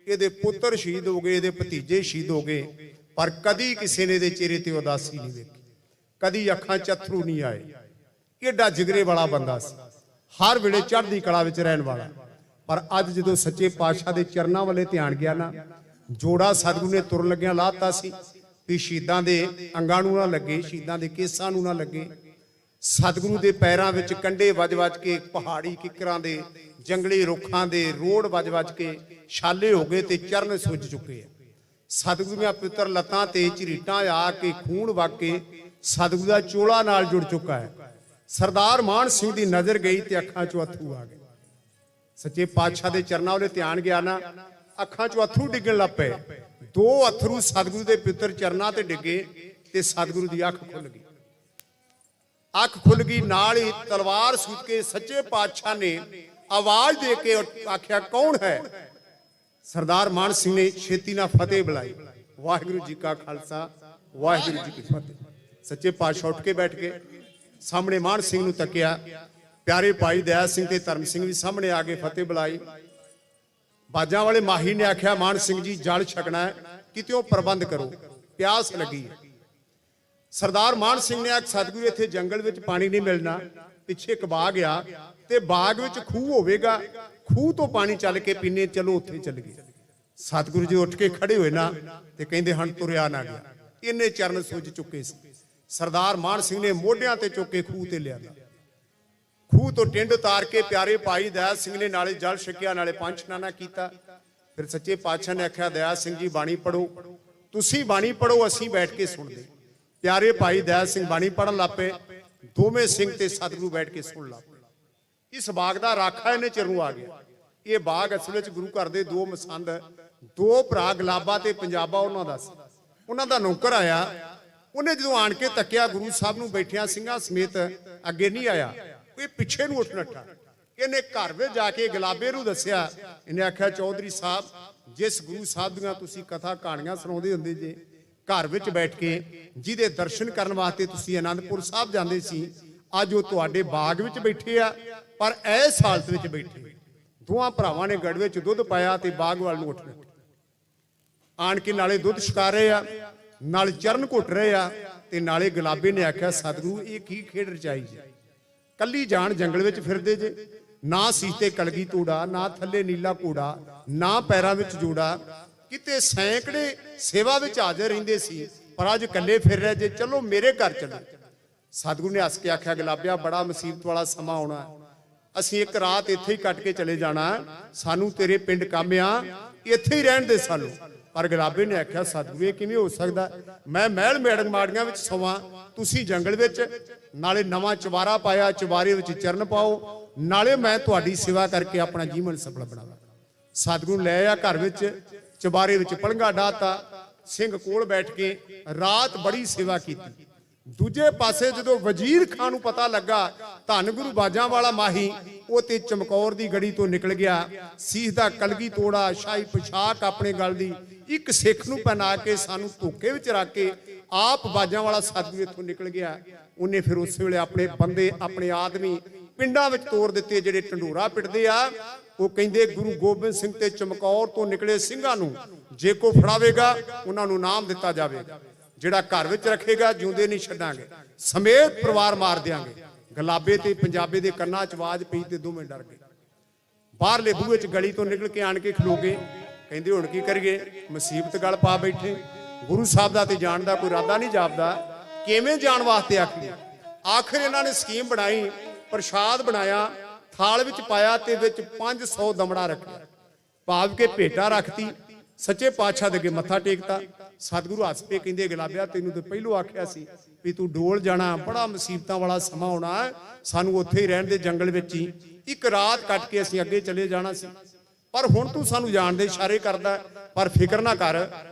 ਇਹਦੇ ਪੁੱਤਰ ਸ਼ਹੀਦ ਹੋ ਗਏ ਇਹਦੇ ਭਤੀਜੇ ਸ਼ਹੀਦ ਹੋ ਗਏ ਪਰ ਕਦੀ ਕਿਸੇ ਨੇ ਇਹਦੇ ਚਿਹਰੇ ਤੇ ਉਦਾਸੀ ਨਹੀਂ ਵੇਖੀ ਕਦੀ ਅੱਖਾਂ 'ਚ ਅਥਰੂ ਨਹੀਂ ਆਏ ਏਡਾ ਜਿਗਰੇ ਵਾਲਾ ਬੰਦਾ ਸੀ ਹਰ ਵੇਲੇ ਚੜ੍ਹਦੀ ਕਲਾ ਵਿੱਚ ਰਹਿਣ ਵਾਲਾ ਪਰ ਅੱਜ ਜਦੋਂ ਸੱਚੇ ਪਾਤਸ਼ਾਹ ਦੇ ਚਰਨਾਂ ਵੱਲੇ ਧਿਆਨ ਗਿਆ ਨਾ ਜੋੜਾ ਸਤਿਗੁਰੂ ਨੇ ਤੁਰਨ ਲੱਗਿਆਂ ਲਾਤਾ ਸੀ ਵੀ ਸ਼ਹੀਦਾਂ ਦੇ ਅੰਗਾਂ ਨੂੰ ਨਾ ਲੱਗੇ ਸ਼ਹੀਦਾਂ ਦੇ ਕੇਸਾਂ ਨੂੰ ਨਾ ਲੱਗੇ ਸਤਿਗੁਰੂ ਦੇ ਪੈਰਾਂ ਵਿੱਚ ਕੰਡੇ ਵੱਜ-ਵੱਜ ਕੇ ਪਹਾੜੀ ਕਿੱਕਰਾਂ ਦੇ ਜੰਗਲੀ ਰੁੱਖਾਂ ਦੇ ਰੋੜ ਵੱਜ-ਵੱਜ ਕੇ ਛਾਲੇ ਹੋ ਗਏ ਤੇ ਚਰਨ ਸੁੱਜ ਚੁੱਕੇ ਆ ਸਤਿਗੁਰੂ ਦੀਆਂ ਪਵਿੱਤਰ ਲੱਤਾਂ ਤੇ ਝਰੀਟਾਂ ਆ ਕੇ ਖੂਨ ਵਗ ਕੇ ਸਤਿਗੁਰੂ ਦਾ ਚੋਲਾ ਨਾਲ ਜੁੜ ਚੁੱਕਾ ਹੈ। ਸਰਦਾਰ ਮਾਨ ਸਿੰਘ ਦੀ ਨਜ਼ਰ ਗਈ ਤੇ ਅੱਖਾਂ 'ਚੋਂ ਅਥਰੂ ਆ ਗਏ। ਸੱਚੇ ਪਾਤਸ਼ਾਹ ਦੇ ਚਰਨਾਂ ਉਹਦੇ ਧਿਆਨ ਗਿਆ ਨਾ, ਅੱਖਾਂ 'ਚੋਂ ਅਥਰੂ ਡਿੱਗਣ ਲੱਗ ਪਏ। 2 ਅਥਰੂ ਸਤਿਗੁਰੂ ਦੇ ਪਿੱਤਰ ਚਰਨਾਂ ਤੇ ਡਿੱਗੇ ਤੇ ਸਤਿਗੁਰੂ ਦੀ ਅੱਖ ਖੁੱਲ ਗਈ। ਅੱਖ ਖੁੱਲ ਗਈ, ਨਾਲ ਹੀ ਤਲਵਾਰ ਸੁੱਟ ਕੇ ਸੱਚੇ ਪਾਤਸ਼ਾਹ ਨੇ ਆਵਾਜ਼ ਦੇ ਕੇ ਆਖਿਆ, ਕੌਣ ਹੈ? ਸਰਦਾਰ ਮਾਨ ਸਿੰਘ ਨੇ ਛੇਤੀ ਨਾਲ ਫਤਿਹ ਬੁਲਾਈ। ਵਾਹਿਗੁਰੂ ਜੀ ਕਾ ਖਾਲਸਾ, ਵਾਹਿਗੁਰੂ ਜੀ ਕੀ ਫਤਿਹ। ਸੱਚੇ ਪਾਤਸ਼ਾਹ ਉੱਠ ਕੇ ਬੈਠ ਗਏ, ਸਾਹਮਣੇ ਮਾਨ ਸਿੰਘ ਨੂੰ ਤੱਕਿਆ। ਪਿਆਰੇ ਭਾਈ ਦਇਆ ਸਿੰਘ ਤੇ ਧਰਮ ਸਿੰਘ ਵੀ ਸਾਹਮਣੇ ਆ ਕੇ ਫਤਿਹ ਬੁਲਾਈ। ਬਾਜਾਂ ਵਾਲੇ ਮਾਹੀ ਨੇ ਆਖਿਆ, ਮਾਨ ਸਿੰਘ ਜੀ ਜਲ ਛਕਣਾ ਹੈ, ਕਿਤਿਓਂ ਪ੍ਰਬੰਧ ਕਰੋ, ਪਿਆਸ ਲੱਗੀ ਹੈ। ਸਰਦਾਰ ਮਾਨ ਸਿੰਘ ਨੇ ਆਖ, ਸਤਿਗੁਰੂ ਇੱਥੇ ਜੰਗਲ ਵਿੱਚ ਪਾਣੀ ਨਹੀਂ ਮਿਲਣਾ, ਪਿੱਛੇ ਇੱਕ ਬਾਗ ਆ ਤੇ ਬਾਗ ਵਿੱਚ ਖੂਹ ਹੋਵੇਗਾ, ਖੂਹ ਤੋਂ ਪਾਣੀ ਚੱਲ ਕੇ ਪੀਨੇ, ਚਲੋ ਉੱਥੇ ਚੱਲ ਗਏ। ਸਤਿਗੁਰੂ ਜੀ ਉੱਠ ਕੇ ਖੜੇ ਹੋਏ ਨਾ ਤੇ ਕਹਿੰਦੇ ਹਨ, ਤੁਰਿਆ ਨਾ ਗਿਆ। ਇੰਨੇ ਚਰਨ ਸੁੱਜ ਚੁੱਕੇ ਸੀ। ਸਰਦਾਰ ਮਾਨ ਸਿੰਘ ਨੇ ਮੋਢਿਆਂ ਤੇ ਚੁੱਕ ਕੇ ਖੂਹ ਤੇ ਲਿਆ। ਖੂਹ ਤੋਂ ਟਿੰਡ ਉਤਾਰ ਕੇ ਪਿਆਰੇ ਭਾਈ ਦਇਆ ਸਿੰਘ ਨੇ ਨਾਲੇ ਜਲ ਛਕਿਆ, ਨਾਲੇ ਪੰਜ ਇਸ਼ਨਾਨਾ ਕੀਤਾ। ਫਿਰ ਸੱਚੇ ਪਾਤਸ਼ਾਹ ਨੇ ਆਖਿਆ, ਦਇਆ ਸਿੰਘ ਜੀ ਬਾਣੀ ਪੜੋ। ਤੁਸੀਂ ਬਾਣੀ ਪੜੋ, ਅਸੀਂ ਬੈਠ ਕੇ ਸੁਣਦੇ। ਪਿਆਰੇ ਭਾਈ ਦਇਆ ਸਿੰਘ ਬਾਣੀ ਪੜਨ ਲੱਗ ਪਏ। ਦੋਵੇਂ ਸਿੰਘ ਤੇ ਸਤਿਗੁਰੂ ਬੈਠ ਕੇ ਸੁਣ ਲੱਗ ਪਏ। ਇਸ ਬਾਗ ਦਾ ਰਾਖਾ ਇਹਨੇ ਚਿਰ ਨੂੰ ਆ ਗਿਆ। ਇਹ ਬਾਗ ਅਸਲ ਵਿੱਚ ਗੁਰੂ ਘਰ ਦੇ 2 ਮਸੰਦ, 2 ਭਰਾ ਗੁਲਾਬਾ ਤੇ ਪੰਜਾਬਾ ਉਹਨਾਂ ਦਾ ਸੀ। ਉਹਨਾਂ ਦਾ ਨੌਕਰ ਆਇਆ। ਉਹਨੇ ਜਦੋਂ ਆਣ ਕੇ ਤੱਕਿਆ, ਗੁਰੂ ਸਾਹਿਬ ਨੂੰ ਬੈਠਿਆ ਸਿੰਘਾਂ ਸਮੇਤ ਅੱਗੇ ਨਹੀਂ ਆਇਆ, ਇਹ ਪਿੱਛੇ ਨੂੰ ਉੱਠ ਨੱਠਾ। ਇਹਨੇ ਘਰ ਵਿੱਚ ਜਾ ਕੇ ਗੁਲਾਬੇ ਨੂੰ ਦੱਸਿਆ। ਇਹਨੇ ਆਖਿਆ, ਚੌਧਰੀ ਸਾਹਿਬ, ਜਿਸ ਗੁਰੂ ਸਾਹਿਬ ਦੀਆਂ ਤੁਸੀਂ ਕਥਾ ਕਹਾਣੀਆਂ ਸੁਣਾਉਂਦੇ ਹੁੰਦੇ ਜੇ, ਘਰ ਵਿੱਚ ਬੈਠ ਕੇ ਜਿਹਦੇ ਦਰਸ਼ਨ ਕਰਨ ਵਾਸਤੇ ਤੁਸੀਂ ਆਨੰਦਪੁਰ ਸਾਹਿਬ ਜਾਂਦੇ ਸੀ, ਅੱਜ ਉਹ ਤੁਹਾਡੇ ਬਾਗ ਵਿੱਚ ਬੈਠੇ ਆ, ਪਰ ਇਸ ਹਾਲਤ ਵਿੱਚ ਬੈਠੇ। ਦੋਹਾਂ ਭਰਾਵਾਂ ਨੇ ਗੜ ਵਿੱਚ ਦੁੱਧ ਪਾਇਆ ਤੇ ਬਾਗ ਵੱਲ ਨੂੰ ਉੱਠ ਨੱਠੇ। ਆਣ ਕੇ ਨਾਲੇ ਦੁੱਧ ਛਕਾ ਰਹੇ ਆ, ਨਾਲ ਚਰਨ ਘੁੱਟ ਰਹੇ ਆ ਤੇ ਨਾਲੇ ਗੁਲਾਬੇ ਨੇ ਆਖਿਆ, ਸਤਿਗੁਰੂ ਇਹ ਕੀ ਖੇਡ ਰਚਾਈ ਜੇ? ਕੱਲੀ ਜਾਣ ਜੰਗਲ ਵਿੱਚ ਫਿਰਦੇ ਜੇ, ਨਾ ਸੀਸ ਤੇ ਕਲਗੀ ਤੋੜਾ, ਨਾ ਥੱਲੇ ਨੀਲਾ ਘੋੜਾ, ਨਾ ਪੈਰਾਂ ਵਿੱਚ ਜੋੜਾ। ਕਿਤੇ ਸੈਂਕੜੇ ਸੇਵਾ ਵਿੱਚ ਹਾਜ਼ਰ ਰਹਿੰਦੇ ਸੀ, ਪਰ ਅੱਜ ਇਕੱਲੇ ਫਿਰ ਰਹੇ ਜੇ, ਚਲੋ ਮੇਰੇ ਘਰ ਚਲੋ। ਸਤਿਗੁਰੂ ਨੇ ਹੱਸ ਕੇ ਆਖਿਆ, ਗੁਲਾਬਿਆ ਬੜਾ ਮੁਸੀਬਤ ਵਾਲਾ ਸਮਾਂ ਆਉਣਾ, ਅਸੀਂ ਇੱਕ ਰਾਤ ਇੱਥੇ ਹੀ ਕੱਟ ਕੇ ਚਲੇ ਜਾਣਾ, ਸਾਨੂੰ ਤੇਰੇ ਪਿੰਡ ਕੰਮ ਆ, ਇੱਥੇ ਹੀ ਰਹਿਣ ਦੇ ਸਾਨੂੰ। ਪਰ ਗੁਲਾਬੇ ਨੇ ਆਖਿਆ, ਸਤਿਗੁਰੂ ਇਹ ਕਿਵੇਂ ਹੋ ਸਕਦਾ? ਮੈਂ ਮਹਿਲ ਮੈਡਮ ਮਾੜੀਆਂ ਵਿੱਚ ਸੋਵਾਂ, ਤੁਸੀਂ ਜੰਗਲ ਵਿੱਚ। ਨਾਲੇ ਨਵਾਂ ਚਵਾਰਾ ਪਾਇਆ, ਚਵਾਰੇ ਵਿੱਚ ਚਰਨ ਪਾਓ, ਨਾਲੇ ਮੈਂ ਤੁਹਾਡੀ ਸੇਵਾ ਕਰਕੇ ਆਪਣਾ ਜੀਵਨ ਸਫਲ ਬਣਾਵਾਂ। ਸਤਿਗੁਰੂ ਲੈ ਆ ਘਰ ਵਿੱਚ, ਚਵਾਰੇ ਵਿੱਚ ਪਲੰਘਾ ਡਾਤਾ, ਸਿੰਘ ਕੋਲ ਬੈਠ ਕੇ ਰਾਤ ਬੜੀ ਸੇਵਾ ਕੀਤੀ। ਦੂਜੇ ਪਾਸੇ ਜਦੋਂ ਵਜ਼ੀਰ ਖਾਨ ਨੂੰ ਪਤਾ ਲੱਗਾ ਧੰਨ ਗੁਰੂ ਬਾਜਾਂ ਵਾਲਾ ਮਾਹੀ ਉਹ ਤੇ ਚਮਕੌਰ ਦੀ ਗੜੀ ਤੋਂ ਨਿਕਲ ਗਿਆ, ਸੀਸ ਦਾ ਕਲਗੀ ਤੋੜਾ, ਸ਼ਾਹੀ ਪੋਸ਼ਾਕ ਆਪਣੇ ਗਲ ਦੀ, ਇੱਕ ਸਿੱਖ ਨੂੰ ਪਹਿਨਾ ਕੇ ਸਾਨੂੰ ਧੋਕੇ ਵਿੱਚ ਰੱਖ ਕੇ ਆਪ ਬਾਜਾਂ ਵਾਲਾ ਸਤਿਗੁਰੂ ਇੱਥੋਂ ਨਿਕਲ ਗਿਆ। ਉਹਨੇ ਫਿਰ ਉਸ ਵੇਲੇ ਆਪਣੇ ਬੰਦੇ, ਆਪਣੇ ਆਦਮੀ ਪਿੰਡਾਂ ਵਿੱਚ ਤੋਰ ਦਿੱਤੇ ਜਿਹੜੇ ਢੰਡੋਰਾ ਪਿੱਟਦੇ ਆ। ਉਹ ਕਹਿੰਦੇ ਗੁਰੂ ਗੋਬਿੰਦ ਸਿੰਘ ਤੇ ਚਮਕੌਰ ਤੋਂ ਨਿਕਲੇ ਸਿੰਘਾਂ ਨੂੰ ਜੇ ਕੋ ਫੜਾਵੇਗਾ ਉਹਨਾਂ ਨੂੰ ਨਾਮ ਦਿੱਤਾ ਜਾਵੇਗਾ, ਜਿਹੜਾ ਘਰ ਵਿੱਚ ਰੱਖੇਗਾ ਜਿਉਂਦੇ ਨਹੀਂ ਛੱਡਾਂਗੇ, ਸਮੇਤ ਪਰਿਵਾਰ ਮਾਰ ਦਿਆਂਗੇ। ਗੁਲਾਬੇ ਤੇ ਪੰਜਾਬੇ ਦੇ ਕੰਨਾਂ 'ਚ ਆਵਾਜ਼ ਪਈ ਤੇ ਦੋਵੇਂ ਡਰ ਗਏ। ਬਾਹਰਲੇ ਬੂਹੇ 'ਚ ਗਲੀ ਤੋਂ ਨਿਕਲ ਕੇ ਆਣ ਕੇ ਖਲੋ ਗਏ। ਕਹਿੰਦੇ ਹੁਣ ਕੀ ਕਰੀਏ, ਮੁਸੀਬਤ ਗਲ ਪਾ ਬੈਠੇ। ਗੁਰੂ ਸਾਹਿਬ ਦਾ ਤੇ ਜਾਣ ਦਾ ਕੋਈ ਇਰਾਦਾ ਨਹੀਂ ਜਾਪਦਾ, ਕਿਵੇਂ ਜਾਣ ਵਾਸਤੇ ਆਖੀ। ਆਖਿਰ ਇਹਨਾਂ ਨੇ ਸਕੀਮ ਬਣਾਈ, ਪ੍ਰਸ਼ਾਦ ਬਣਾਇਆ, ਥਾਲ ਵਿੱਚ ਪਾਇਆ ਤੇ ਵਿੱਚ 500 ਦਮੜਾ ਰੱਖਿਆ, ਭਾਵ ਕੇ ਭੇਟਾ ਰੱਖਤੀ। ਸੱਚੇ ਪਾਤਸ਼ਾਹ ਦੇ ਅੱਗੇ ਮੱਥਾ ਟੇਕਤਾ। ਸਤਿਗੁਰੂ ਹੱਸ ਪਏ, ਕਹਿੰਦੇ ਗੁਲਾਬਿਆ ਤੈਨੂੰ ਤੇ ਪਹਿਲੋਂ ਆਖਿਆ ਸੀ ਵੀ ਤੂੰ ਡੋਲ ਜਾਣਾ, ਬੜਾ ਮੁਸੀਬਤਾਂ ਵਾਲਾ ਸਮਾਂ ਆਉਣਾ, ਸਾਨੂੰ ਉੱਥੇ ਹੀ ਰਹਿਣ ਦੇ ਜੰਗਲ ਵਿੱਚ ਹੀ, ਇੱਕ ਰਾਤ ਕੱਟ ਕੇ ਅਸੀਂ ਅੱਗੇ ਚਲੇ ਜਾਣਾ ਸੀ, ਪਰ ਹੁਣ ਤੂੰ ਸਾਨੂੰ ਜਾਣ ਦੇ ਇਸ਼ਾਰੇ ਕਰਦਾ। ਪਰ ਫਿਕਰ ਨਾ ਕਰ,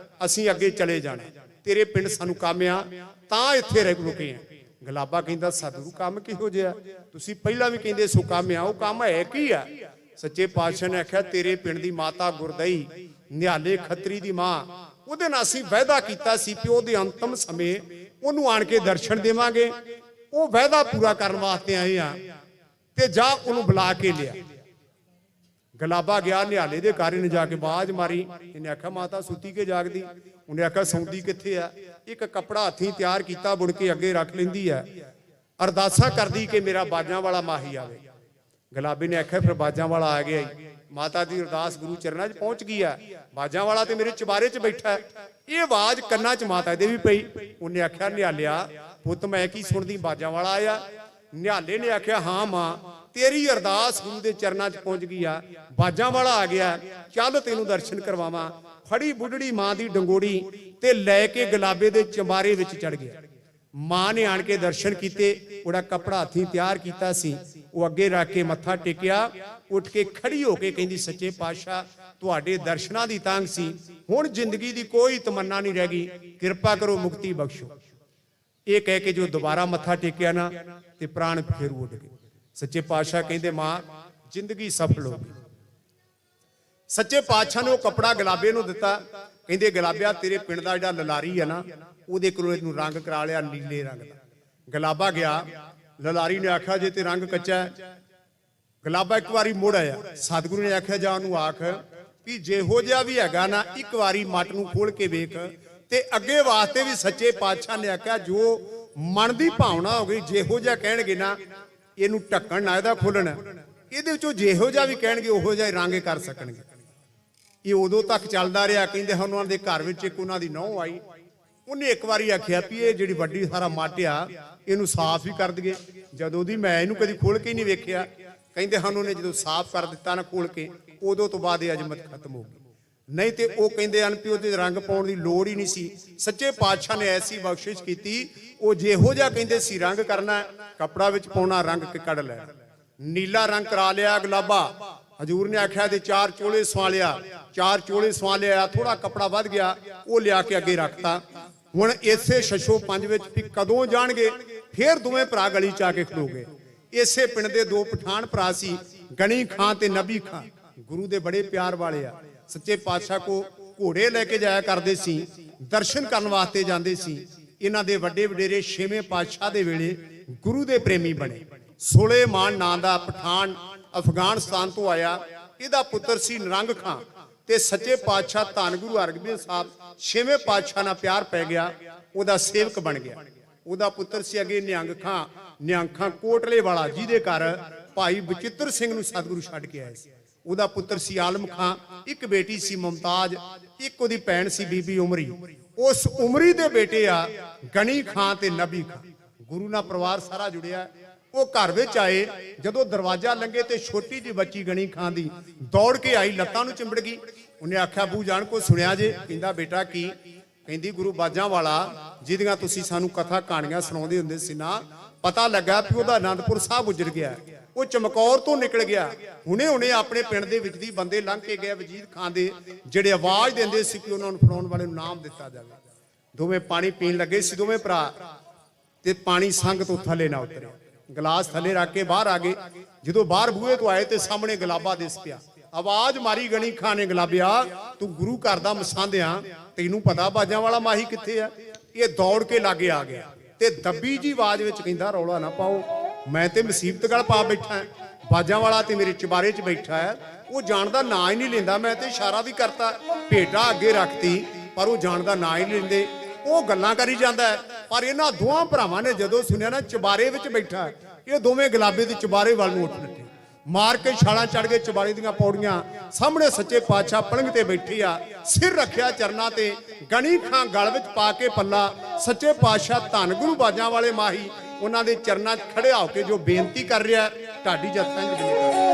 ਅਸੀਂ ਅੱਗੇ ਚਲੇ ਜਾਣਾ, ਤੇਰੇ ਪਿੰਡ ਸਾਨੂੰ ਕੰਮ ਆ, ਤਾਂ ਇੱਥੇ ਰੁਕੇ ਆ। ਗੁਲਾਬਾ ਕਹਿੰਦਾ ਸਤਿਗੁਰੂ ਕੰਮ ਕਿਹੋ ਜਿਹਾ? ਤੁਸੀਂ ਪਹਿਲਾਂ ਵੀ ਕਹਿੰਦੇ ਸੋ ਕੰਮ ਆ, ਉਹ ਕੰਮ ਹੈ ਕੀ ਆ? ਸੱਚੇ ਪਾਤਸ਼ਾਹ ਨੇ ਆਖਿਆ ਤੇਰੇ ਪਿੰਡ ਦੀ ਮਾਤਾ ਗੁਰਦਈ ਨਿਹਾਲੇ ਖੱਤਰੀ ਦੀ ਮਾਂ, ਉਹਦੇ ਨਾਲ ਅਸੀਂ ਵਾਅਦਾ ਕੀਤਾ ਸੀ ਪਿਓ ਦੇ ਅੰਤਮ ਸਮੇਂ ਉਹਨੂੰ ਆਣ ਕੇ ਦਰਸ਼ਨ ਦੇਵਾਂਗੇ। ਉਹ ਵਾਅਦਾ ਪੂਰਾ ਕਰਨ ਵਾਸਤੇ ਆਏ ਆ ਤੇ ਜਾ ਉਹਨੂੰ ਬੁਲਾ ਕੇ ਲਿਆ। ਗੁਲਾਬਾ ਗਿਆ ਨਿਹਾਲੇ ਦੇ ਘਰ, ਨੇ ਜਾ ਕੇ ਬਾਜ਼ ਮਾਰੀ। ਇਹਨੇ ਆਖਿਆ ਮਾਤਾ ਸੁੱਤੀ ਕੇ ਜਾਗਦੀ? ਉਹਨੇ ਆਖਿਆ ਸੌਂਦੀ ਕਿੱਥੇ ਆ? ਇੱਕ ਕੱਪੜਾ ਹੱਥੀਂ ਤਿਆਰ ਕੀਤਾ ਬੁਣ ਕੇ ਅੱਗੇ ਰੱਖ ਲੈਂਦੀ ਆ, ਅਰਦਾਸਾਂ ਕਰਦੀ ਕਿ ਮੇਰਾ ਬਾਜਾਂ ਵਾਲਾ ਮਾਹੀ ਆਵੇ। ਗੁਲਾਬੇ ਨੇ ਆਖਿਆ ਫਿਰ ਬਾਜਾਂ ਵਾਲਾ ਆ ਗਿਆ। ਮਾਤਾ ਦੀ ਅਰਦਾਸ ਗੁਰੂ ਚਰਨਾਂ 'ਚ ਪਹੁੰਚ ਗਈ ਆ, ਬਾਜਾਂ ਵਾਲਾ ਤੇ ਮੇਰੇ ਚਬਾਰੇ 'ਚ ਬੈਠਾ। ਇਹ ਆਵਾਜ਼ ਕੰਨਾਂ 'ਚ ਮਾਤਾ ਦੇ ਵੀ ਪਈ। ਉਹਨੇ ਆਖਿਆ ਨਿਹਾਲਿਆ ਪੁੱਤ ਮੈਂ ਕੀ ਸੁਣਦੀ, ਬਾਜਾਂ ਵਾਲਾ ਆਇਆ? ਨਿਹਾਲੇ ਨੇ ਆਖਿਆ ਹਾਂ ਮਾਂ, ਤੇਰੀ ਅਰਦਾਸ ਗੁਰੂ ਦੇ ਚਰਨਾਂ 'ਚ ਪਹੁੰਚ ਗਈ ਆ, ਬਾਜਾਂ ਵਾਲਾ ਆ ਗਿਆ, ਚੱਲ ਤੈਨੂੰ ਦਰਸ਼ਨ ਕਰਵਾਵਾਂ। ਫੜੀ ਬੁੱਢੜੀ ਮਾਂ ਦੀ ਡੰਗੋੜੀ ਤੇ ਲੈ ਕੇ ਗੁਲਾਬੇ ਦੇ ਚੰਬਾਰੇ ਵਿੱਚ ਚੜ ਗਿਆ। मां ने आण के दर्शन किए, ओड़ा कपड़ा हथी तैयार किया सी, वो अगे रख के मत्था टेकिया, उठ के खड़ी होके कहंदी सच्चे पातशाह तुहाडे दर्शनां दी तांग सी, हुण जिंदगी दी कोई तमन्ना नहीं रह गई, कृपा करो मुक्ति बख्शो। ये कह के जो दोबारा मत्था टेकिया ना ते प्राण फिर उड़ गए। सच्चे पातशाह कहंदे मां जिंदगी सफल हो गई। सच्चे पातशाह ने वो कपड़ा गुलाबे नूं दिता, कहंदे गुलाबिया तेरे पिंड दा जिहड़ा ललारी है ना ਉਹਦੇ ਕੋਲੋਂ ਇਹਨੂੰ रंग करा लिया नीले रंग का। गुलाबा गया, ललारी ने आख्या जे ते रंग कच्चा है। गुलाबा एक बारी मुड़ आया, सतगुरु ने आख्या जा ਉਹਨੂੰ आख भी ਜਿਹੋ ਜਿਹਾ भी हैगा ना एक बारी मट ਨੂੰ खोल के वेख ते अगे वास्ते भी सच्चे पातशाह ने आख्या जो मन की भावना हो गई ਜਿਹੋ ਜਿਹਾ ਕਹਿਣਗੇ ना ਇਹਨੂੰ ਢੱਕਣ ਨਾ ਇਹਦਾ ਖੋਲਣਾ, ਇਹਦੇ ਵਿੱਚੋਂ ਜਿਹੋ ਜਿਹਾ ਵੀ ਕਹਿਣਗੇ ਉਹੋ ਜਿਹਾ ਰੰਗ ਕਰ ਸਕਣਗੇ। ਇਹ ਉਦੋਂ ਤੱਕ ਚੱਲਦਾ ਰਿਹਾ। ਕਹਿੰਦੇ ਹਨ ਉਹਨਾਂ ਦੇ ਘਰ ਵਿੱਚ ਇੱਕ ਉਹਨਾਂ ਦੀ ਨਹੁੰ ਆਈ, ਉਹਨੇ ਇੱਕ ਵਾਰੀ ਆਖਿਆ ਵੀ ਇਹ ਜਿਹੜੀ ਵੱਡੀ ਸਾਰਾ ਮੱਟ ਆ ਇਹਨੂੰ ਸਾਫ਼ ਹੀ ਕਰ ਦਈਏ। ਜਦੋਂ ਦੀ ਮੈਂ ਇਹਨੂੰ ਕਦੀ ਖੋਲ ਕੇ ਨਹੀਂ ਵੇਖਿਆ। ਕਹਿੰਦੇ ਹਨ ਉਹਨੇ ਜਦੋਂ ਸਾਫ਼ ਕਰ ਦਿੱਤਾ ਨਾ ਖੋਲ ਕੇ, ਉਦੋਂ ਤੋਂ ਬਾਅਦ ਇਹ ਅਜ਼ਮਤ ਖਤਮ ਹੋ ਗਈ। ਨਹੀਂ ਤੇ ਉਹ ਕਹਿੰਦੇ ਹਨ ਵੀ ਉਹਦੇ ਰੰਗ ਪਾਉਣ ਦੀ ਲੋੜ ਹੀ ਨਹੀਂ ਸੀ। ਸੱਚੇ ਪਾਤਸ਼ਾਹ ਨੇ ਐਸੀ ਬਖਸ਼ਿਸ਼ ਕੀਤੀ, ਉਹ ਜਿਹੋ ਜਿਹਾ ਕਹਿੰਦੇ ਸੀ ਰੰਗ ਕਰਨਾ, ਕਪੜਾ ਵਿੱਚ ਪਾਉਣਾ, ਰੰਗ ਕੇ ਕੱਢ ਲੈ। ਨੀਲਾ ਰੰਗ ਕਰਾ ਲਿਆ ਗੁਲਾਬਾ। हजूर ने आख्या ते 4 चोले सवा लिया, 4 चोले सवा लिया, थोड़ा कपड़ा वध गया, वो लिया के अगे रखता। हुण इसे शशो पंज विच भी कदों जाणगे, फिर दोवें भरा गली च आके खलो गए। इसे पिंड दे 2 पठान भरा सी, गणी खां ते नबी खां, गुरु दे बड़े प्यार वाले आ। सच्चे पातशाह को घोड़े लैके जाया करदे सी, दर्शन करन वास्ते जांदे सी। इन्हां दे वड्डे वडेरे 6वें पातशाह दे वेले गुरु दे प्रेमी बने। सुलेमान नां दा पठान अफगानिस्तान तो आया, इहदा पुत्र सी निरंग खां ते सच्चे पातशाह धन गुरु हरगोबिंद साहब 6वें पातशाह नाल प्यार पै गया, उहदा सेवक बन गया। उहदा पुत्र सी अगे निहंग खां, निहंग खां कोटले वाला जिहदे घर भाई बचित्र सिंह नूं सतगुरु छड्ड के आए सी। उहदा पुत्र सी आलम खां, एक बेटी सी मुमताज, एक उहदी भैण सी बीबी उमरी। उस उमरी दे बेटे आ गणी खां ते नबी खां। गुरु नाल परिवार सारा जुड़िया। वो घर विच आए, जदों दरवाजा लंघे ते छोटी जी बच्ची गणी खां दी दौड़ के आई, लत्तां नूं चिंबड़ गई। उन्हें आख्या बू जान को सुनिया जे? कहंदा बेटा की? कहंदी गुरु बाजां वाला जिहदियां तुसीं सानूं कथा कहानियां सुणाउंदे हुंदे सी ना, पता लगा कि उहदा आनंदपुर साहब उजड़ गया, वो चमकौर तो निकल गया। हुणे हुणे अपने पिंड दे विच दी बंदे लंघ के गए वजीर खां दे, जिहड़े आवाज़ दिंदे सी कि उन्हां नूं फड़ाउण वाले नूं नाम दित्ता जावे। दोवें पानी पीण लगे सी, दोवें भरा, ते पानी संग तो थले ना उतरे। गिलास थले रख के बाहर आ गए। जो बाहर बूहे तो आए तो सामने गुलाबा दिस पिया। आवाज मारी गणी खां ने, गुलाबिया तू गुरु घर दा मसांद आ, तैनूं पता बाजां वाला माही कित्थे आ? ये दौड़ के लागे आ गया ते दब्बी जी आवाज विच कहंदा रौला ना पाओ, मैं ते मुसीबत गल पा बैठा है। बाजां वाला ते मेरे चबारे च बैठा है, वो जान दा ना ही नहीं लेंदा। मैं ते इशारा भी करता, भेटा अगे रखती, पर वो जान दा ना ही नहीं लेंदे। वो गल्लां करी जांदा है। पर इन्हां दोवां भरावां ने जदों सुनिया ना चबारे विच बैठा, ये दोवें गुलाबे दे चबारे वाल नूं उठ नठे, मार के छालां चढ़ गए चबारे दीआं पौड़ियां। सामने सच्चे पातशाह पलंग ते बैठी आ, सिर रखिया चरना ते, गणी खां गल विच पा के पल्ला। सच्चे पातशाह धन गुरु बाजां वाले माही उन्हां दे चरनां 'च खड़े होके जो बेनती कर रहा, ढाडी जत्थां च बेनती।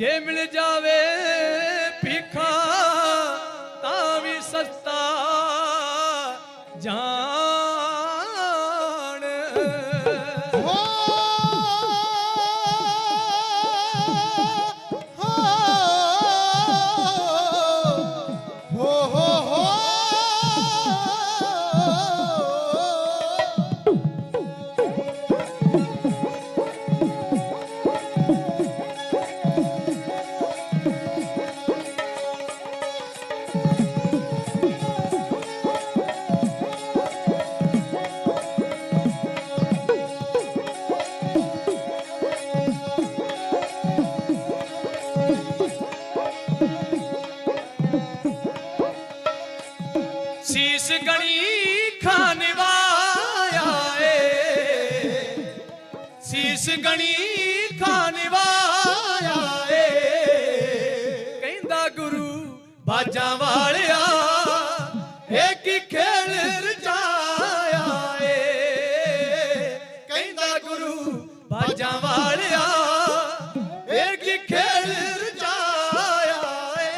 ਜੇ ਮਿਲ ਜਾਵੇ ਭੀਖਾ ਤਾਂ ਵੀ ਸਸਤਾ ਜਾਣ ਹੋ ਹੋ ਸੀਸ ਗਣੀ ਖਾਨੇ ਵਾਇਆ ਏ ਸੀਸ ਗਣੀ ਖਾਨੇ ਵਾਇਆ ਏ ਕਹਿੰਦਾ ਗੁਰੂ ਬਾਜਾਂ ਵਾਲਿਆ ਇਹ ਕੀ ਖੇਲ ਰਚਾਇਆ ਏ ਕਹਿੰਦਾ ਗੁਰੂ ਬਾਜਾਂ ਵਾਲਿਆ ਇਹ ਕੀ ਖੇਲ ਰਚਾਇਆ ਏ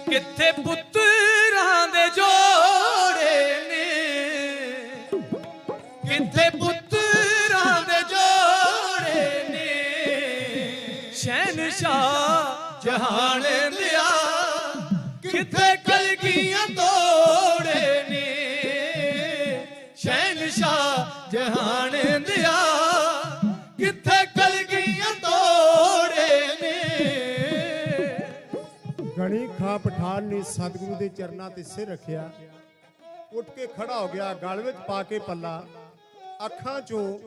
ਕਿੱਥੇ ਪੁੱਤਰਾਂ ਦੇ ਜੋੜੇ ਨੇ ਕਿੱਥੇ ਪੁੱਤਰਾਂ ਦੇ ਜੋੜੇ ਨੇ ਸ਼ਹਿਨशाह ਜਹਾਨ ਦਿਆ ਕਿੱਥੇ ਕਲਗੀਆਂ ਤੋੜੇ ਨੇ ਸ਼ਹਿਨशाह ਜਹਾਨ ਦਿਆ ਕਿੱਥੇ ਕਲਗੀਆਂ ਤੋੜੇ ਨੇ ਗਣੀ ਖਾਂ ਪਠਾਨ ਨੇ ਸਤਿਗੁਰੂ ਦੇ ਚਰਨਾਂ ਤੇ ਸਿਰ ਰੱਖਿਆ, ਉੱਠ ਕੇ ਖੜਾ ਹੋ ਗਿਆ, ਗਲ ਵਿੱਚ ਪਾ ਕੇ ਪੱਲਾ, ਅੱਖਾਂ ਚੋਂ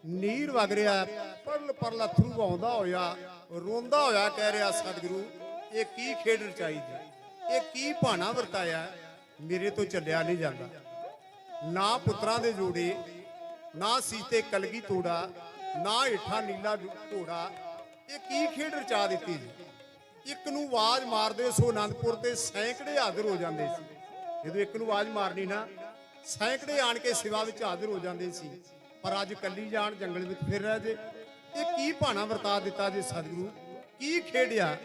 ਨੀਰ ਵਗ ਰਿਹਾ, ਪਰਲ ਪਰਲ ਅਥਰੂ ਆਉਂਦਾ ਹੋਇਆ, ਰੋਂਦਾ ਹੋਇਆ ਕਹਿ ਰਿਹਾ ਸਤਿਗੁਰੂ ਇਹ ਕੀ ਖੇਡ ਰਚਾਈ ਜੀ, ਇਹ ਕੀ ਭਾਣਾ ਵਰਤਾਇਆ, ਮੇਰੇ ਤੋਂ ਚੱਲਿਆ ਨਹੀਂ ਜਾਂਦਾ। ਨਾ ਪੁੱਤਰਾਂ ਦੇ ਜੋੜੇ, ਨਾ ਸੀਤੇ ਕਲਗੀ ਤੋੜਾ, ਨਾ ਹੇਠਾਂ ਨੀਲਾ ਘੋੜਾ, ਇਹ ਕੀ ਖੇਡ ਰਚਾ ਦਿੱਤੀ ਜੀ। ਇੱਕ ਨੂੰ ਆਵਾਜ਼ ਮਾਰਦੇ ਸੋ ਆਨੰਦਪੁਰ ਤੇ ਸੈਂਕੜੇ ਹਾਜ਼ਰ ਹੋ ਜਾਂਦੇ ਸੀ। ਜਦੋਂ ਇੱਕ ਨੂੰ ਆਵਾਜ਼ ਮਾਰਨੀ ਨਾ ਸੈਂਕੜੇ ਆਣ ਕੇ ਸੇਵਾ ਵਿੱਚ ਹਾਜ਼ਰ ਹੋ ਜਾਂਦੇ ਸੀ, ਪਰ ਅੱਜ ਕੱਲੀ ਜਾਣ ਜੰਗਲ ਵਿੱਚ ਫਿਰ ਰਹੇ ਜੇ। ਇਹ ਕੀ ਭਾਣਾ ਵਰਤਾ ਦਿੱਤਾ ਜੇ ਸਤਿਗੁਰੂ, ਕੀ ਖੇਡਿਆ,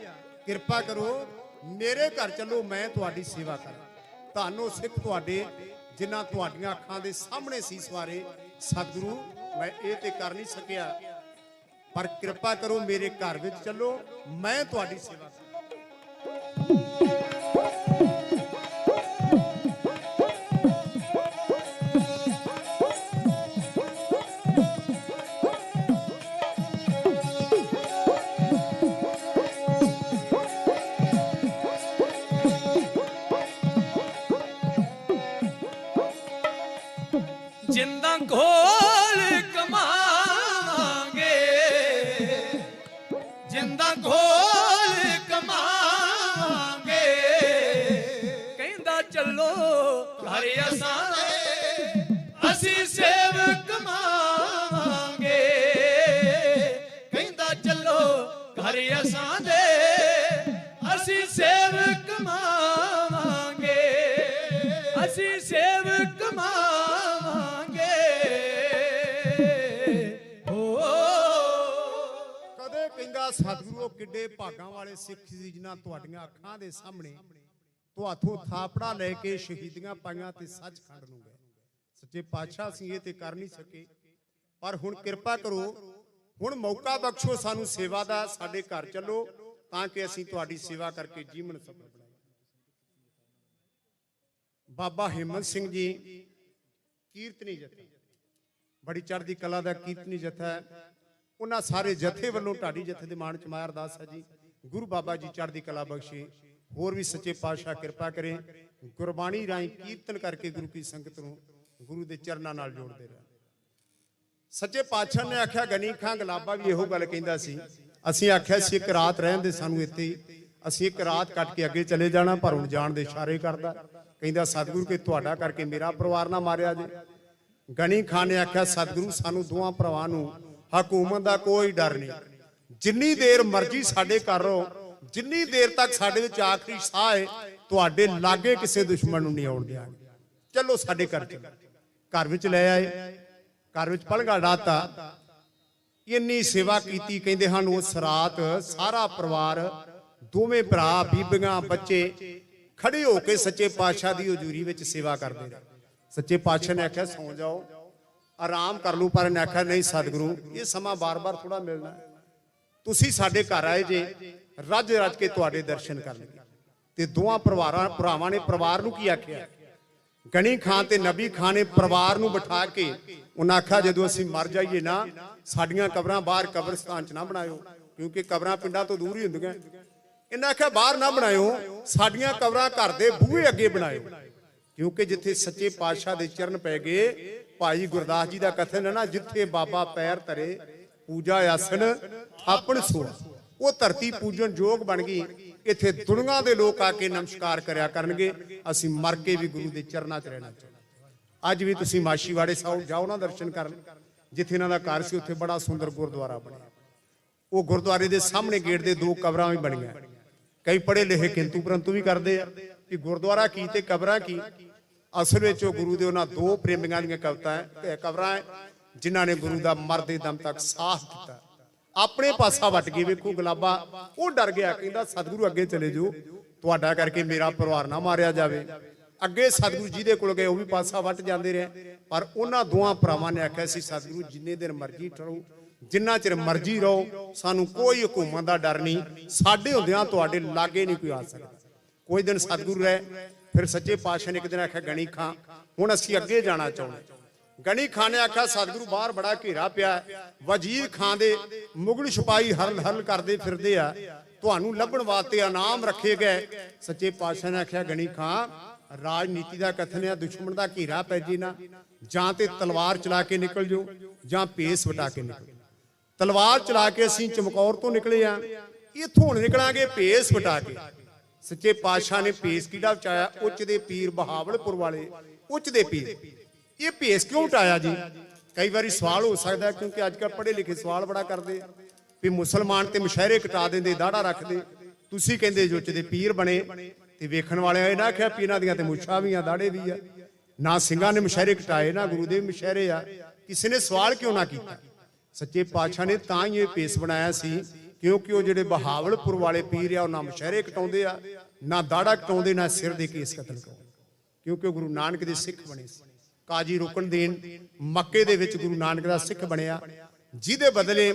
ਕਿਰਪਾ ਕਰੋ ਮੇਰੇ ਘਰ ਚੱਲੋ, ਮੈਂ ਤੁਹਾਡੀ ਸੇਵਾ ਕਰਾਂ। ਤੁਹਾਨੂੰ ਸਿੱਖ ਤੁਹਾਡੇ ਜਿਨ੍ਹਾਂ ਤੁਹਾਡੀਆਂ ਅੱਖਾਂ ਦੇ ਸਾਹਮਣੇ ਸੀ ਸਵਾਰੇ, ਸਤਿਗੁਰੂ ਮੈਂ ਇਹ ਤੇ ਕਰ ਨਹੀਂ ਸਕਿਆ, ਪਰ ਕਿਰਪਾ ਕਰੋ ਮੇਰੇ ਘਰ ਵਿੱਚ ਚੱਲੋ, ਮੈਂ ਤੁਹਾਡੀ ਸੇਵਾ ਕਰਾਂ। ਜਿੰਦਾਂ ਘੋਲ ਕਮਾਵਾਂਗੇ, ਜਿੰਦਾਂ ਘੋਲ ਕਮਾਵਾਂਗੇ, ਕਹਿੰਦਾ ਚੱਲੋ ਘਰ ਅਸਾਂ ਦੇ ਅਸੀਂ ਸੇਵ ਕਮਾਵਾਂਗੇ, ਕਹਿੰਦਾ ਚੱਲੋ ਘਰ ਅਸਾਂ ਦੇ ਅਸੀਂ ਸੇਵ ਕਮਾਵਾਂਗੇ, ਅਸੀਂ ਸੇਵ ਕਮਾਵਾਂਗੇ। ਸਤਿਗੁਰੂ ਕਿੱਡੇ ਭਾਗਾਂ ਵਾਲੇ ਸਿੱਖ ਸੀ ਜਿਨ੍ਹਾਂ ਤੁਹਾਡੀਆਂ ਅੱਖਾਂ ਦੇ ਸਾਹਮਣੇ ਤੁਹਾਥੋਂ ਥਾਪੜਾ ਲੈ ਕੇ ਸ਼ਹੀਦੀਆਂ ਪਾਈਆਂ ਤੇ ਸੱਚਖੰਡ ਨੂੰ ਗਏ। ਸੱਚੇ ਪਾਤਸ਼ਾਹ ਸੀ ਇਹ ਤੇ ਕਰ ਨਹੀਂ ਸਕੇ, ਪਰ ਹੁਣ ਕਿਰਪਾ ਕਰੋ, ਹੁਣ ਮੌਕਾ ਬਖਸ਼ੋ ਸਾਨੂੰ ਸੇਵਾ ਦਾ, ਸਾਡੇ ਘਰ ਚੱਲੋ ਤਾਂ ਕਿ ਅਸੀਂ ਤੁਹਾਡੀ ਸੇਵਾ ਕਰਕੇ ਜੀਵਨ ਸਫਲ ਬਣਾਈਏ। ਬਾਬਾ ਹਿੰਮਤ ਸਿੰਘ ਜੀ ਕੀਰਤਨੀ ਜਥਾ, ਬੜੀ ਚੜ੍ਹਦੀ ਕਲਾ ਦਾ ਕੀਰਤਨੀ ਜਥਾ ਹੈ, ਉਹਨਾਂ ਸਾਰੇ ਜਥੇ ਵੱਲੋਂ ਢਾਡੀ ਜਥੇ ਦੇ ਮਾਣ ਚ ਮਾਇਆ ਅਰਦਾਸ ਹੈ ਜੀ, ਗੁਰੂ ਬਾਬਾ ਜੀ ਚੜ੍ਹਦੀ ਕਲਾ ਬਖਸ਼ੇ, ਹੋਰ ਵੀ ਸੱਚੇ ਪਾਤਸ਼ਾਹ ਕਿਰਪਾ ਕਰੇ, ਗੁਰਬਾਣੀ ਰਾਹੀਂ ਕੀਰਤਨ ਕਰਕੇ ਗੁਰੂ ਕੀ ਸੰਗਤ ਨੂੰ ਗੁਰੂ ਦੇ ਚਰਨਾਂ ਨਾਲ ਜੋੜਦੇ ਰਹਿਣ। ਸੱਚੇ ਪਾਤਸ਼ਾਹ ਨੇ ਆਖਿਆ, ਗਨੀ ਖਾਂ ਗਲਾਬਾ ਵੀ ਇਹੋ ਗੱਲ ਕਹਿੰਦਾ ਸੀ। ਅਸੀਂ ਆਖਿਆ ਸੀ ਇੱਕ ਰਾਤ ਰਹਿਣ ਦੇ ਸਾਨੂੰ ਇੱਥੇ ਹੀ, ਅਸੀਂ ਇੱਕ ਰਾਤ ਕੱਟ ਕੇ ਅੱਗੇ ਚਲੇ ਜਾਣਾ, ਪਰ ਹੁਣ ਜਾਣ ਦੇ ਇਸ਼ਾਰੇ ਕਰਦਾ। ਕਹਿੰਦਾ ਸਤਿਗੁਰੂ ਕਿ ਤੁਹਾਡਾ ਕਰਕੇ ਮੇਰਾ ਪਰਿਵਾਰ ਨਾ ਮਾਰਿਆ ਜੇ। ਗਨੀ ਖਾਂ ਨੇ ਆਖਿਆ, ਸਤਿਗੁਰੂ ਸਾਨੂੰ ਦੋਵਾਂ ਭਰਾਵਾਂ ਨੂੰ ਹਕੂਮਤ ਦਾ ਕੋਈ ਡਰ ਨਹੀਂ, ਜਿੰਨੀ ਦੇਰ ਮਰਜ਼ੀ ਸਾਡੇ ਘਰ ਰਹੋ, ਜਿੰਨੀ ਦੇਰ ਤੱਕ ਸਾਡੇ ਵਿੱਚ ਆਖਰੀ ਸਾਹ ਹੈ, ਤੁਹਾਡੇ ਲਾਗੇ ਕਿਸੇ ਦੁਸ਼ਮਣ ਨੂੰ ਨਹੀਂ ਆਉਣ ਦਿਆਂਗੇ। ਚਲੋ ਸਾਡੇ ਘਰ ਚਲੋ। ਘਰ ਵਿੱਚ ਲੈ ਆਏ, ਘਰ ਵਿੱਚ ਪਲੰਘਾ ਡਾਤਾ, ਇੰਨੀ ਸੇਵਾ ਕੀਤੀ। ਕਹਿੰਦੇ ਹਨ ਉਸ ਰਾਤ ਸਾਰਾ ਪਰਿਵਾਰ, ਦੋਵੇਂ ਭਰਾ, ਬੀਬੀਆਂ, ਬੱਚੇ ਖੜੇ ਹੋ ਕੇ ਸੱਚੇ ਪਾਤਸ਼ਾਹ ਦੀ ਹਜ਼ੂਰੀ ਵਿੱਚ ਸੇਵਾ ਕਰਦੇ ਰਹੇ। ਸੱਚੇ ਪਾਤਸ਼ਾਹ ਨੇ ਆਖਿਆ ਸੌਂ ਜਾਓ, ਆਰਾਮ ਕਰ ਲਓ, ਪਰ ਇਹਨੇ ਆਖਿਆ ਨਹੀਂ ਸਤਿਗੁਰੂ, ਇਹ ਸਮਾਂ ਬਾਰ-ਬਾਰ ਥੋੜਾ ਮਿਲਣਾ, ਤੁਸੀਂ ਸਾਡੇ ਘਰ ਆਏ ਜੇ, ਰੱਜ ਰੱਜ ਕੇ ਤੁਹਾਡੇ ਦਰਸ਼ਨ ਕਰ ਲਏ। ਤੇ ਦੋਵਾਂ ਭਰਾਵਾਂ ਨੇ ਪਰਿਵਾਰ ਨੂੰ ਕੀ ਆਖਿਆ? ਗਨੀ ਖਾਂ ਤੇ ਨਬੀ ਖਾਂ ਨੇ ਪਰਿਵਾਰ ਨੂੰ ਬਿਠਾ ਕੇ ਉਹਨਾਂ ਆਖਿਆ, ਜਦੋਂ ਅਸੀਂ ਮਰ ਜਾਈਏ ਨਾ, ਸਾਡੀਆਂ ਕਬਰਾਂ ਬਾਹਰ ਕਬਰਸਤਾਨ 'ਚ ਨਾ ਬਣਾਇਓ, ਕਿਉਂਕਿ ਕਬਰਾਂ ਪਿੰਡਾਂ ਤੋਂ ਦੂਰ ਹੀ ਹੁੰਦੀਆਂ। ਇਹਨਾਂ ਆਖਿਆ ਬਾਹਰ ਨਾ ਬਣਾਇਓ, ਸਾਡੀਆਂ ਕਬਰਾਂ ਘਰ ਦੇ ਬੂਹੇ ਅੱਗੇ ਬਣਾਇਓ, ਕਿਉਂਕਿ ਜਿੱਥੇ ਸੱਚੇ ਪਾਤਸ਼ਾਹ ਦੇ ਚਰਨ ਪੈ ਗਏ। ਭਾਈ ਗੁਰਦਾਸ ਜੀ ਦਾ ਕਥਨ ਹੈ ਨਾ, ਜਿੱਥੇ ਬਾਬਾ ਪੈਰ ਧਰੇ ਪੂਜਾ ਆਸਣ ਥਾਪਣ ਸੋਆ, ਉਹ ਧਰਤੀ ਪੂਜਣ ਯੋਗ ਬਣ ਗਈ। ਇੱਥੇ ਦੁਨੀਆਂ ਦੇ ਲੋਕ ਆ ਕੇ ਨਮਸਕਾਰ ਕਰਿਆ ਕਰਨਗੇ। ਅਸੀਂ ਮਰ ਕੇ ਵੀ ਗੁਰੂ ਦੇ ਚਰਨਾਂ 'ਚ ਰਹਿਣਾ ਚਾਹੀਦਾ। ਅੱਜ ਵੀ ਤੁਸੀਂ ਮਾਸ਼ੀਵਾੜੇ ਸਾਹਿਬ ਜਾਓ ਨਾ ਦਰਸ਼ਨ ਕਰਨ, ਜਿੱਥੇ ਇਹਨਾਂ ਦਾ ਘਰ ਸੀ, ਉੱਥੇ ਬੜਾ ਸੁੰਦਰ ਗੁਰਦੁਆਰਾ ਬਣਿਆ। ਉਹ ਗੁਰਦੁਆਰੇ ਦੇ ਸਾਹਮਣੇ ਗੇਟ ਦੇ 2 ਕਬਰਾਂ ਵੀ ਬਣੀਆਂ। ਕਈ ਪੜ੍ਹੇ ਲਿਖੇ ਕਿੰਤੂ ਪਰੰਤੂ ਵੀ ਕਰਦੇ ਆ ਕਿ ਗੁਰਦੁਆਰਾ ਕੀ ਤੇ ਕਬਰਾਂ ਕੀ। ਅਸਲ ਵਿੱਚ ਉਹ ਗੁਰੂ ਦੇ ਉਹਨਾਂ 2 ਪ੍ਰੇਮੀਆਂ ਦੀਆਂ ਕਬਰਾਂ, ਜਿਨ੍ਹਾਂ ਨੇ ਗੁਰੂ ਦਾ ਮਰਦੇ ਦਮ ਤੱਕ ਸਾਥ ਦਿੱਤਾ। ਆਪਣੇ ਪਾਸਾ ਵੱਟ ਕੇ ਵੇਖੋ ਗੁਲਾਬਾ, ਉਹ ਡਰ ਗਿਆ। ਕਹਿੰਦਾ ਸਤਿਗੁਰੂ ਅੱਗੇ ਚਲੇ ਜਾਓ, ਤੁਹਾਡਾ ਕਰਕੇ ਮੇਰਾ ਪਰਿਵਾਰ ਨਾ ਮਾਰਿਆ ਜਾਵੇ। ਅੱਗੇ ਸਤਿਗੁਰੂ ਜੀ ਦੇ ਕੋਲ ਗਏ, ਉਹ ਵੀ ਪਾਸਾ ਵੱਟ ਜਾਂਦੇ ਰਹੇ। ਪਰ ਉਹਨਾਂ ਦੋਵਾਂ ਭਰਾਵਾਂ ਨੇ ਆਖਿਆ ਸੀ, ਸਤਿਗੁਰੂ ਜਿੰਨੇ ਦਿਨ ਮਰਜ਼ੀ ਠਹਰੋ, ਜਿੰਨਾ ਚਿਰ ਮਰਜ਼ੀ ਰਹੋ, ਸਾਨੂੰ ਕੋਈ ਹੁਕੂਮਤ ਦਾ ਡਰ ਨਹੀਂ, ਸਾਡੇ ਹੁੰਦਿਆਂ ਤੁਹਾਡੇ ਲਾਗੇ ਨਹੀਂ ਕੋਈ ਆ ਸਕਦਾ। ਕੋਈ ਦਿਨ ਸਤਿਗੁਰੂ ਰਹੇ। ਫਿਰ ਸੱਚੇ ਪਾਤਸ਼ਾਹ ਨੇ ਇੱਕ ਦਿਨ ਆਖਿਆ, ਗਨੀ ਖਾਂ ਹੁਣ ਅਸੀਂ ਅੱਗੇ ਜਾਣਾ ਚਾਹੁੰਦੇ। ਗਨੀ ਖਾਂ ਨੇ ਆਖਿਆ, ਸਤਿਗੁਰੂ ਬਾਹਰ ਬੜਾ ਘੇਰਾ ਪਿਆ, ਵਜ਼ੀਰ ਖਾਂ ਦੇ ਮੁਗਲ ਸਿਪਾਹੀ ਹਰਲ ਹਰਲ ਕਰਦੇ ਫਿਰਦੇ ਆ, ਤੁਹਾਨੂੰ ਲੱਭਣ ਵਾਸਤੇ ਇਨਾਮ ਰੱਖੇ ਗਏ। ਸੱਚੇ ਪਾਤਸ਼ਾਹ ਨੇ ਆਖਿਆ, ਗਨੀ ਖਾਂ ਰਾਜਨੀਤੀ ਦਾ ਕਥਨ ਹੈ, ਦੁਸ਼ਮਣ ਦਾ ਘੇਰਾ ਪੈ ਜੇ ਨਾ, ਜਾਂ ਤੇ ਤਲਵਾਰ ਚਲਾ ਕੇ ਨਿਕਲ ਜਾਓ, ਜਾਂ ਭੇਸ ਵਟਾ ਕੇ ਨਿਕਲ। ਤਲਵਾਰ ਚਲਾ ਕੇ ਅਸੀਂ ਚਮਕੌਰ ਤੋਂ ਨਿਕਲੇ ਆ, ਇੱਥੋਂ ਨਿਕਲਾਂਗੇ ਭੇਸ ਵਟਾ ਕੇ। ਸੱਚੇ ਪਾਤਸ਼ਾਹ ਨੇ ਭੇਸ ਕਿਹੜਾ ਵਟਾਇਆ? ਉੱਚ ਦੇ ਪੀਰ ਬਹਾਵਲਪੁਰ ਵਾਲੇ ਉੱਚ ਦੇ ਪੀਰ। ਇਹ ਭੇਸ ਕਿਉਂ ਵਟਾਇਆ ਜੀ? ਕਈ ਵਾਰੀ ਸਵਾਲ ਹੋ ਸਕਦਾ, ਕਿਉਂਕਿ ਅੱਜ ਕੱਲ੍ਹ ਪੜ੍ਹੇ ਲਿਖੇ ਸਵਾਲ ਬੜਾ ਕਰਦੇ ਆ ਵੀ ਮੁਸਲਮਾਨ ਤੇ ਮੁਸ਼ਹਿਰੇ ਕਟਾ ਦਿੰਦੇ, ਦਾੜਾ ਰੱਖਦੇ, ਤੁਸੀਂ ਕਹਿੰਦੇ ਜੋ ਉੱਚ ਦੇ ਪੀਰ ਬਣੇ। ਤੇ ਵੇਖਣ ਵਾਲਿਆਂ ਇਹ ਨਾ ਆਖਿਆ ਵੀ ਇਹਨਾਂ ਦੀਆਂ ਤੇ ਮੁੱਛਾਂ ਵੀ ਆ, ਦਾੜੇ ਵੀ ਆ, ਨਾ ਸਿੰਘਾਂ ਨੇ ਮੁਸ਼ਹਿਰੇ ਕਟਾਏ, ਨਾ ਗੁਰੂ ਦੇ ਮੁਸ਼ਹਿਰੇ ਆ। ਕਿਸੇ ਨੇ ਸਵਾਲ ਕਿਉਂ ਨਾ ਕੀਤਾ? ਸੱਚੇ ਪਾਤਸ਼ਾਹ ਨੇ ਤਾਂ ਹੀ ਇਹ ਭੇਸ ਬਣਾਇਆ ਸੀ, ਕਿਉਂਕਿ ਉਹ ਜਿਹੜੇ ਬਹਾਵਲਪੁਰ ਵਾਲੇ ਪੀਰ ਆ, ਉਹ ਨਾ ਮੁਸ਼ਹਿਰੇ ਕਟਾਉਂਦੇ ਆ, ਨਾ ਦਾੜਾ ਕਟਾਉਂਦੇ, ਨਾ ਸਿਰ ਦੇ ਕੇਸ ਕਤਲ ਕਰਾਉਂਦੇ, ਕਿਉਂਕਿ ਉਹ ਗੁਰੂ ਨਾਨਕ ਦੇ ਸਿੱਖ ਬਣੇ ਸੀ। ਕਾਜੀ ਰੁਕਨਦੀਨ ਮੱਕੇ ਦੇ ਵਿੱਚ ਗੁਰੂ ਨਾਨਕ ਦਾ ਸਿੱਖ ਬਣਿਆ, ਜਿਹਦੇ ਬਦਲੇ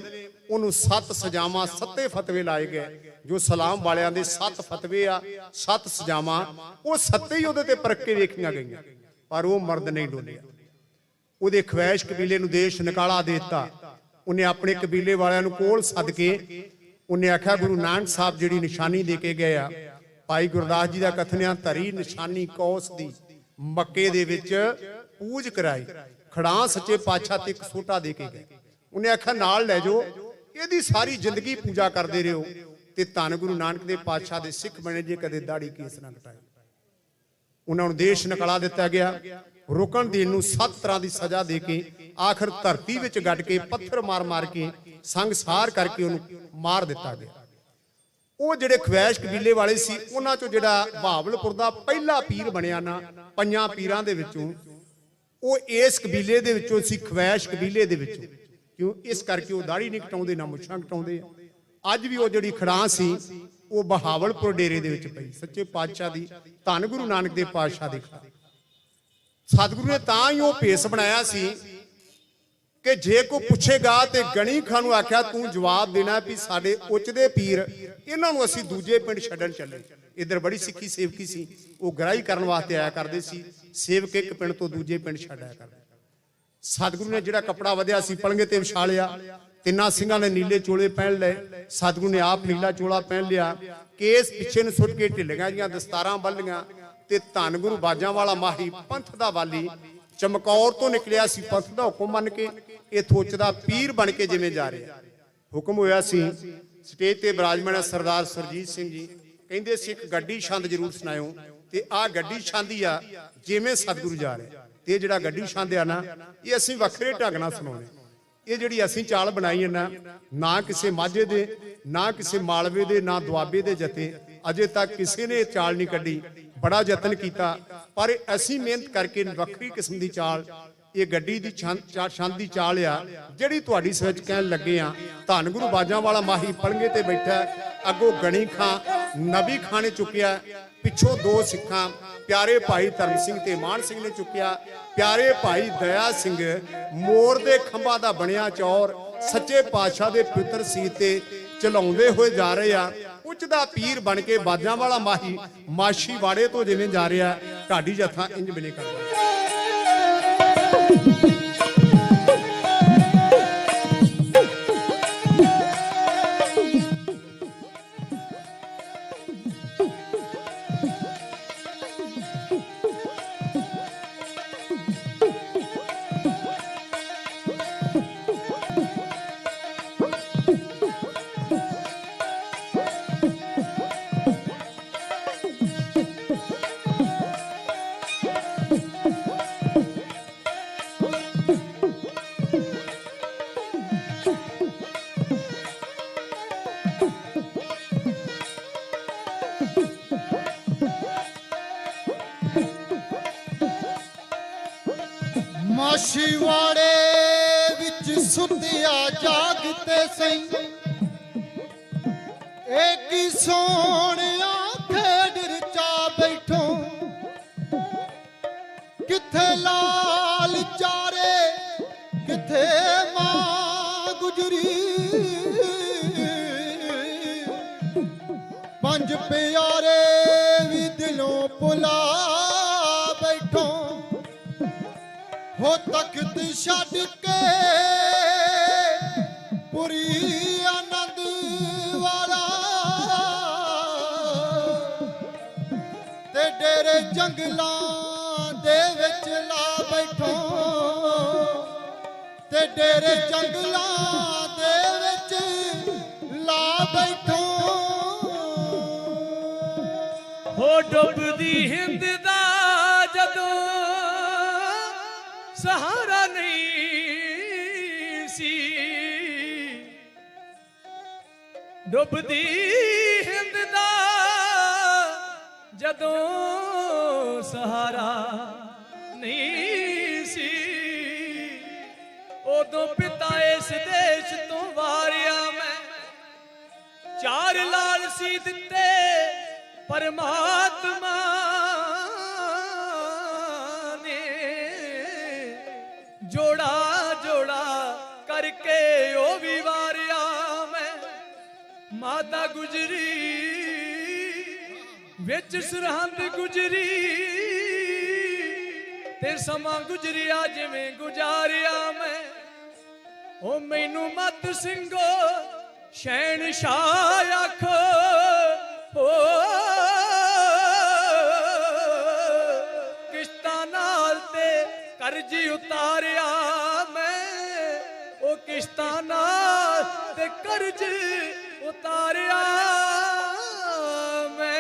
ਉਹਨੂੰ 7 ਸਜ਼ਾਵਾਂ 7 ਫਤਵੇ ਲਾਏ ਗਏ। ਜੋ ਸਲਾਮ ਵਾਲਿਆਂ ਦੇ 7 ਫਤਵੇ ਆ, 7 ਸਜ਼ਾਵਾਂ, ਉਹ 7 ਹੀ ਉਹਦੇ ਤੇ ਪਰਖ ਕੇ ਵੇਖੀਆਂ ਗਈਆਂ, ਪਰ ਉਹ ਮਰਦ ਨਹੀਂ ਡੋਲਿਆ। ਉਹਦੇ ਖਵੈਸ਼ ਕਬੀਲੇ ਨੂੰ ਦੇਸ਼ ਨਿਕਾਲਾ ਦੇ ਦਿੱਤਾ। ਉਹਨੇ ਆਪਣੇ ਕਬੀਲੇ ਵਾਲਿਆਂ ਨੂੰ ਕੋਲ ਸੱਦ ਕੇ ਉਹਨੇ ਆਖਿਆ, ਗੁਰੂ ਨਾਨਕ ਸਾਹਿਬ ਜਿਹੜੀ ਨਿਸ਼ਾਨੀ ਦੇ ਕੇ ਗਏ ਆ, ਭਾਈ ਗੁਰਦਾਸ ਜੀ ਦਾ ਕਥਨ ਆ, ਧਰੀ ਨਿਸ਼ਾਨੀ ਕੌਸ ਦੀ, ਮੱਕੇ ਦੇ ਵਿੱਚ ਪੂਜ ਕਰਾਈ, ਖੜਾਂ ਸੱਚੇ ਪਾਤਸ਼ਾਹ ਤੇ ਇੱਕ ਸੋਟਾ ਦੇ ਕੇ ਗਏ। ਉਹਨੇ ਆਖਿਆ ਨਾਲ ਲੈ ਜਾਓ, ਇਹਦੀ ਸਾਰੀ ਜ਼ਿੰਦਗੀ ਪੂਜਾ ਕਰਦੇ ਰਹੋ, ਤੇ ਧੰਨ ਗੁਰੂ ਨਾਨਕ ਦੇ ਪਾਤਸ਼ਾਹ ਦੇ ਸਿੱਖ ਬਣੇ ਜੇ ਕਦੇ ਦਾੜੀ ਕੇਸ ਨਾ ਕਟਾਏ। ਉਹਨਾਂ ਨੂੰ ਦੇਸ਼ ਨਿਕਾਲਾ ਦਿੱਤਾ ਗਿਆ। ਰੁਕਨਦੀਨ ਨੂੰ 7 ਤਰ੍ਹਾਂ ਦੀ ਸਜ਼ਾ ਦੇ ਕੇ ਆਖਰ ਧਰਤੀ ਵਿੱਚ ਗੱਡ ਕੇ ਪੱਥਰ ਮਾਰ ਮਾਰ ਕੇ ਸੰਗਸਾਰ ਕਰਕੇ ਉਹਨੂੰ ਮਾਰ ਦਿੱਤਾ ਗਿਆ। ਉਹ ਜਿਹੜੇ ਖਵੈਸ਼ ਕਬੀਲੇ ਵਾਲੇ ਸੀ, ਉਹਨਾਂ ਚੋਂ ਜਿਹੜਾ ਬਹਾਵਲਪੁਰ ਦਾ ਪਹਿਲਾ ਪੀਰ ਬਣਿਆ ਨਾ 5 ਪੀਰਾਂ ਦੇ ਵਿੱਚੋਂ, ਉਹ ਇਸ ਕਬੀਲੇ ਦੇ ਵਿੱਚੋਂ ਸੀ, ਖਵੈਸ਼ ਕਬੀਲੇ ਦੇ ਵਿੱਚੋਂ। ਕਿਉਂ? ਇਸ ਕਰਕੇ ਉਹ ਦਾੜੀ ਨਹੀਂ ਕਟਾਉਂਦੇ, ਨਾ ਮੁੱਛਾਂ ਕਟਾਉਂਦੇ। ਅੱਜ ਵੀ ਉਹ ਜਿਹੜੀ ਖੜਾਂ ਸੀ, ਉਹ ਬਹਾਵਲਪੁਰ ਡੇਰੇ ਦੇ ਵਿੱਚ ਪਈ, ਸੱਚੇ ਪਾਤਸ਼ਾਹ ਦੀ, ਧੰਨ ਗੁਰੂ ਨਾਨਕ ਦੇ ਪਾਤਸ਼ਾਹ ਦੀ ਖੜਾਂ। ਸਤਿਗੁਰੂ ਨੇ ਤਾਂ ਹੀ ਉਹ ਭੇਸ ਬਣਾਇਆ ਸੀ ਕਿ ਜੇ ਕੋਈ ਪੁੱਛੇਗਾ ਤੇ ਗਣੀ ਖਾਂ ਨੂੰ ਆਖਿਆ, ਤੂੰ ਜਵਾਬ ਦੇਣਾ ਵੀ ਸਾਡੇ ਉੱਚ ਦੇ ਪੀਰ, ਇਹਨਾਂ ਨੂੰ ਅਸੀਂ ਦੂਜੇ ਪਿੰਡ ਛੱਡਣ ਚੱਲੇ। ਇੱਧਰ ਬੜੀ ਸਿੱਖੀ ਸੇਵਕੀ ਸੀ, ਉਹ ਗ੍ਰਾਹੀ ਕਰਨ ਵਾਸਤੇ ਆਇਆ ਕਰਦੇ ਸੀ। ਸੇਵਕ ਇੱਕ ਪਿੰਡ ਤੋਂ ਦੂਜੇ ਪਿੰਡ ਛੱਡ ਆਇਆ ਕਰਦੇ। ਸਤਿਗੁਰੂ ਨੇ ਜਿਹੜਾ ਕੱਪੜਾ ਵਧਿਆ ਸੀ ਪਲੰਗੇ ਤੇ ਵਿਛਾ ਲਿਆ। 3 ਸਿੰਘਾਂ ਨੇ ਨੀਲੇ ਚੋਲੇ ਪਹਿਨ ਲਏ। ਸਤਿਗੁਰੂ ਨੇ ਆਪ ਨੀਲਾ ਚੋਲਾ ਪਹਿਨ ਲਿਆ। ਕੇਸ ਪਿੱਛੇ ਨੂੰ ਸੁੱਟ ਕੇ ਢਿੱਲੀਆਂ ਜੀਆਂ ਦਸਤਾਰਾਂ ਬੰਨ੍ਹੀਆਂ, ਤੇ ਧੰਨ ਗੁਰੂ ਬਾਜਾਂ ਵਾਲਾ ਮਾਹੀ, ਪੰਥ ਦਾ ਵਾਲੀ, ਚਮਕੌਰ ਤੋਂ ਨਿਕਲਿਆ ਸੀ ਪੰਥ ਦਾ ਹੁਕਮ ਮੰਨ ਕੇ, ਇਹ ਥੋਚ ਦਾ ਪੀਰ ਬਣ ਕੇ ਜਿਵੇਂ ਜਾ ਰਿਹਾ। ਹੁਕਮ ਹੋਇਆ ਸੀ, ਸਟੇਜ ਤੇ ਬਿਰਾਜਮਾਨ ਸਰਦਾਰ ਸਰਜੀਤ ਸਿੰਘ ਜੀ ਕਹਿੰਦੇ ਸੀ ਇੱਕ ਗੱਡੀ ਛੰਦ ਜ਼ਰੂਰ ਸੁਣਾਇਓ, ਤੇ ਆਹ ਗੱਡੀ ਛੰਦ ਹੀ ਆ ਜਿਵੇਂ ਸਤਿਗੁਰੂ ਜਾ ਰਿਹਾ। ਤੇ ਜਿਹੜਾ ਗੱਡੀ ਛੰਦ ਆ ਨਾ, ਇਹ ਅਸੀਂ ਵੱਖਰੇ ਢੰਗ ਨਾਲ ਸੁਣਾਉਣੇ। ਇਹ ਜਿਹੜੀ ਅਸੀਂ ਚਾਲ ਬਣਾਈ ਹੈ ਨਾ ਕਿਸੇ ਮਾਝੇ ਦੇ, ਨਾ ਕਿਸੇ ਮਾਲਵੇ ਦੇ, ਨਾ ਦੁਆਬੇ ਦੇ ਜਥੇ, ਅਜੇ ਤੱਕ ਕਿਸੇ ਨੇ ਇਹ ਚਾਲ ਨਹੀਂ ਕੱਢੀ। ਬੜਾ ਯਤਨ ਕੀਤਾ, ਪਰ ਅਸੀਂ ਮਿਹਨਤ ਕਰਕੇ ਵੱਖਰੀ ਕਿਸਮ ਦੀ ਚਾਲ, ਇਹ ਗੱਡੀ ਦੀ ਛੰਦ ਦੀ ਚਾਲ ਆ ਜਿਹੜੀ ਤੁਹਾਡੀ ਸੱਚ ਕਹਿਣ ਲੱਗੇ ਆ। ਧੰਨ ਗੁਰੂ ਬਾਜਾਂ ਵਾਲਾ ਮਾਹੀ ਪਲੰਗੇ ਤੇ ਬੈਠਾ, ਅੱਗੋਂ ਗਣੀ ਖਾਂ ਨਬੀ ਖਾਂ ਨੇ ਚੁੱਕਿਆ, ਪਿੱਛੋਂ ਦੋ ਸਿੱਖਾਂ ਪਿਆਰੇ ਭਾਈ ਧਰਮ ਸਿੰਘ ਤੇ ਮਾਨ ਸਿੰਘ ਨੇ ਚੁੱਕਿਆ। ਪਿਆਰੇ ਭਾਈ ਦਇਆ ਸਿੰਘ ਮੋਰ ਦੇ ਖੰਭਾਂ ਦਾ ਬਣਿਆ ਚੌਰ ਸੱਚੇ ਪਾਤਸ਼ਾਹ ਦੇ ਪੁੱਤਰ ਸੀ ਤੇ ਚਲਾਉਂਦੇ ਹੋਏ ਜਾ ਰਹੇ ਆ। ਉੱਚ ਦਾ ਪੀਰ ਬਣ ਕੇ ਬਾਜਾਂ ਵਾਲਾ ਮਾਹੀ ਮਾਸ਼ੀ ਵਾੜੇ ਤੋਂ ਜਿਵੇਂ ਜਾ ਰਿਹਾ, ਢਾਡੀ ਜਥਾ ਇੰਜ ਬਿਨੇ ਕਰਦਾ। ਮਾਛੀਵਾੜੇ ਵਿੱਚ ਸੁੱਤਿਆ ਜਾਗਤੇ ਸਈ, ਏ ਕੀ ਸੋਹਣਿਆ ਖੇਡ ਰਚਾ ਬੈਠੋ। ਕਿੱਥੇ ਲਾਲ ਚਾਰੇ, ਕਿੱਥੇ ਮਾਂ ਗੁਜਰੀ, ਪੰਜ ਪਿਆਰੇ ਵੀ ਦਿਲੋਂ ਭੁਲਾ ਬੈਠੋ। ਹੋ ਤਖਤ ਛੱਡ ਕੇ ਪੁਰੀ ਆਨੰਦ ਵਾਲਾ, ਤੇ ਡੇਰੇ ਜੰਗਲਾਂ ਦੇ ਵਿੱਚ ਲਾ ਬੈਠੋ, ਤੇ ਡੇਰੇ ਜੰਗਲਾਂ ਦੇ ਵਿੱਚ ਲਾ ਬੈਠੋ। ਹੋ ਡੁੱਬਦੀ ਹਿੰਦ ਦਾ ਜਦੋਂ ਸਹਾਰਾ ਨਹੀਂ ਸੀ, ਡੁੱਬਦੀ ਹਿੰਦ ਦਾ ਜਦੋਂ ਸਹਾਰਾ ਨਹੀਂ ਸੀ, ਉਦੋਂ ਪਿਤਾ ਇਸ ਦੇਸ਼ ਤੋਂ ਵਾਰਿਆ ਮੈਂ। ਚਾਰ ਲਾਲ ਸੀ ਦਿੱਤੇ ਪਰਮਾਤਮਾ ਜੋੜਾ ਜੋੜਾ ਕਰਕੇ ਉਹ ਵੀ ਵਾਰਿਆ ਮੈਂ। ਮਾਤਾ ਗੁਜਰੀ ਵਿੱਚ ਸਰਹੰਦ ਗੁਜਰੀ, ਤੇ ਸਮਾਂ ਗੁਜਰਿਆ ਜਿਵੇਂ ਗੁਜ਼ਾਰਿਆ ਮੈਂ। ਉਹ ਮੈਨੂੰ ਮਤ ਸਿੰਘੋ ਸ਼ਹਿਨਸ਼ਾਹ ਆਖੋ, ਕਿਸ਼ਤਾਂ ਨਾਲ ਤੇ ਕਰਜ਼ ਉਤਾਰਿਆ ਮੈਂ। ਉਹ ਕਿਸ਼ਤਾਂ ਨਾਲ ਤੇ ਕਰਜ਼ ਉਤਾਰਿਆ ਮੈਂ।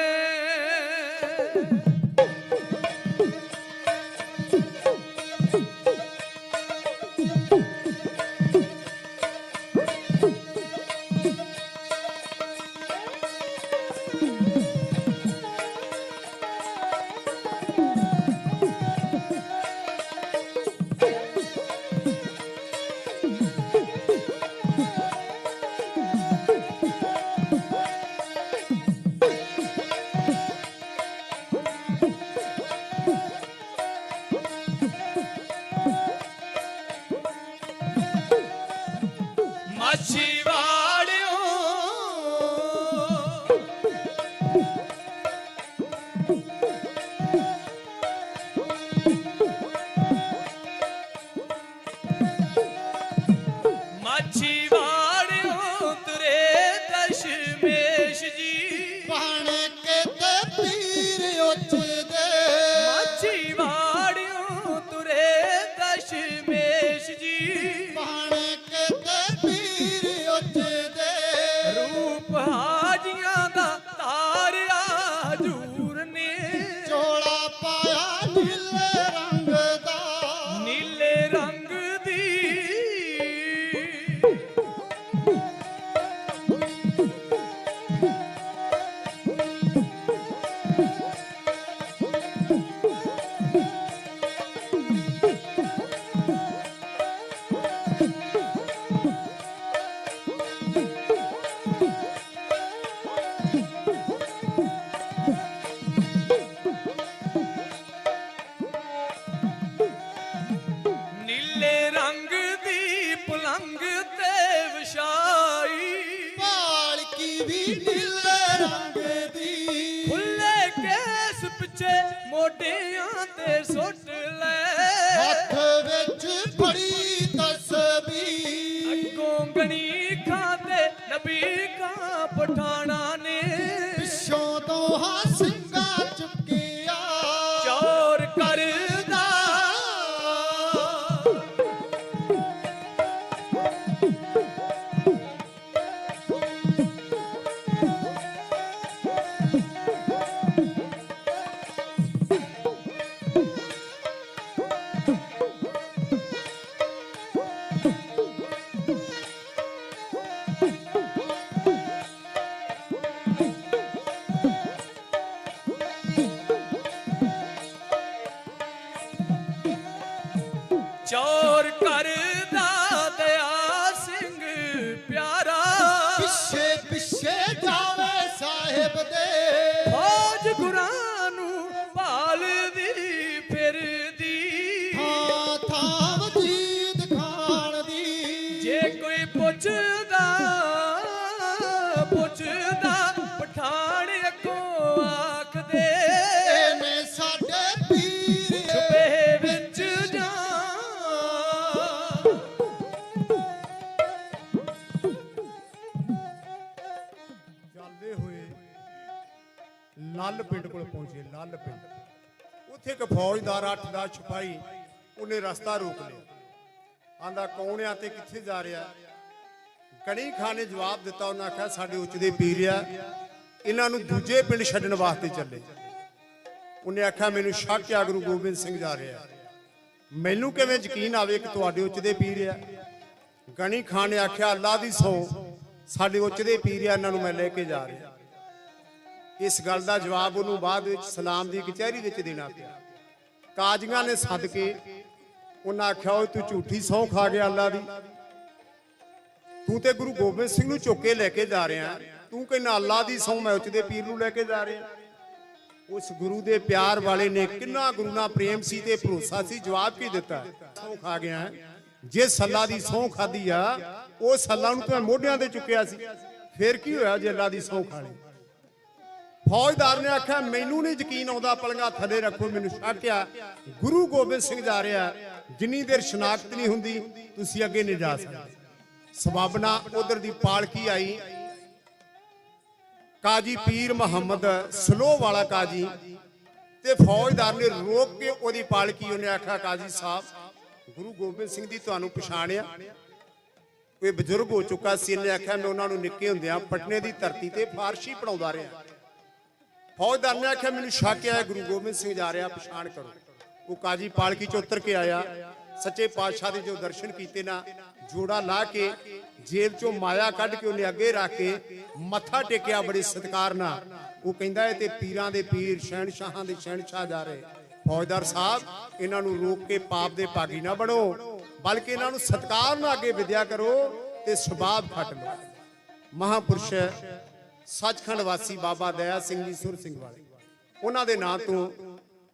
ਪਲੰਗ ਤੇ ਵਿਛਾਈ ਪਾਲਕੀ ਵੀ ਨੀਲੇ ਰੰਗ ਦੀ ਖੁੱਲੇ ਕੇਸ ਪਿੱਛੇ ਮੋਢਿਆਂ ਤੇ ਸੁੱਟ ਲੈ ਹੱਥ ਵਿੱਚ ਫੜੀ ਤਸਬੀਹ ਅੱਗੋਂ ਗਣੀ ਖਾਤੇ ਨਬੀ ਕਾ ਪਠਾਣਾ ਨੇ ਪਿੱਛੋਂ ਤੋਂ ਸਿੰਘਾ ਚੁੱਕਿਆ ਚੋਰ ਕਰਦਾ ਚੋਰ ਕਰਦਾ ਦਇਆ ਸਿੰਘ ਪਿਆਰਾ ਪਿੱਛੇ ਪਿੱਛੇ ਜਾਵੇ ਸਾਹਿਬ ਦੇ ਫੌਜ ਗੁਰਾਂ ਨੂੰ ਭਾਲਦੀ ਫਿਰਦੀ ਥਾਂ ਥਾਂ ਵਜੀਦ ਖਾਨ ਦੀ ਜੇ ਕੋਈ ਪੁੱਛਦਾ ਪਠਾਣ ਅੱਗੋਂ ਆਖਦੇ ਇਹਨੇ ਸਾਡੇ ਪੀਰ ਛੁਪੇ ਵਿੱਚ ਜਾ ਚੱਲਦੇ ਹੋਏ ਲੱਲ ਪਿੰਡ ਕੋਲ ਪਹੁੰਚੇ। ਲੱਲ ਪਿੰਡ ਉੱਥੇ ਇੱਕ ਫੌਜਦਾਰ 8 ਦਾ ਸਿਪਾਹੀ ਉਹਨੇ ਰਸਤਾ ਰੋਕ ਲਿਆ। ਆਂਦਾ ਕੌਣ ਆ ਤੇ ਕਿੱਥੇ ਜਾ ਰਿਹਾ? ਗਣੀ ਖਾਨ ਨੇ ਜਵਾਬ ਦਿੱਤਾ। ਉਹਨਾਂ ਆਖਿਆ ਸਾਡੇ ਉੱਚ ਦੇ ਪੀਰ ਆ, ਇਹਨਾਂ ਨੂੰ ਦੂਜੇ ਪਿੰਡ ਛੱਡਣ ਵਾਸਤੇ ਚੱਲੇ। ਉਹਨੇ ਆਖਿਆ ਮੈਨੂੰ ਸ਼ੱਕ ਆ ਗੁਰੂ ਗੋਬਿੰਦ ਸਿੰਘ ਜਾ ਰਿਹਾ, ਮੈਨੂੰ ਕਿਵੇਂ ਯਕੀਨ ਆਵੇ ਕਿ ਤੁਹਾਡੇ ਉੱਚ ਦੇ ਪੀਰ ਆ? ਗਣੀ ਖਾਨ ਨੇ ਆਖਿਆ ਅੱਲਾ ਦੀ ਸਹੁੰ ਸਾਡੇ ਉੱਚ ਦੇ ਪੀਰ ਆ, ਇਹਨਾਂ ਨੂੰ ਮੈਂ ਲੈ ਕੇ ਜਾ ਰਿਹਾ। ਇਸ ਗੱਲ ਦਾ ਜਵਾਬ ਉਹਨੂੰ ਬਾਅਦ ਵਿੱਚ ਸਲਾਮ ਦੀ ਕਚਹਿਰੀ ਵਿੱਚ ਦੇਣਾ ਪਿਆ। ਕਾਜ਼ੀਆਂ ਨੇ ਸੱਦ ਕੇ ਉਹਨਾਂ ਆਖਿਆ ਓਏ ਤੂੰ ਝੂਠੀ ਸਹੁੰ ਖਾ ਗਿਆ ਅੱਲਾ ਦੀ, ਤੂੰ ਤੇ ਗੁਰੂ ਗੋਬਿੰਦ ਸਿੰਘ ਨੂੰ ਚੁੱਕ ਕੇ ਲੈ ਕੇ ਜਾ ਰਿਹਾ, ਤੂੰ ਕਹਿੰਦਾ ਅੱਲਾ ਦੀ ਸਹੁੰ ਮੈਂ ਉੱਚ ਦੇ ਪੀਰ ਨੂੰ ਲੈ ਕੇ ਜਾ ਰਿਹਾ। ਉਸ ਗੁਰੂ ਦੇ ਪਿਆਰ ਵਾਲੇ ਨੇ ਕਿੰਨਾ ਗੁਰੂ ਨਾਲ ਪ੍ਰੇਮ ਸੀ ਤੇ ਭਰੋਸਾ ਸੀ, ਜਵਾਬ ਕੀ ਦਿੱਤਾ? ਸਹੁੰ ਖਾ ਗਿਆ। ਜਿਸ ਅੱਲਾ ਦੀ ਸਹੁੰ ਖਾਦੀ ਆ ਉਸ ਅੱਲਾ ਨੂੰ ਤੂੰ ਮੋਢਿਆਂ ਤੇ ਚੁੱਕਿਆ ਸੀ, ਫੇਰ ਕੀ ਹੋਇਆ ਜੇ ਅੱਲਾ ਦੀ ਸਹੁੰ ਖਾ ਲਈ? ਫੌਜਦਾਰ ਨੇ ਆਖਿਆ ਮੈਨੂੰ ਨਹੀਂ ਯਕੀਨ ਆਉਂਦਾ, ਪਲੰਘਾਂ ਥੱਲੇ ਰੱਖੋ, ਮੈਨੂੰ ਸ਼ੱਕ ਆ ਗੁਰੂ ਗੋਬਿੰਦ ਸਿੰਘ ਜਾ ਰਿਹਾ। ਜਿੰਨੀ ਦੇਰ ਸ਼ਨਾਖਤ ਨਹੀਂ ਹੁੰਦੀ ਤੁਸੀਂ ਅੱਗੇ ਨਹੀਂ ਜਾ ਸਕਦੇ। ਸਬਾਬਨਾ ਉਧਰ ਦੀ ਪਾਲਕੀ ਆਈ। ਕਾਜੀ ਪੀਰ ਮੁਹੰਮਦ ਸਲੋਹ ਵਾਲਾ ਕਾਜੀ ਤੇ ਫੌਜਦਾਰ ਨੇ ਰੋਕ ਕੇ ਉਹਦੀ ਪਾਲਕੀ, ਉਹਨੇ ਆਖਿਆ ਕਾਜੀ ਸਾਹਿਬ ਗੁਰੂ ਗੋਬਿੰਦ ਸਿੰਘ ਦੀ ਤੁਹਾਨੂੰ ਪਛਾਣਿਆ? ਕੋਈ ਬਜ਼ੁਰਗ ਹੋ ਚੁੱਕਾ ਸੀ। ਇਹਨੇ ਆਖਿਆ ਮੈਂ ਉਹਨਾਂ ਨੂੰ ਨਿੱਕੇ ਹੁੰਦਿਆਂ ਪਟਨੇ ਦੀ ਧਰਤੀ ਤੇ ਫਾਰਸੀ ਪੜਾਉਂਦਾ ਰਿਹਾ। ਫੌਜਦਾਰ ਨੇ ਆਖਿਆ ਮੈਨੂੰ ਸ਼ੱਕ ਹੈ ਗੁਰੂ ਗੋਬਿੰਦ ਸਿੰਘ ਜਾ ਰਿਹਾ, ਪਛਾਣ ਕਰੋ। ਉਹ ਕਾਜੀ ਪਾਲਕੀ ਚ ਉਤਰ ਕੇ ਆਇਆ। ਸੱਚੇ ਪਾਤਸ਼ਾਹ ਦੇ ਜੋ ਦਰਸ਼ਨ ਕੀਤੇ ਨਾ, ਜੋੜਾ ਲਾ ਕੇ ਜੇਬ ਚੋਂ ਮਾਇਆ ਕੱਢ ਕੇ ਉਹਨੇ ਅੱਗੇ ਰੱਖ ਕੇ ਮੱਥਾ ਟੇਕਿਆ ਬੜੇ ਸਤਿਕਾਰ ਨਾਲ। ਉਹ ਕਹਿੰਦਾ ਇਹ ਤੇ ਪੀਰਾਂ ਦੇ ਪੀਰ ਸ਼ਹਿਨਸ਼ਾਹਾਂ ਦੇ ਸ਼ਹਿਨਸ਼ਾਹ ਜਾ ਰਹੇ। ਫੌਜਦਾਰ ਸਾਹਿਬ ਇਹਨਾਂ ਨੂੰ ਰੋਕ ਕੇ ਪਾਪ ਦੇ ਭਾਗੀ ਨਾ ਬਣੋ, ਬਲਕਿ ਇਹਨਾਂ ਨੂੰ ਸਤਿਕਾਰ ਨਾਲ ਅੱਗੇ ਵਿਦਿਆ ਕਰੋ ਤੇ ਸਬਾਬ ਖੱਟ ਲਓ। ਮਹਾਪੁਰਸ਼ ਸੱਚਖੰਡ ਵਾਸੀ ਬਾਬਾ ਦਇਆ ਸਿੰਘ ਜੀ ਸੁਰ ਸਿੰਘ ਵਾਲੇ, ਉਹਨਾਂ ਦੇ ਨਾਂ ਤੋਂ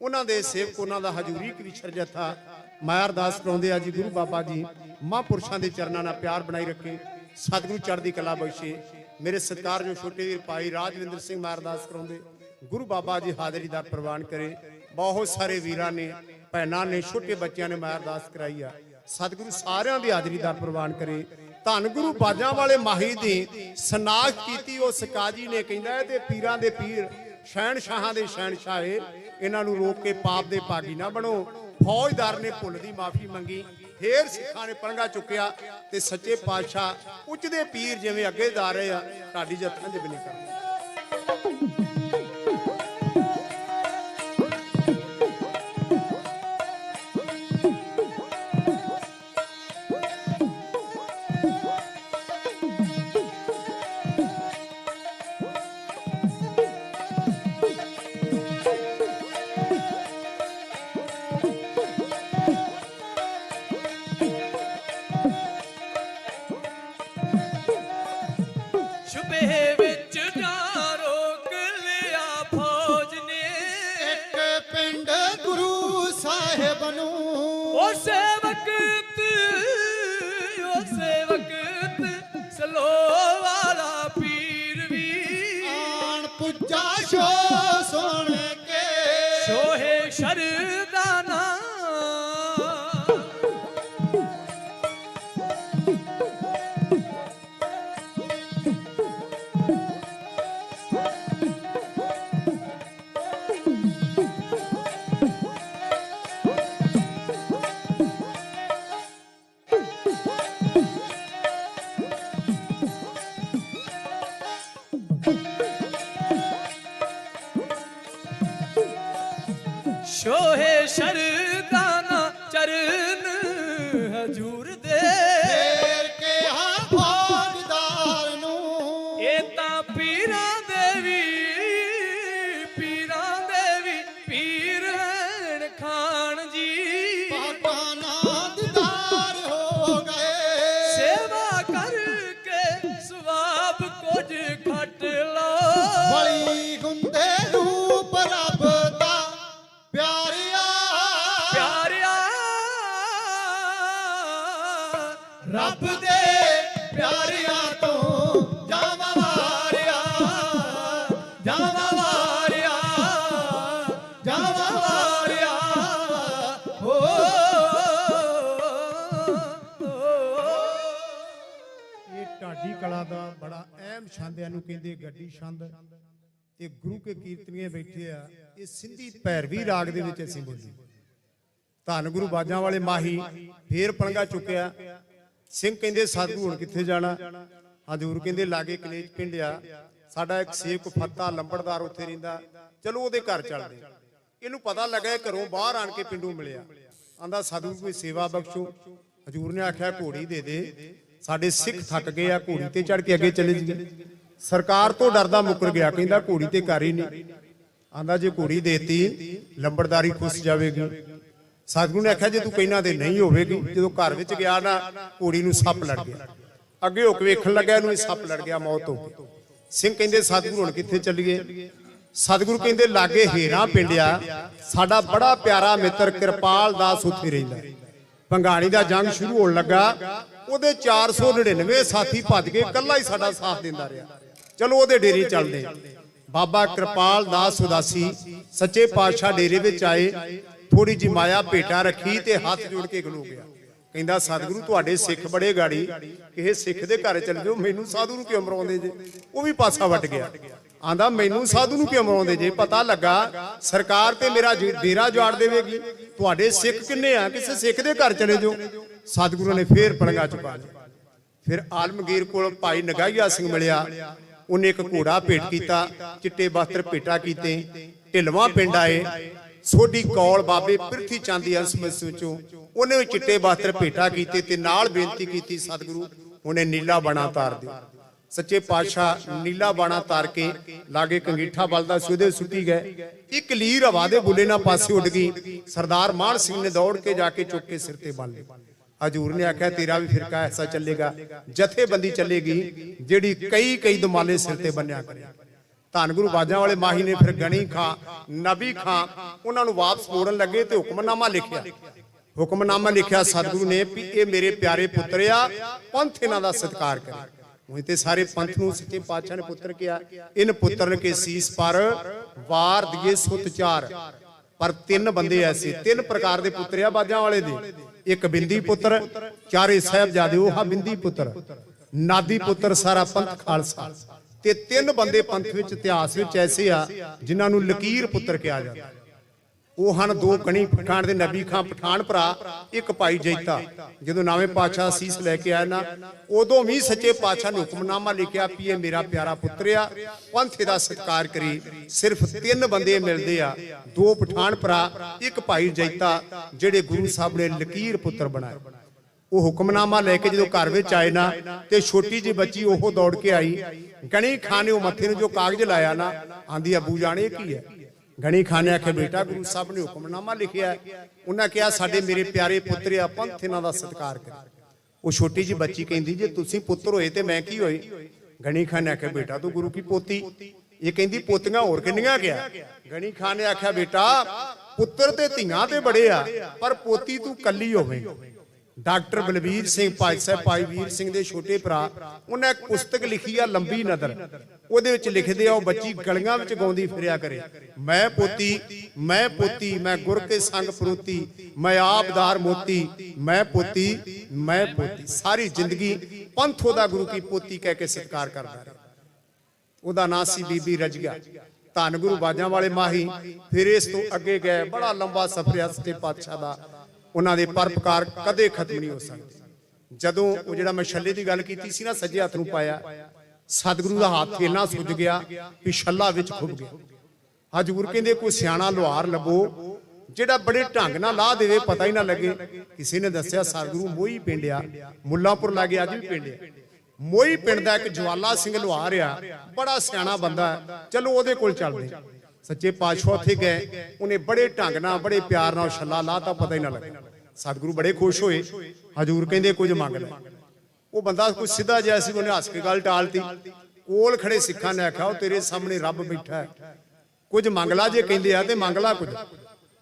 ਉਹਨਾਂ ਦੇ ਸੇਵਕ, ਉਹਨਾਂ ਦਾ ਹਜ਼ੂਰੀ ਕਵੀਸ਼ਰ ਜਥਾ ਮੈਂ ਅਰਦਾਸ ਕਰਾਉਂਦੇ ਆ ਜੀ ਗੁਰੂ ਬਾਬਾ ਜੀ ਮਹਾਂਪੁਰਸ਼ਾਂ ਦੇ ਚਰਨਾਂ ਨਾਲ ਪਿਆਰ ਬਣਾਈ ਰੱਖੇ, ਸਤਿਗੁਰੂ ਚੜ੍ਹਦੀ ਕਲਾ ਬਖਸ਼ੇ। ਮੇਰੇ ਸਤਿਕਾਰਯੋਗ ਛੋਟੇ ਵੀਰ ਭਾਈ ਰਾਜਵਿੰਦਰ ਸਿੰਘ ਮੈਂ ਅਰਦਾਸ ਕਰਾਉਂਦੇ ਗੁਰੂ ਬਾਬਾ ਜੀ ਹਾਜ਼ਰੀ ਦਾ ਪ੍ਰਵਾਨ ਕਰੇ। ਬਹੁਤ ਸਾਰੇ ਵੀਰਾਂ ਨੇ, ਭੈਣਾਂ ਨੇ, ਛੋਟੇ ਬੱਚਿਆਂ ਨੇ ਮੈਂ ਅਰਦਾਸ ਕਰਾਈ ਆ, ਸਤਿਗੁਰੂ ਸਾਰਿਆਂ ਦੀ ਹਾਜ਼ਰੀ ਦਾ ਪ੍ਰਵਾਨ ਕਰੇ। ਧੰਨ ਗੁਰੂ ਬਾਜਾਂ ਵਾਲੇ ਮਾਹੀ ਦੀ ਸਨਾਖਤ ਕੀਤੀ ਉਸ ਕਾਜੀ ਨੇ, ਕਹਿੰਦਾ ਤੇ ਪੀਰਾਂ ਦੇ ਪੀਰ ਸ਼ਹਿਨਸ਼ਾਹਾਂ ਦੇ ਸ਼ਹਿਨਸ਼ਾਹੇ, ਇਹਨਾਂ ਨੂੰ ਰੋਕ ਕੇ ਪਾਪ ਦੇ ਭਾਗੀ ਨਾ ਬਣੋ। ਫੌਜਦਾਰ ਨੇ ਭੁੱਲ ਦੀ ਮਾਫੀ ਮੰਗੀ। ਫੇਰ ਸਿੱਖਾਂ ਨੇ ਪਲੰਘਾ ਚੁੱਕਿਆ ਤੇ ਸੱਚੇ ਪਾਤਸ਼ਾਹ ਉੱਚ ਦੇ ਪੀਰ ਜਿਵੇਂ ਅੱਗੇ ਜਾ ਰਹੇ ਆ, ਢਾਡੀ ਜੱਥਾਂ ਦੇ ਬਿਨੇ ਕਰ ਉਸੇ ਵਕਤ ਸੰਗਤ ਸਲੋ ਵਾਲਾ ਪੀਰ ਵੀ ਆਣ ਪੁੱਜਾ ਸ਼ੋ ਸੁਣ ਕੇ ਸੋਹੇ ਸ਼ਰਦਾਨਾ ਸ਼ੋਹੇ ਸ਼ਰਦਾਨਾ ਚਰਨ ਹਜੂਰ ਦੇ ਫੇਰ ਕੇ ਹਾਂ ਫੌਜਦਾਰ ਨੂੰ ਇਹ ਤਾਂ ਪੀਰਾਂ ਦੇ ਵੀ ਪੀਰ ਹਨ ਖਾਨ ਜੀ ਬਾਬਾ ਨਾ ਦੀਦਾਰ ਹੋ ਗਏ ਸੇਵਾ ਕਰਕੇ ਸਵਾਬ ਕੁਝ ਖੱਟ ਲੋ ਵਲੀ ਗੁੰਦੇ ਰੂਪ ਰੱਬ ਦਾ ਪਿਆਰਿਆ ਰੱਬ ਦੇ ਪਿਆਰਿਆਂ ਤੋਂ ਜਾਵਾਂ ਵਾਰਿਆ ਹੋ ਇਹ ਢਾਡੀ ਕਲਾ ਦਾ ਬੜਾ ਅਹਿਮ ਛੰਦ ਇਹਨੂੰ ਕਹਿੰਦੇ ਗੱਡੀ ਛੰਦ ਤੇ ਗੁਰੂ ਕੇ ਕੀਰਤਨੀਏ ਬੈਠੇ ਆ ਇਹ ਸਿੰਧੀ ਭੈਰਵੀ ਰਾਗ ਦੇ ਵਿੱਚ ਅਸੀਂ ਬੋਲੀ ਧੰਨ ਗੁਰੂ ਬਾਜਾਂ ਵਾਲੇ ਮਾਹੀ ਫੇਰ ਪਲੰਗਾ ਚੁੱਕਿਆ ਸਿੰਘ ਕਹਿੰਦੇ ਸਤਿਗੁਰੂ ਹੁਣ ਕਿੱਥੇ ਜਾਣਾ ਹਜ਼ੂਰ ਕਹਿੰਦੇ ਲਾਗੇ ਕਲੇਜ ਪਿੰਡ ਆ ਸਾਡਾ ਇੱਕ ਸੇਵਕ ਫੱਤਾ ਲੰਬੜਦਾਰ ਉੱਥੇ ਰਹਿੰਦਾ ਚਲੋ ਉਹਦੇ ਘਰ ਚੱਲਦੇ ਇਹਨੂੰ ਪਤਾ ਲੱਗਾ ਇਹ ਘਰੋਂ ਬਾਹਰ ਆਣ ਕੇ ਪਿੰਡੂ ਮਿਲਿਆ ਆਂਦਾ ਸਤਿਗੁਰੂ ਕੋਈ ਸੇਵਾ ਬਖਸ਼ੋ ਹਜ਼ੂਰ ਨੇ ਆਖਿਆ ਘੋੜੀ ਦੇ ਸਾਡੇ ਸਿੱਖ ਥੱਕ ਗਏ ਆ ਘੋੜੀ ਤੇ ਚੜ ਕੇ ਅੱਗੇ ਚਲੇ ਜੀ ਸਰਕਾਰ ਤੋਂ ਡਰਦਾ ਮੁੱਕਰ ਗਿਆ ਕਹਿੰਦਾ ਘੋੜੀ ਤੇ ਘਰ ਹੀ ਨਹੀਂ ਆਂਦਾ ਜੇ ਘੋੜੀ ਦੇਤੀ ਲੰਬੜਦਾਰੀ ਖੁੱਸ ਜਾਵੇਗੀ ਸਤਿਗੁਰੂ ਨੇ ਆਖਿਆ ਜੇ ਤੂੰ ਕਹਿਣਾ ਤੇ ਨਹੀਂ ਹੋਵੇਗੀ ਜਦੋਂ ਘਰ ਵਿੱਚ ਗਿਆ ਨਾ ਘੋੜੀ ਨੂੰ ਸੱਪ ਲੜ ਗਿਆ ਅੱਗੇ ਹੋ ਕੇ ਵੇਖਣ ਲੱਗਾ ਇਹਨੂੰ ਸੱਪ ਲੜ ਗਿਆ ਮੌਤ ਹੋ ਗਈ ਸਿੰਘ ਕਹਿੰਦੇ ਸਤਿਗੁਰੂ ਹੁਣ ਕਿੱਥੇ ਚੱਲੀਏ ਸਤਿਗੁਰੂ ਕਹਿੰਦੇ ਲਾਗੇ ਹੀਰਾ ਪਿੰਡਿਆ ਸਾਡਾ ਬੜਾ ਪਿਆਰਾ ਮਿੱਤਰ ਕਿਰਪਾਲ ਦਾਸ ਉੱਥੇ ਰਹਿੰਦਾ ਭੰਗਾਣੀ ਦਾ ਜੰਗ ਸ਼ੁਰੂ ਹੋਣ ਲੱਗਾ ਉਹਦੇ 499 ਸਾਥੀ ਭੱਜ ਗਏ ਕੱਲਾ ਹੀ ਸਾਡਾ ਸਾਥ ਦਿੰਦਾ ਰਿਹਾ ਚਲੋ ਉਹਦੇ ਡੇਰੇ ਚੱਲਦੇ ਬਾਬਾ ਕਿਰਪਾਲ ਦਾਸ ਉਦਾਸੀ ਸੱਚੇ ਪਾਤਸ਼ਾਹ ਡੇਰੇ ਵਿੱਚ ਆਏ ਥੋੜੀ ਜਿਹੀ ਮਾਇਆ ਭੇਟਾ ਰੱਖੀ ਤੇ ਹੱਥ ਜੋੜ ਕੇ ਖਲੋ ਗਿਆ ਕਹਿੰਦਾ ਸਤਿਗੁਰੂ ਤੁਹਾਡੇ ਸਿੱਖ ਬੜੇ ਗਾੜੀ ਕਿਸੇ ਸਿੱਖ ਦੇ ਘਰ ਚੱਲ ਜਾਓ ਮੈਨੂੰ ਸਾਧੂ ਨੂੰ ਕਿਉਂ ਮਰਾਉਂਦੇ ਜੇ ਉਹ ਵੀ ਪਾਸਾ ਵੱਟ ਗਿਆ ਆਂਦਾ ਮੈਨੂੰ ਸਾਧੂ ਨੂੰ ਕਿਉਂ ਮਰਾਉਂਦੇ ਜੇ ਪਤਾ ਲੱਗਾ ਸਰਕਾਰ ਤੇ ਮੇਰਾ ਡੇਰਾ ਜਾੜ ਦੇਵੇਗੀ ਤੁਹਾਡੇ ਸਿੱਖ ਕਿੰਨੇ ਆ ਕਿਸੇ ਸਿੱਖ ਦੇ ਘਰ ਚਲੇ ਜਾਓ ਸਤਿਗੁਰੂ ਨੇ ਫੇਰ ਪਲੰਗਾ ਚੁਕਾ ਲਿਆ ਫਿਰ ਆਲਮਗੀਰ ਕੋਲ ਭਾਈ ਨਗਾਈਆ ਸਿੰਘ ਮਿਲਿਆ ਉਹਨੇ ਇੱਕ ਘੋੜਾ ਭੇਟ ਕੀਤਾ ਚਿੱਟੇ ਵਸਤਰ ਭੇਟਾ ਕੀਤੇ ਢਿਲਵਾਂ ਪਿੰਡ ਆਏ ਸੋਢੀ ਕੌਲ ਬਾਬੇ ਪ੍ਰਿਥੀ ਚਾਂਦੀ ਅੰਸਮਸ ਵਿੱਚੋਂ ਉਹਨੇ ਚਿੱਟੇ ਵਸਤਰ ਭੇਟਾ ਕੀਤੇ ਤੇ ਨਾਲ ਬੇਨਤੀ ਕੀਤੀ ਸਤਿਗੁਰੂ ਉਹਨੇ ਨੀਲਾ ਬਾਣਾ ਤਾਰ ਦਿਓ ਸੱਚੇ ਪਾਤਸ਼ਾਹ ਨੀਲਾ ਬਾਣਾ ਤਾਰ ਕੇ ਲਾਗੇ ਕੰਗੀਠਾ ਬਲਦਾ ਸੀ ਉਹਦੇ ਸੁੱਟੀ ਗਏ ਇੱਕ ਲੀਰ ਹਵਾ ਦੇ ਬੁੱਲੇ ਨਾਲ ਪਾਸੇ ਉੱਡ ਗਈ ਸਰਦਾਰ ਮਾਨ ਸਿੰਘ ਨੇ ਦੌੜ ਕੇ ਜਾ ਕੇ ਚੁੱਕ ਕੇ ਸਿਰ ਤੇ ਬੰਨ ਲਿਆ ਹਜ਼ੂਰ ਨੇ ਆਖਿਆ ਤੇਰਾ ਵੀ ਫਿਰਕਾ ਐਸਾ ਚੱਲੇਗਾ ਜਥੇਬੰਦੀ ਚੱਲੇਗੀ ਜਿਹੜੀ ਕਈ ਦਮਾਲੇ ਸਿਰ ਤੇ ਬੰਨਿਆ ਕਰੇ ਧੰਨ ਗੁਰੂ ਬਾਜਾਂ ਵਾਲੇ ਮਾਹੀ ਨੇ ਫਿਰ ਗਣੀ ਖਾਂ ਨਬੀ ਖਾਂ ਉਹਨਾਂ ਨੂੰ ਵਾਪਸ ਮੋੜਨ ਲੱਗੇ ਤੇ ਹੁਕਮਨਾਮਾ ਲਿਖਿਆ ਸਤਿਗੁਰੂ ਨੇ ਵੀ ਇਹ ਮੇਰੇ ਪਿਆਰੇ ਪੁੱਤਰ ਆ ਪੰਥ ਇਹਨਾਂ ਦਾ ਸਤਿਕਾਰ ਕਰੇ ਉਹ ਤੇ ਸਾਰੇ ਪੰਥ ਨੂੰ ਸੱਚੇ ਪਾਤਸ਼ਾਹ ਨੇ ਪੁੱਤਰ ਕਿਹਾ ਇਨ ਪੁੱਤਰਨ ਕੇ ਸੀਸ ਪਰ ਵਾਰ ਦਿਏ ਸੁਤ ਚਾਰ ਪਰ ਤਿੰਨ ਬੰਦੇ ਐਸੇ ਤਿੰਨ ਪ੍ਰਕਾਰ ਦੇ ਪੁੱਤਰ ਆ ਬਾਜਾਂ ਵਾਲੇ ਦੇ ਇੱਕ ਬਿੰਦੀ ਪੁੱਤਰ ਚਾਰੇ ਸਾਹਿਬਜ਼ਾਦੇ ਉਹ ਬਿੰਦੀ ਪੁੱਤਰ ਨਾਦੀ ਪੁੱਤਰ ਸਾਰਾ ਪੰਥ ਖਾਲਸਾ ਤੇ ਤਿੰਨ ਬੰਦੇ ਪੰਥ ਵਿੱਚ ਇਤਿਹਾਸ ਵਿੱਚ ਐਸੇ ਆ ਜਿਨ੍ਹਾਂ ਨੂੰ ਲਕੀਰ ਪੁੱਤਰ ਕਿਹਾ ਜਾਂਦਾ ਉਹ ਹਨ ਦੋ ਕਣੀ ਪਠਾਨ ਦੇ ਨਬੀ ਖਾਂ ਪਠਾਨ ਭਰਾ ਇੱਕ ਭਾਈ ਜੈਤਾ ਜਦੋਂ ਨਵੇਂ ਪਾਤਸ਼ਾਹ ਸੀਸ ਲੈ ਕੇ ਆਇਆ ਨਾ ਉਦੋਂ ਵੀ ਸੱਚੇ ਪਾਤਸ਼ਾਹ ਨੇ ਹੁਕਮਨਾਮਾ ਲਿਖਿਆ ਵੀ ਇਹ ਮੇਰਾ ਪਿਆਰਾ ਪੁੱਤਰ ਆ ਪੰਥ ਦਾ ਸਤਿਕਾਰ ਕਰੀ ਸਿਰਫ ਤਿੰਨ ਬੰਦੇ ਮਿਲਦੇ ਆ ਦੋ ਪਠਾਨ ਭਰਾ ਇੱਕ ਭਾਈ ਜੈਤਾ ਜਿਹੜੇ ਗੁਰੂ ਸਾਹਿਬ ਨੇ ਲਕੀਰ ਪੁੱਤਰ ਬਣਾਏ ਉਹ ਹੁਕਮਨਾਮਾ ਲੈ ਕੇ ਜਦੋਂ ਘਰ ਵਿੱਚ ਆਏ ਨਾ ਤੇ ਛੋਟੀ ਜਿਹੀ ਬੱਚੀ ਉਹ ਦੌੜ ਕੇ ਆਈ ਗਣੀ ਖਾਂ ਨੇ ਉਹ ਮੱਥੇ ਨੂੰ ਜੋ ਕਾਗਜ਼ ਲਾਇਆ ਨਾ ਆਂਦੀ ਅਬੂ ਜਾਣੇ ਕੀ ਹੈ ਗਣੀ ਖਾਂ ਨੇ ਆਖਿਆ ਬੇਟਾ ਗੁਰੂ ਸਾਹਿਬ ਨੇ ਹੁਕਮਨਾਮਾ ਲਿਖਿਆ ਉਹਨਾਂ ਕਿਹਾ ਸਾਡੇ ਮੇਰੇ ਪਿਆਰੇ ਪੁੱਤਰ ਆ ਪੰਥ ਇਹਨਾਂ ਦਾ ਸਤਿਕਾਰ ਕਰ ਉਹ ਛੋਟੀ ਜਿਹੀ ਬੱਚੀ ਕਹਿੰਦੀ ਜੇ ਤੁਸੀਂ ਪੁੱਤਰ ਹੋਏ ਤੇ ਮੈਂ ਕੀ ਹੋਈ ਗਣੀ ਖਾਂ ਨੇ ਆਖਿਆ ਬੇਟਾ ਤੂੰ ਗੁਰੂ ਕੀ ਪੋਤੀ ਇਹ ਕਹਿੰਦੀ ਪੋਤੀਆਂ ਹੋਰ ਕਿੰਨੀਆਂ ਗਿਆ ਗਣੀ ਖਾਂ ਨੇ ਆਖਿਆ ਬੇਟਾ ਪੁੱਤਰ ਤੇ ਧੀਆਂ ਤੇ ਬੜੇ ਆ ਪਰ ਪੋਤੀ ਤੂੰ ਕੱਲੀ ਹੋਵੇਂ ਡਾਕਟਰ ਬਲਬੀਰ ਸਿੰਘ ਭਾਈ ਸਾਹਿਬ ਭਾਈ ਵੀਰ ਸਿੰਘ ਦੇ ਛੋਟੇ ਭਰਾ, ਉਹਨਾਂ ਇੱਕ ਪੁਸਤਕ ਲਿਖੀ ਆ ਲੰਬੀ ਨਦਰ। ਉਹਦੇ ਵਿੱਚ ਲਿਖਦੇ ਆ, ਉਹ ਬੱਚੀ ਗਲੀਆਂ ਵਿੱਚ ਗਾਉਂਦੀ ਫਿਰਿਆ ਕਰੇ, ਮੈਂ ਪੋਤੀ ਮੈਂ ਗੁਰ ਕੇ ਸੰਗ ਪਰੋਤੀ, ਮੈਂ ਆਪਦਾਰ ਮੋਤੀ, ਮੈਂ ਪੋਤੀ। ਸਾਰੀ ਜ਼ਿੰਦਗੀ ਪੰਥ ਉਹਦਾ ਗੁਰੂ ਕੀ ਪੋਤੀ ਕਹਿ ਕੇ ਸਤਿਕਾਰ ਕਰਦਾ ਰਿਹਾ। ਉਹਦਾ ਨਾਂ ਸੀ ਬੀਬੀ ਰਜੀਆ। ਧੰਨ ਗੁਰੂ ਬਾਜਾਂ ਵਾਲੇ ਮਾਹੀ ਫਿਰ ਇਸ ਤੋਂ ਅੱਗੇ ਗਏ। ਬੜਾ ਲੰਬਾ ਸਫ਼ਰ ਆ ਸੱਚੇ ਪਾਤਸ਼ਾਹ ਦਾ। ਉਹਨਾਂ ਦੇ ਪਰਪਕਾਰ ਕਦੇ ਖਤਮ ਨਹੀਂ ਹੋ ਸਕਦੇ। ਜਦੋਂ ਉਹ ਜਿਹੜਾ ਮੈਂ ਛੱਲੇ ਦੀ ਗੱਲ ਕੀਤੀ ਸੀ ਨਾ, ਸੱਜੇ ਹੱਥ ਨੂੰ ਪਾਇਆ, ਸਤਿਗੁਰੂ ਦਾ ਹੱਥ ਇੰਨਾ ਸੁੱਜ ਗਿਆ ਵੀ ਛੱਲਾ ਵਿੱਚ ਖੁੱਭ ਗਿਆ। ਹਜ਼ੂਰ ਕਹਿੰਦੇ ਕੋਈ ਸਿਆਣਾ ਲੁਹਾਰ ਲੱਭੋ ਜਿਹੜਾ ਬੜੇ ਢੰਗ ਨਾਲ ਲਾਹ ਦੇਵੇ, ਪਤਾ ਹੀ ਨਾ ਲੱਗੇ। ਕਿਸੇ ਨੇ ਦੱਸਿਆ ਸਤਿਗੁਰੂ ਮੋਹੀ ਪਿੰਡ ਆ, ਮੁੱਲਾਂਪੁਰ ਲਾਗੇ ਅੱਜ ਵੀ ਪਿੰਡ ਆ। ਮੋਹੀ ਪਿੰਡ ਦਾ ਇੱਕ ਜਵਾਲਾ ਸਿੰਘ ਲੁਹਾਰ ਆ, ਬੜਾ ਸਿਆਣਾ ਬੰਦਾ, ਚਲੋ ਉਹਦੇ ਕੋਲ ਚੱਲਦੇ। ਸੱਚੇ ਪਾਤਸ਼ਾਹ ਉੱਥੇ ਗਏ, ਉਹਨੇ ਬੜੇ ਢੰਗ ਨਾਲ ਬੜੇ ਪਿਆਰ ਨਾਲ ਛੱਲਾ ਲਾਤਾ, ਪਤਾ ਹੀ ਨਾ ਲੱਗਾ। ਸਤਿਗੁਰੂ ਬੜੇ ਖੁਸ਼ ਹੋਏ। ਹਜ਼ੂਰ ਕਹਿੰਦੇ ਕੁਝ ਮੰਗ ਲੈ। ਉਹ ਬੰਦਾ ਕੁਝ ਸਿੱਧਾ ਜਿਹਾ ਸੀ, ਉਹਨੇ ਹੱਸ ਕੇ ਗੱਲ ਟਾਲਤੀ। ਕੋਲ ਖੜੇ ਸਿੱਖਾਂ ਨੇ ਆਖਿਆ, ਉਹ ਤੇਰੇ ਸਾਹਮਣੇ ਰੱਬ ਬੈਠਾ ਹੈ, ਕੁਝ ਮੰਗ ਲਾ, ਜੇ ਕਹਿੰਦੇ ਆ ਤੇ ਮੰਗ ਲਾ ਕੁਝ।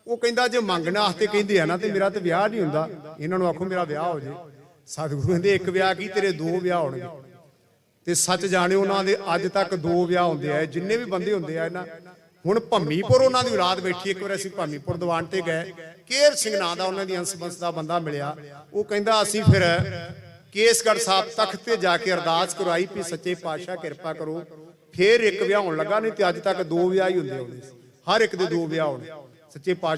ਉਹ ਕਹਿੰਦਾ ਜੇ ਮੰਗਣਾ ਵਾਸਤੇ ਕਹਿੰਦੇ ਆ ਨਾ ਤੇ ਮੇਰਾ ਤੇ ਵਿਆਹ ਨਹੀਂ ਹੁੰਦਾ, ਇਹਨਾਂ ਨੂੰ ਆਖੋ ਮੇਰਾ ਵਿਆਹ ਹੋ ਜੇ। ਸਤਿਗੁਰੂ ਕਹਿੰਦੇ ਇੱਕ ਵਿਆਹ ਕੀ, ਤੇਰੇ 2 ਵਿਆਹ ਹੋਣਗੇ। ਤੇ ਸੱਚ ਜਾਣਿਓ ਉਹਨਾਂ ਦੇ ਅੱਜ ਤੱਕ 2 ਵਿਆਹ ਹੁੰਦੇ ਆ, ਜਿੰਨੇ ਵੀ ਬੰਦੇ ਹੁੰਦੇ ਆ ਨਾ। ਹੁਣ ਭੰਮੀਪੁਰ ਉਹਨਾਂ ਦੀ ਔਲਾਦ ਬੈਠੀ। ਇੱਕ ਵਾਰ ਅਸੀਂ ਭੰਮੀਪੁਰ ਦੀਵਾਨ ਤੇ ਗਏ, ਕੇਰ ਸਿੰਘ ਨਾਂ ਦਾ ਉਹਨਾਂ ਦੀ ਅੰਸ-ਬੰਸ ਦਾ ਬੰਦਾ ਮਿਲਿਆ। ਉਹ ਕਹਿੰਦਾ ਅਸੀਂ ਫਿਰ ਕੇਸਗੜ੍ਹ ਸਾਹਿਬ ਤਖਤ ਤੇ ਜਾ ਕੇ ਅਰਦਾਸ ਕਰਵਾਈ ਵੀ ਸੱਚੇ ਪਾਤਸ਼ਾਹ ਕਿਰਪਾ ਕਰੋ। ਫਿਰ ਇੱਕ ਵਿਆਹ ਹੋਣ ਲੱਗਾ, ਨਹੀਂ ਤੇ ਅੱਜ ਤੱਕ 2 ਵਿਆਹ ਹੀ ਹੁੰਦੇ। ਹਰ ਇੱਕ ਦੇ 2 ਵਿਆਹ ਹੋਣੇ। ਸੱਚੇ ਪਾਤਸ਼ਾਹ